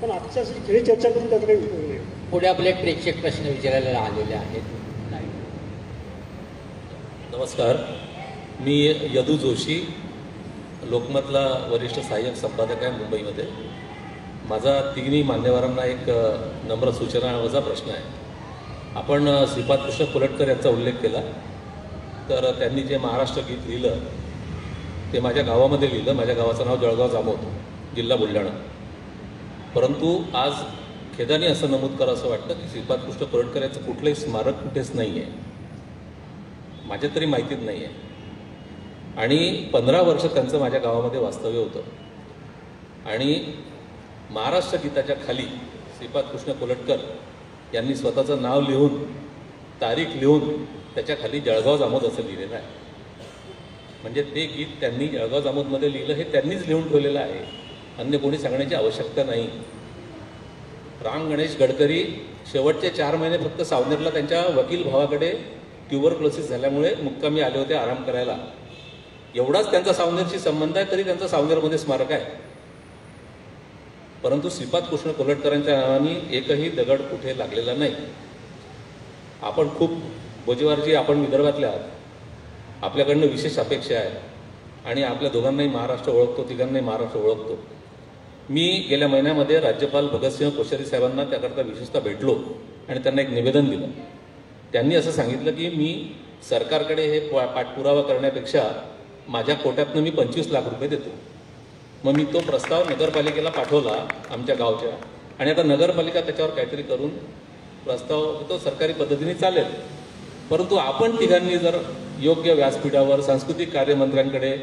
पण आजच्या खेळी चर्चा करून त्याचा काही उपयोग नाही. पुढे आपले प्रेक्षक प्रश्न विचारायला आलेले आहेत. नमस्कार, मी यदू जोशी, लोकमतला वरिष्ठ सहाय्यक संपादक आहे मुंबईमध्ये. माझा तिन्ही मान्यवरांना एक नम्र सूचना वजा प्रश्न आहे. आपण श्रीपाद कृष्ण कोलटकर यांचा उल्लेख केला. तर त्यांनी जे महाराष्ट्र गीत लिहिलं ते माझ्या गावामध्ये लिहिलं. माझ्या गावाचं नाव जळगाव जामोद, जिल्हा बुलढाणा. परंतु आज खेदाने असं नमूद करावं असं वाटतं की श्रीपाद कृष्ण कोलटकर याचं कुठलंही स्मारक कुठेच नाही आहे, माझ्या तरी माहितीत नाही आहे. आणि 15 वर्ष त्यांचं माझ्या गावामध्ये वास्तव्य होतं आणि महाराष्ट्र गीताच्या खाली श्रीपाद कृष्ण कोलटकर यांनी स्वतःचं नाव लिहून, तारीख लिहून त्याच्या खाली जळगाव जामोद असं लिहिलेलं आहे. म्हणजे ते गीत त्यांनी जळगाव जामोदमध्ये लिहिलं हे त्यांनीच लिहून ठेवलेलं आहे, अन्य कोणी सांगण्याची आवश्यकता नाही. राम गणेश गडकरी शेवटचे 4 महिने फक्त सावनेरला त्यांच्या वकील भावाकडे ट्युबरक्लोसिस झाल्यामुळे मुक्कामी आले होते आराम करायला. एवढाच त्यांचा सावनेरशी संबंध आहे, तरी त्यांचा सावनेरमध्ये स्मारक आहे. परंतु श्रीपाद कृष्ण कोलटकरांच्या नावाने एकही दगड कुठे लागलेला नाही. आपण खूप बोजेवारजी, आपण विदर्भातले आहात, आपल्याकडनं विशेष अपेक्षा आहे आणि आपल्या दोघांनाही महाराष्ट्र ओळखतो, तिघांनाही महाराष्ट्र ओळखतो. मी गेल्या महिन्यामध्ये राज्यपाल भगतसिंह कोश्यारी साहेबांना त्याकरता विशेषतः भेटलो आणि त्यांना एक निवेदन दिलं. त्यांनी असं सांगितलं की मी सरकारकडे हे पाठपुरावा करण्यापेक्षा माझ्या कोट्यातनं मी 25 लाख रुपये देतो. मग मी तो प्रस्ताव नगरपालिकेला पाठवला आमच्या गावच्या, आणि आता नगरपालिका त्याच्यावर काहीतरी करून प्रस्ताव तो सरकारी पद्धतीने चालेल. परंतु आपण तिघांनी जर योग्य व्यासपीठावर सांस्कृतिक कार्यमंत्र्यांकडे,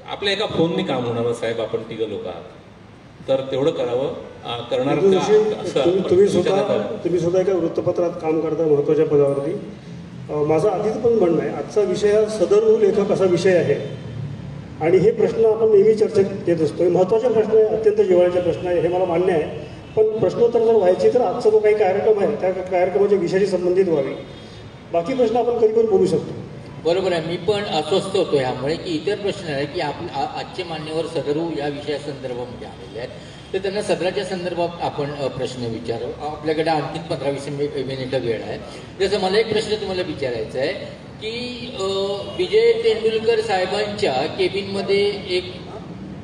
आपल्या एका फोननी काम होणार साहेब, आपण तिघं लोक आहात, तर तेवढं करावं. करणार तुम्ही सुद्धा एका वृत्तपत्रात काम करता महत्त्वाच्या पदावरती. माझं आधीच पण म्हणणं आहे, आजचा विषय हा सदर लेखक असा विषय आहे आणि हे प्रश्न आपण नेहमी चर्चेत घेत असतो. महत्त्वाचे प्रश्न आहे, अत्यंत जिव्हाळ्याचे प्रश्न आहे, हे मला मान्य आहे. पण प्रश्नोत्तर जर व्हायची तर आजचा जो काही कार्यक्रम आहे त्या कार्यक्रमाच्या विषयाशी संबंधित व्हावी. बाकी प्रश्न आपण कधी पण बोलू शकतो. बरोबर आहे. मी पण अस्वस्थ होतो यामुळे की इतर प्रश्न आहे की आजचे मान्यवर सदरू या विषयासंदर्भामध्ये आलेले आहेत, तर त्यांना सदराच्या संदर्भात आपण प्रश्न विचारू. आपल्याकडे आणखी 15-20 मिनिटं वेळ आहे. जसं मला एक प्रश्न तुम्हाला विचारायचा आहे की विजय तेंडुलकर साहेबांच्या केबिनमध्ये एक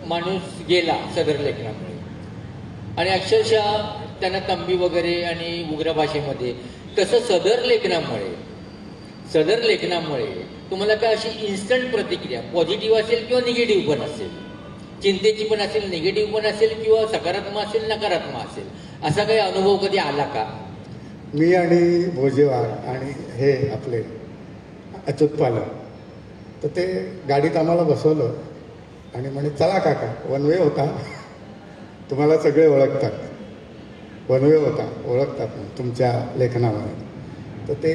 माणूस गेला सदर लेखनामुळे आणि अक्षरशः त्यांना तंबी वगैरे आणि उग्र भाषेमध्ये, तसं सदर लेखनामुळे तुम्हाला काय अशी इन्स्टंट प्रतिक्रिया, पॉझिटिव्ह असेल किंवा निगेटिव्ह पण असेल, चिंतेची पण असेल, निगेटिव्ह पण असेल किंवा सकारात्मक असेल, नकारात्मक असेल, असा काही अनुभव कधी आला का? मी आणि भोजेवार आणि हे आपले अच्युत पालक, तर ते गाडीत आम्हाला बसवलं आणि म्हणे चला काका, वन वे होता, तुम्हाला सगळे ओळखतात, वन वे होता, ओळखतात तुमच्या लेखनामध्ये. तर ते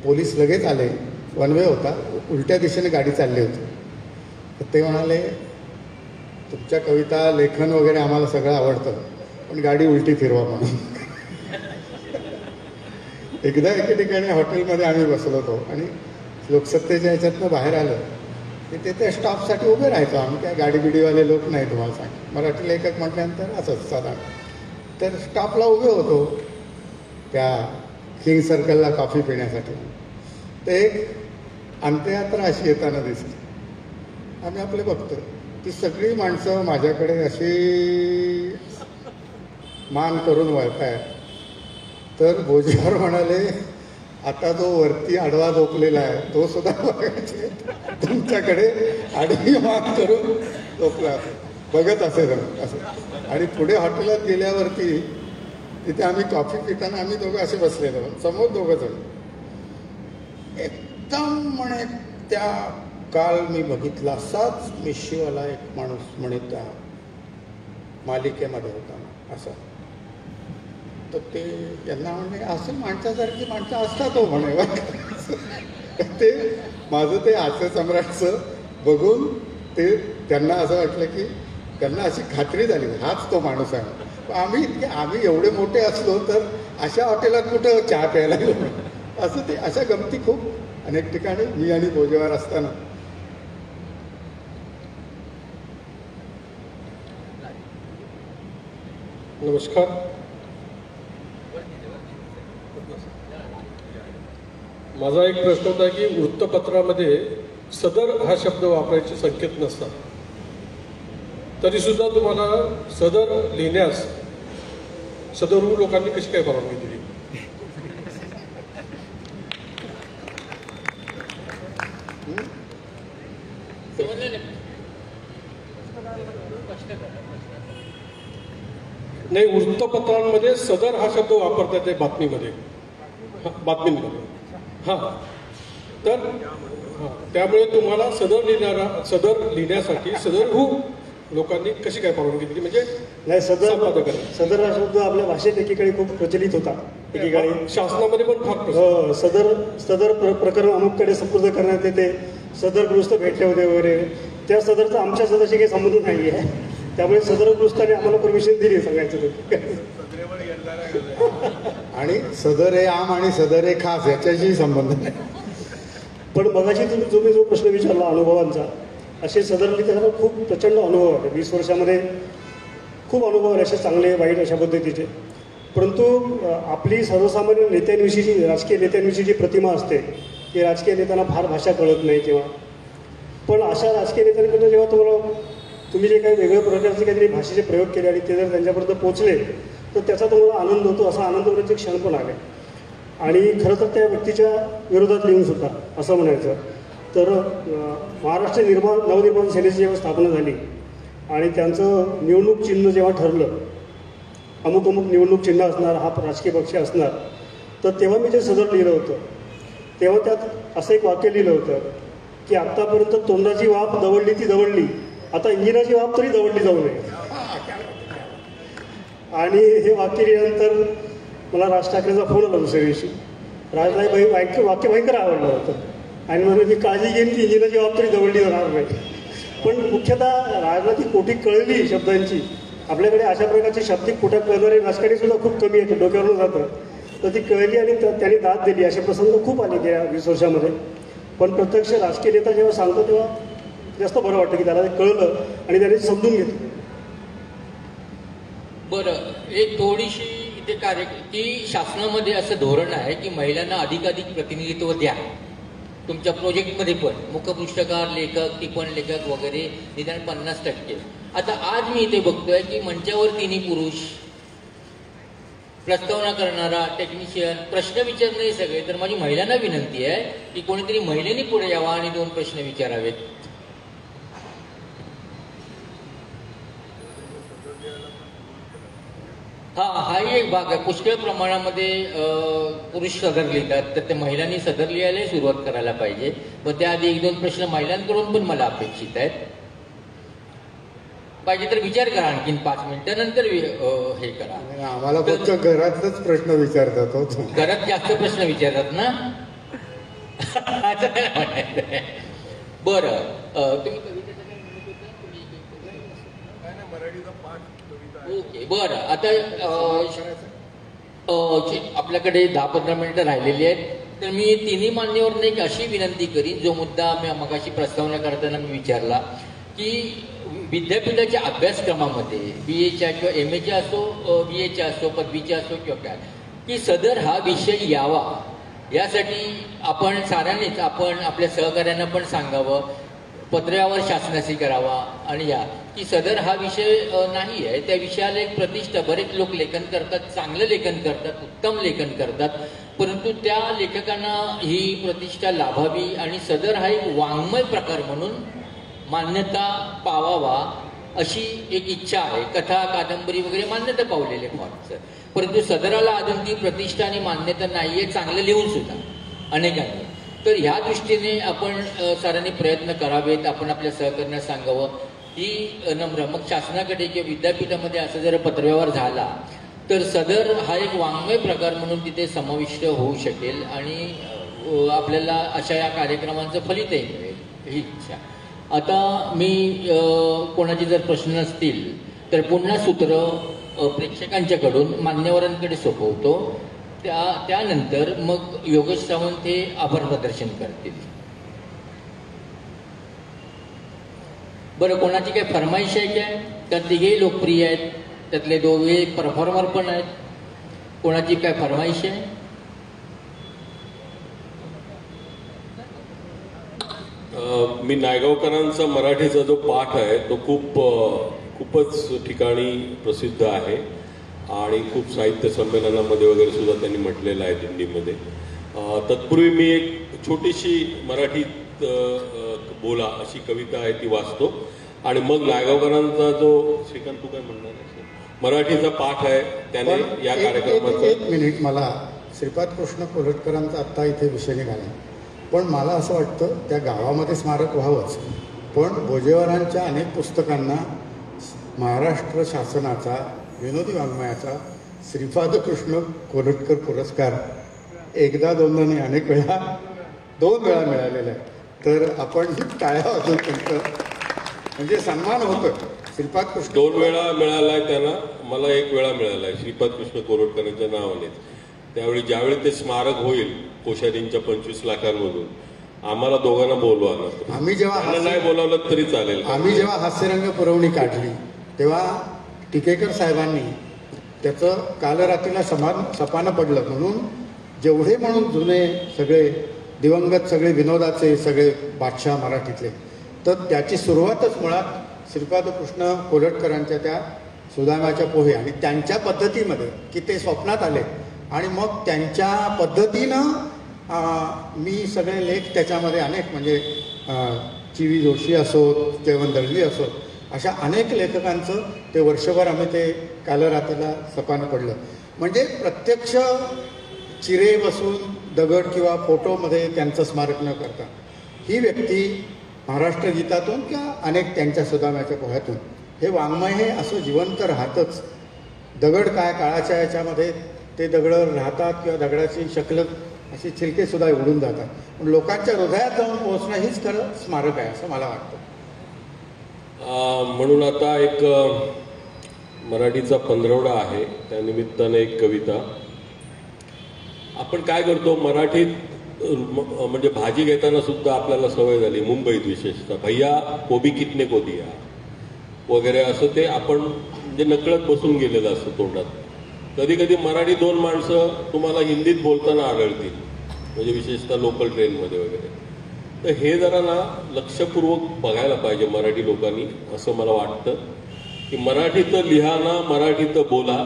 पोलीस लगेच आले, वन वे होता, उलट्या दिशेने गाडी चालली होती. तर ते म्हणाले तुमच्या कविता, लेखन वगैरे आम्हाला सगळं आवडतं, पण गाडी उलटी फिरवा म्हणून. एकदा एके ठिकाणी हॉटेलमध्ये आम्ही बसलो होतो आणि लोकसत्तेच्या ह्याच्यातनं बाहेर आलं की ते त्या स्टॉपसाठी उभे राहायचो आम्ही. काय गाडी बिडीवाले लोक नाही, तुम्हाला सांग, मराठी लेखक म्हटल्यानंतर असंच साधारण. तर स्टॉपला उभे होतो त्या किंग सर्कलला कॉफी पिण्यासाठी. तर एक अंत्ययात्रा अशी येताना दिसली. आम्ही आपले बघतो, ती सगळी माणसं माझ्याकडे अशी मान करून वळतायत. तर भोजेवार म्हणाले आता जो वरती आडवा झोपलेला आहे तो सुद्धा बघायचे, तुमच्याकडे आडवी मान करून झोपला बघत असेल असं. आणि पुढे हॉटेलात गेल्यावरती तिथे आम्ही कॉफी पिताना आम्ही दोघं असे बसलेलो, समोर दोघं जण एकदम म्हणे त्या काल मी बघितला असाच मिशीवाला एक माणूस म्हणे त्या मालिकेमध्ये होता असा. तर ते यांना म्हणे असं माणसासारखी माणसं असतात हो म्हणे. ते माझं ते हास्य सम्राटचं बघून ते त्यांना असं वाटलं की त्यांना अशी खात्री झाली हाच तो माणूस आहे. आम्ही एवढे मोठे असलो तर अशा हॉटेलात कुठं चहा प्यायला गेलो असं. ते अशा गमती खूप अनेक ठिकाणी मी आणि भोजेवार असताना. नमस्कार. माझा एक प्रश्न होता की वृत्तपत्रामध्ये सदर हा शब्द वापरायचे संकेत नसतात, तरी सुद्धा तुम्हाला सदर लिहिण्यास सदरू लोकांनी कशी काय परवानगी दिली? नाही, वृत्तपत्रांमध्ये सदर हा शब्द वापरतात ते बातमीमध्ये, बातमींमध्ये. हां, तर त्यामुळे तुम्हाला सदर लिहिण्यासाठी सदर लोकांनी कशी काय परवानगी दिली? म्हणजे नाही, सदर हा शब्द आपल्या भाषेत एकीकडे खूप प्रचलित होता, एकीकडे शासनामध्ये पण फार सदर प्रकरण अमुककडे सुपूर्द करण्यात येते, सदरग्रस्त भेटले होते वगैरे. त्या सदरचा आमच्या सदरशी काही संबंध नाही आहे. त्यामुळे सदरग्रस्ताने आम्हाला परमिशन दिली सांगायचं ते. आणि सदर हे आम आणि सदर हे खास याच्याशी संबंध नाही. पण मगाशी तुम्ही जो प्रश्न विचारला अनुभवांचा, असे सदर लिहिताना खूप प्रचंड अनुभव आले. 20 वर्षामध्ये खूप अनुभव आले, असे चांगले वाईट अशा पद्धतीचे. परंतु आपली सर्वसामान्य नेत्यांविषयीची, राजकीय नेत्यांविषयीची प्रतिमा असते की राजकीय नेत्यांना फार भाषा कळत नाही किंवा, पण अशा राजकीय नेत्यांकडनं जेव्हा तुम्ही जे काही वेगळ्या प्रकारचे काहीतरी भाषेचे प्रयोग केले आणि ते जर त्यांच्यापर्यंत पोहोचले तर त्याचा तुम्हाला आनंद होतो. असा आनंद होण्याचे क्षण पण आले. आणि खरं तर त्या व्यक्तीच्या विरोधात लिहून सुद्धा असं म्हणायचं तर महाराष्ट्र नवनिर्माण सेनेची जेव्हा स्थापना झाली आणि त्यांचं निवडणूक चिन्ह जेव्हा ठरलं, अमुक निवडणूक चिन्ह असणार, हा राजकीय पक्ष असणार, तर तेव्हा मी जे सदर लिहिलं होतं तेव्हा त्यात असं एक वाक्य लिहिलं होतं की आत्तापर्यंत तोंडाची वाफ दवडली ती दवडली, आता इंजिनाची वाफ तरी दवडली जाऊ नये. आणि हे वाक्य लिहिल्यानंतर मला राज ठाकरेंचा फोन आला दुसऱ्या दिवशी. राजला वाक्य भयंकर आवडलं होतं आणि म्हणून मी काळजी घेईन की इंजिनाची वाफ तरी दवडली जाणार नाही. पण मुख्यतः राजला ती कोटी कळली शब्दांची. आपल्याकडे अशा प्रकारची शाब्दिक कोट्या कळणारे राजकारणी सुद्धा खूप कमी आहेत, डोक्यावरून जातं. तर ती कळली आणि त्यांनी दाद दिली. असे प्रसंग खूप आले गेल्या 20 वर्षामध्ये. पण प्रत्यक्ष राजकीय नेता जेव्हा सांगतो तेव्हा जास्त बरं वाटतं की त्याला ते कळलं आणि त्याने समजून घेतलं. बरं, एक थोडीशी इथे की शासनामध्ये असं धोरण आहे की महिलांना अधिकाधिक प्रतिनिधित्व द्या. तुमच्या प्रोजेक्टमध्ये पण मुखपृष्ठकार, लेखक, टिपण लेखक वगैरे निदान 50%. आता आज मी इथे बघतोय की मंचावर 3 पुरुष, प्रस्तावना करणारा, टेक्निशियन, प्रश्न विचारणारे सगळे. तर माझी महिलांना विनंती आहे की कोणीतरी महिलेने पुढे यावा आणि 2 प्रश्न विचारावेत. हाही एक भाग आहे. पुष्कळ प्रमाणामध्ये पुरुष सदर लिहितात, तर त्या महिलांनी सदर लिहायला सुरुवात करायला पाहिजे. मग त्याआधी 1-2 प्रश्न महिलांकडून पण मला अपेक्षित आहेत. पाहिजे तर विचार करा आणखीन 5 मिनिटं, नंतर हे करा. आम्हाला फक्त घरातच प्रश्न विचारतात हो. घरात जास्त प्रश्न विचारतात ना. बरं, तुम्ही ओके, बरं. आता आपल्याकडे 10-15 मिनिटं राहिलेली आहेत. तर मी तिन्ही मान्यवरांना एक अशी विनंती करीन, जो मुद्दा मी मगाशी प्रस्तावना करताना मी विचारला की विद्यापीठाच्या अभ्यासक्रमामध्ये BAच्या किंवा MAच्या असो, BAच्या असो, पदवीच्या असो किंवा काय, की सदर हा विषय यावा. यासाठी आपण साऱ्यांनीच, आपण आपल्या सहकार्यांना पण सांगावं, पत्रव्यवहार शासनाशी करावा आणि की सदर हा विषय नाही आहे, त्या विषयाला एक प्रतिष्ठा. बरेच लोक लेखन करतात, चांगलं लेखन करतात, उत्तम लेखन करतात, परंतु त्या लेखकांना ही प्रतिष्ठा लाभावी आणि सदर हा एक वाङ्मय प्रकार म्हणून मान्यता पावावा अशी एक इच्छा आहे. कथा, कादंबरी वगैरे मान्यता पावलेले फॉर्मचं, परंतु सदराला अजून ती प्रतिष्ठा आणि मान्यता नाही आहे, चांगलं लिहून सुद्धा अनेकांनी. तर ह्या दृष्टीने आपण साऱ्यांनी प्रयत्न करावेत, आपण आपल्या सहकार्यांना सांगावं ही नम्र. मग शासनाकडे किंवा विद्यापीठामध्ये असं जर पत्रव्यवहार झाला तर सदर हा एक वाङ्मय प्रकार म्हणून तिथे समाविष्ट होऊ शकेल आणि आपल्याला अशा या कार्यक्रमांचं फलितही मिळेल, ही इच्छा. आता मी कोणाचे जर प्रश्न असतील तर पुन्हा सूत्र प्रेक्षकांच्याकडून मान्यवरांकडे सोपवतो. त्यानंतर मग योगेश सावंत हे आभार प्रदर्शन करतील. बरं, कोणाची काही फरमाईश आहे काय? तर तिघेही लोकप्रिय आहेत, त्यातले दोघे परफॉर्मर पण आहेत. कोणाची काय फरमाईश आहे? मी नायगावकरांचा मराठीचा जो पाठ आहे तो खूपच ठिकाणी प्रसिद्ध आहे आणि खूप साहित्य संमेलनामध्ये वगैरे सुद्धा त्यांनी म्हटलेलं आहे दिंडीमध्ये. तत्पूर्वी मी एक छोटीशी मराठीत बोला अशी कविता आहे ती वाचतो आणि मग नायगावकरांचा जो श्रीकांत तू काय म्हणणार मराठीचा पाठ आहे त्याने या कार्यक्रमाचा एक मिनिट, मला श्रीपाद कृष्ण कोल्हटकरांचा आत्ता इथे विषय निघाला, पण मला असं वाटतं त्या गावामध्ये स्मारक व्हावंच, पण बोजेवारांच्या अनेक पुस्तकांना महाराष्ट्र शासनाचा विनोदी वाङ्मयाचा श्रीपाद कृष्ण कोल्हटकर पुरस्कार एकदा दोनदा नाही अनेक वेळा 2 वेळा मिळालेला आहे. तर आपण टाळ्या वाजवून त्यांचं म्हणजे सन्मान होतोय. श्रीपाद कृष्ण 2 वेळा मिळालाय त्यांना, मला 1 वेळा मिळालाय श्रीपाद कृष्ण कोल्हटकरांच्या नावाने. त्यावेळी ज्यावेळी ते स्मारक होईल कोश्यारींच्या 25 लाखांमधून आम्हाला दोघांना बोलवा ना. आम्ही जेव्हा नाही बोलावलं तरी चालेल. आम्ही जेव्हा हास्यरंग पुरवणी काढली तेव्हा टिकेकर साहेबांनी त्याचं कालरात्रीला सपानं पडलं म्हणून जेवढे म्हणून जुने सगळे दिवंगत सगळे विनोदाचे सगळे बादशाह मराठीतले, तर त्याची सुरुवातच मुळात श्रीपाद कृष्ण कोल्हटकरांच्या त्या सुदामाच्या पोहे आणि त्यांच्या पद्धतीमध्ये की ते स्वप्नात आले आणि मग त्यांच्या पद्धतीनं मी सगळे लेख त्याच्यामध्ये अनेक म्हणजे चिवी जोशी असोत, जयवंत दळवी असोत, अशा अनेक लेखकांचं ते वर्षभर आम्ही ते कालरात्रीला सपानं पडलं. म्हणजे प्रत्यक्ष चिरे बसून दगड किंवा फोटोमध्ये त्यांचं स्मारक न करता ही व्यक्ती महाराष्ट्र गीतातून किंवा अनेक त्यांच्या सुदाम्याच्या पोह्यातून हे वाङ्मय हे असं जिवंत राहतंच. दगड काय काळाच्या याच्यामध्ये ते दगडं राहतात किंवा दगडाची शक्ल अशी छिलकेसुद्धा उडून जातात, पण लोकांच्या हृदयात जाऊन पोहोचणं हीच खरं स्मारक आहे असं मला वाटतं. म्हणून आता एक मराठीचा 15वडा आहे त्यानिमित्ताने एक कविता. आपण काय करतो मराठीत म्हणजे भाजी घेताना सुद्धा आपल्याला सवय झाली मुंबईत विशेषतः भैया कोबी कितने को दिया वगैरे असं ते आपण म्हणजे नकळत बसून गेलेलं असतं तोंडात. कधी कधी मराठी 2 माणसं तुम्हाला हिंदीत बोलताना आढळतील म्हणजे विशेषतः लोकल ट्रेनमध्ये वगैरे. तर हे जरा ना लक्षपूर्वक बघायला पाहिजे मराठी लोकांनी असं मला वाटतं की मराठीत लिहा ना मराठीत बोला,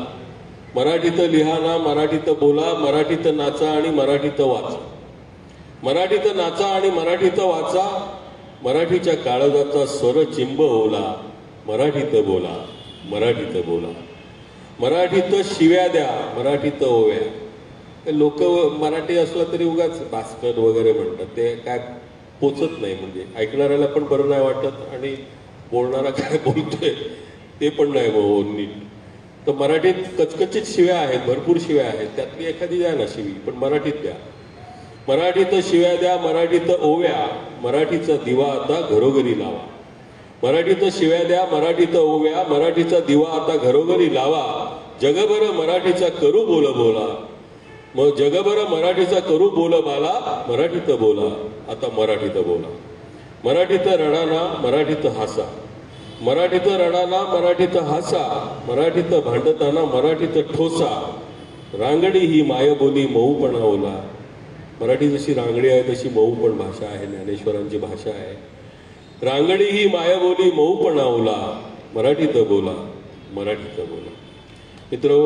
मराठीत लिहा ना मराठीत बोला, मराठीत नाचा आणि मराठीत वाचा, मराठीत नाचा आणि मराठीत वाचा, मराठीच्या काळजाचा स्वर चिंब ओला, मराठीत बोला, मराठीत बोला, मराठीत शिव्या द्या, मराठीत ओव्या. लोक मराठी असलं तरी उगाच भास्कर वगैरे म्हणतात, ते काय पोचत नाही म्हणजे ऐकणाऱ्याला पण बरं नाही वाटत आणि बोलणारा काय बोलतोय ते पण नाही नीट. तर मराठीत कचकचित शिव्या आहेत, भरपूर शिव्या आहेत, त्यातली एखादी द्या ना शिवी, पण मराठीत द्या. मराठीत शिव्या द्या, मराठीत ओव्या, मराठीचा दिवा आता घरोघरी लावा, मराठीत शिव्या द्या, मराठीत ओव्या, मराठीचा दिवा आता घरोघरी लावा, जगभर मराठीचा करू बोल बोला, मग जगभर मराठीचा करू बोल बाला, मराठीत बोला आता मराठीत बोला, मराठीत रडाना मराठीत हासा, मराठीत रडाना मराठीत हासा, मराठीत भांडताना मराठीत ठोसा, रांगडी ही मायबोली मऊपणा ओला. मराठी जशी रांगडी आहे तशी मऊ पण भाषा आहे, ज्ञानेश्वरांची भाषा आहे. रांगडी ही मायबोली मऊपणा ओला, मराठीत बोला, मराठीत बोला. मित्र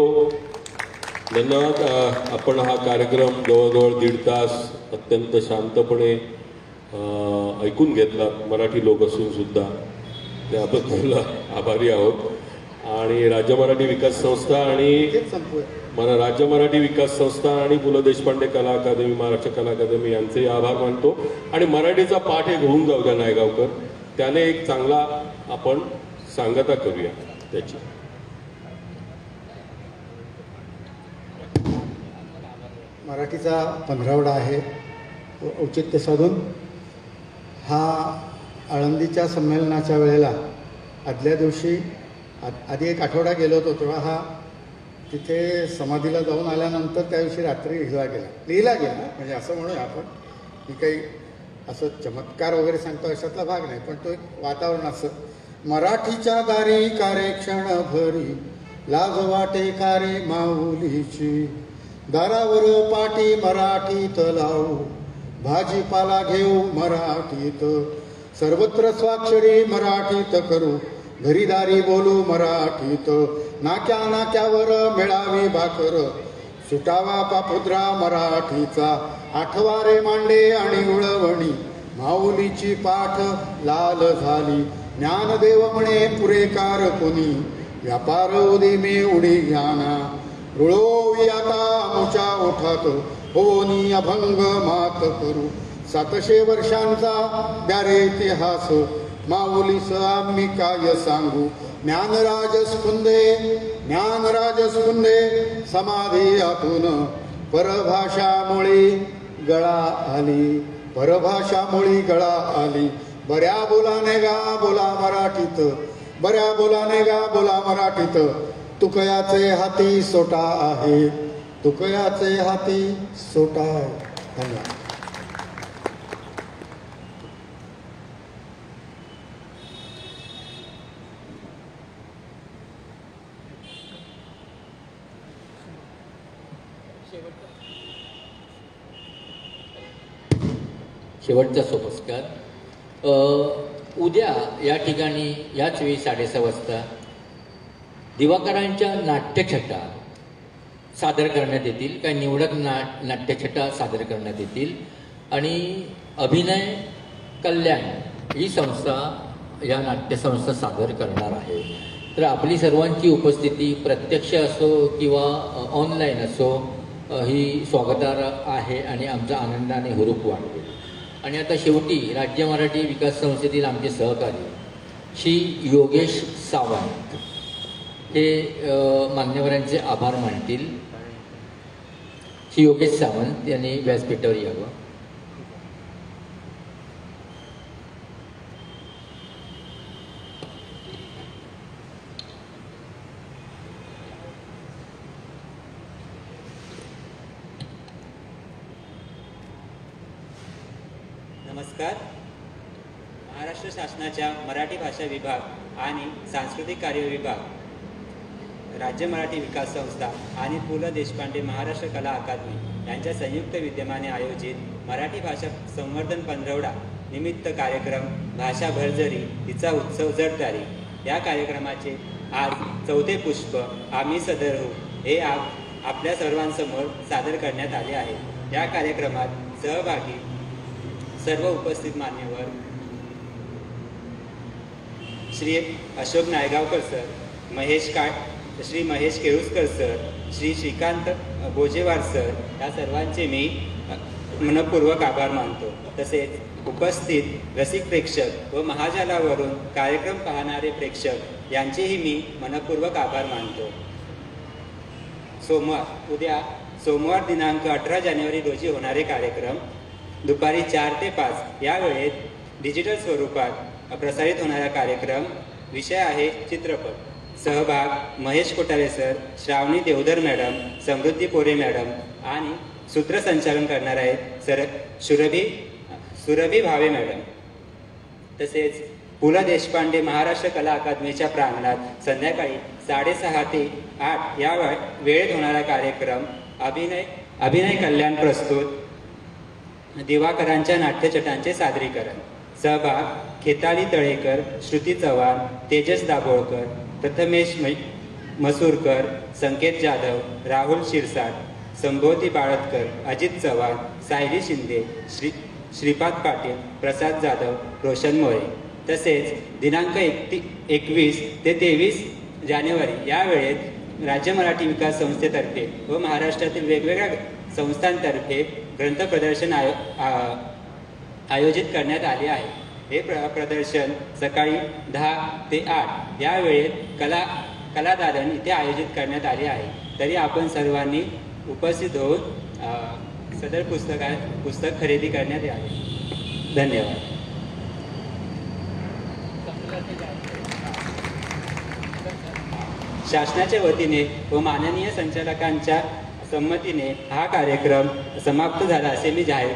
धन्यवाद. आपण हा कार्यक्रम जवळजवळ 1.5 तास अत्यंत शांतपणे ऐकून घेतला, मराठी लोक असून सुद्धा त्याबद्दल आभारी आहोत. आणि राज्य मराठी विकास संस्था आणि राज्य मराठी विकास संस्था आणि पु ल देशपांडे कला अकादमी, महाराष्ट्र कला अकादमी यांचे आभार मानतो. आणि मराठीचा पाठ एक होऊन जाऊ द्या नायगावकर, त्याने एक चांगला आपण सांगता करूया त्याची. मराठीचा 15वडा आहे औचित्य साधून. हा आळंदीच्या संमेलनाच्या वेळेला आदल्या दिवशी आधी 1 आठवडा गेलो होतो, तेव्हा हा तिथे समाधीला जाऊन आल्यानंतर त्या दिवशी रात्री लिहिला गेला म्हणजे असं म्हणूया आपण, की काही असं चमत्कार वगैरे सांगतो अशातला भाग नाही, पण तो एक वातावरण असं. मराठीच्या दारी कारे क्षण भरी, लाज वाटे कारे माऊलीची, दारावर पाटी मराठीत लावू, भाजीपाला घेऊ मराठीत, सर्वत्र स्वाक्षरी मराठीत करू, घरीदारी बोलू मराठीत, नाक्या नाक्यावर मिळावी भाकर, सुटावा पापुद्रा मराठीचा, आठवारे मांडे आणि उळवणी, माऊलीची पाठ लाल झाली, ज्ञानदेव म्हणे पुरेकार कोणी, व्यापार उदिमे उडी ज्ञाना, रुळोवी आता मुच्या ओठात, होनी अभंग मात करू. 700 वर्षांचा ब्यारे इतिहास, माऊलीस आम्ही काय सांगू. ज्ञानराज स्पुंदे समाधी आतून, परभाषामुळे गळा आली, परभाषामुळे गळा आली. बऱ्या बोलाने गा बोला मराठीत, बऱ्या बोलाने गा बोला मराठीत, तुकयाचे हाती सोटा आहे, तुकयाचे हाती सोटा आहे. धन्यवाद. शेवटचा सोपस्कार. उद्या या ठिकाणी याच वेळी 6:30 वाजता दिवाकरांच्या नाट्यछटा सादर करण्यात येतील. काही निवडक नाट्यछटा सादर करण्यात येतील आणि अभिनय कल्याण ही संस्था या नाट्यसंस्था सादर करणार आहे. तर आपली सर्वांची उपस्थिती प्रत्यक्ष असो किंवा ऑनलाईन असो ही स्वागतार्ह आहे आणि आमचा आनंदाने हुरूप वाढवेल. आणि आता शेवटी राज्य मराठी विकास संस्थेतील आमचे सहकारी श्री योगेश सावंत हे मान्यवरांचे आभार मानतील. श्री योगेश सावंत यांनी व्यासपीठावर यावं. नमस्कार. महाराष्ट्र शासनाच्या मराठी भाषा विभाग आणि सांस्कृतिक कार्य विभाग, राज्य मराठी विकास संस्था आणि पु ल देशपांडे महाराष्ट्र कला अकादमी यांच्या संयुक्त विद्यमाने आयोजित मराठी भाषा संवर्धन पंधरवडा निमित्त कार्यक्रम भाषा भरजरी तिचा उत्सव जडतारी या कार्यक्रमाचे आज 4थे पुष्प आम्ही सदर हो हे आपल्या सर्वांसमोर सादर करण्यात आले आहे. या कार्यक्रमात सहभागी सर्व उपस्थित मान्यवर Shri Ashok Naigaonkar sir, Shri Mahesh Keluskar sir, Shri Shrikant Bojewar sir या सर्वांचे मी मनपूर्वक आभार मानतो. तसेच उपस्थित रसिक प्रेक्षक व महाजालावरून कार्यक्रम पाहणारे प्रेक्षक यांचेही मी मनपूर्वक आभार मानतो. उद्या सोमवार दिनांक 18 जानेवारी रोजी होणारे कार्यक्रम दुपारी 4 ते 5 या वेळेत डिजिटल स्वरूपात प्रसारित होणारा कार्यक्रम. विषय आहे चित्रपट. सहभाग महेश कोठारे सर, श्रावणी देवधर मॅडम, समृद्धी पोरे मॅडम आणि सूत्रसंचालन करणार आहेत सुरभी भावे मॅडम. तसेच पु ल देशपांडे महाराष्ट्र कला अकादमीच्या प्रांगणात संध्याकाळी 6:30 ते 8 या वेळेत होणारा कार्यक्रम अभिनय कल्याण प्रस्तुत दिवाकरांच्या नाट्यछटांचे सादरीकरण. सहभाग खेताली तळेकर, श्रुती चव्हाण, तेजस दाभोळकर, प्रथमेश मसूरकर, संकेत जाधव, राहुल शिरसाट, संभोती बाळतकर, अजित चव्हाण, सायली शिंदे, श्रीपाद पाटील, प्रसाद जाधव, रोशन मोरे. तसेच दिनांक 21 ते 23 जानेवारी या वेळेत राज्य मराठी विकास संस्थेतर्फे व महाराष्ट्रातील वेगवेगळ्या संस्थांतर्फे ग्रंथ प्रदर्शन आयोजित करण्यात आले आहे. हे प्रदर्शन सकाळी 10 ते 8 या वेळेत कलादालन इथे आयोजित करण्यात आले आहे. तरी आपण सर्वांनी उपस्थित होऊन सदर पुस्तक खरेदी करण्यात यावे. धन्यवाद. शासनाच्या वतीने व माननीय संचालकांच्या संमतीने हा कार्यक्रम समाप्त झाला असे मी जाहीर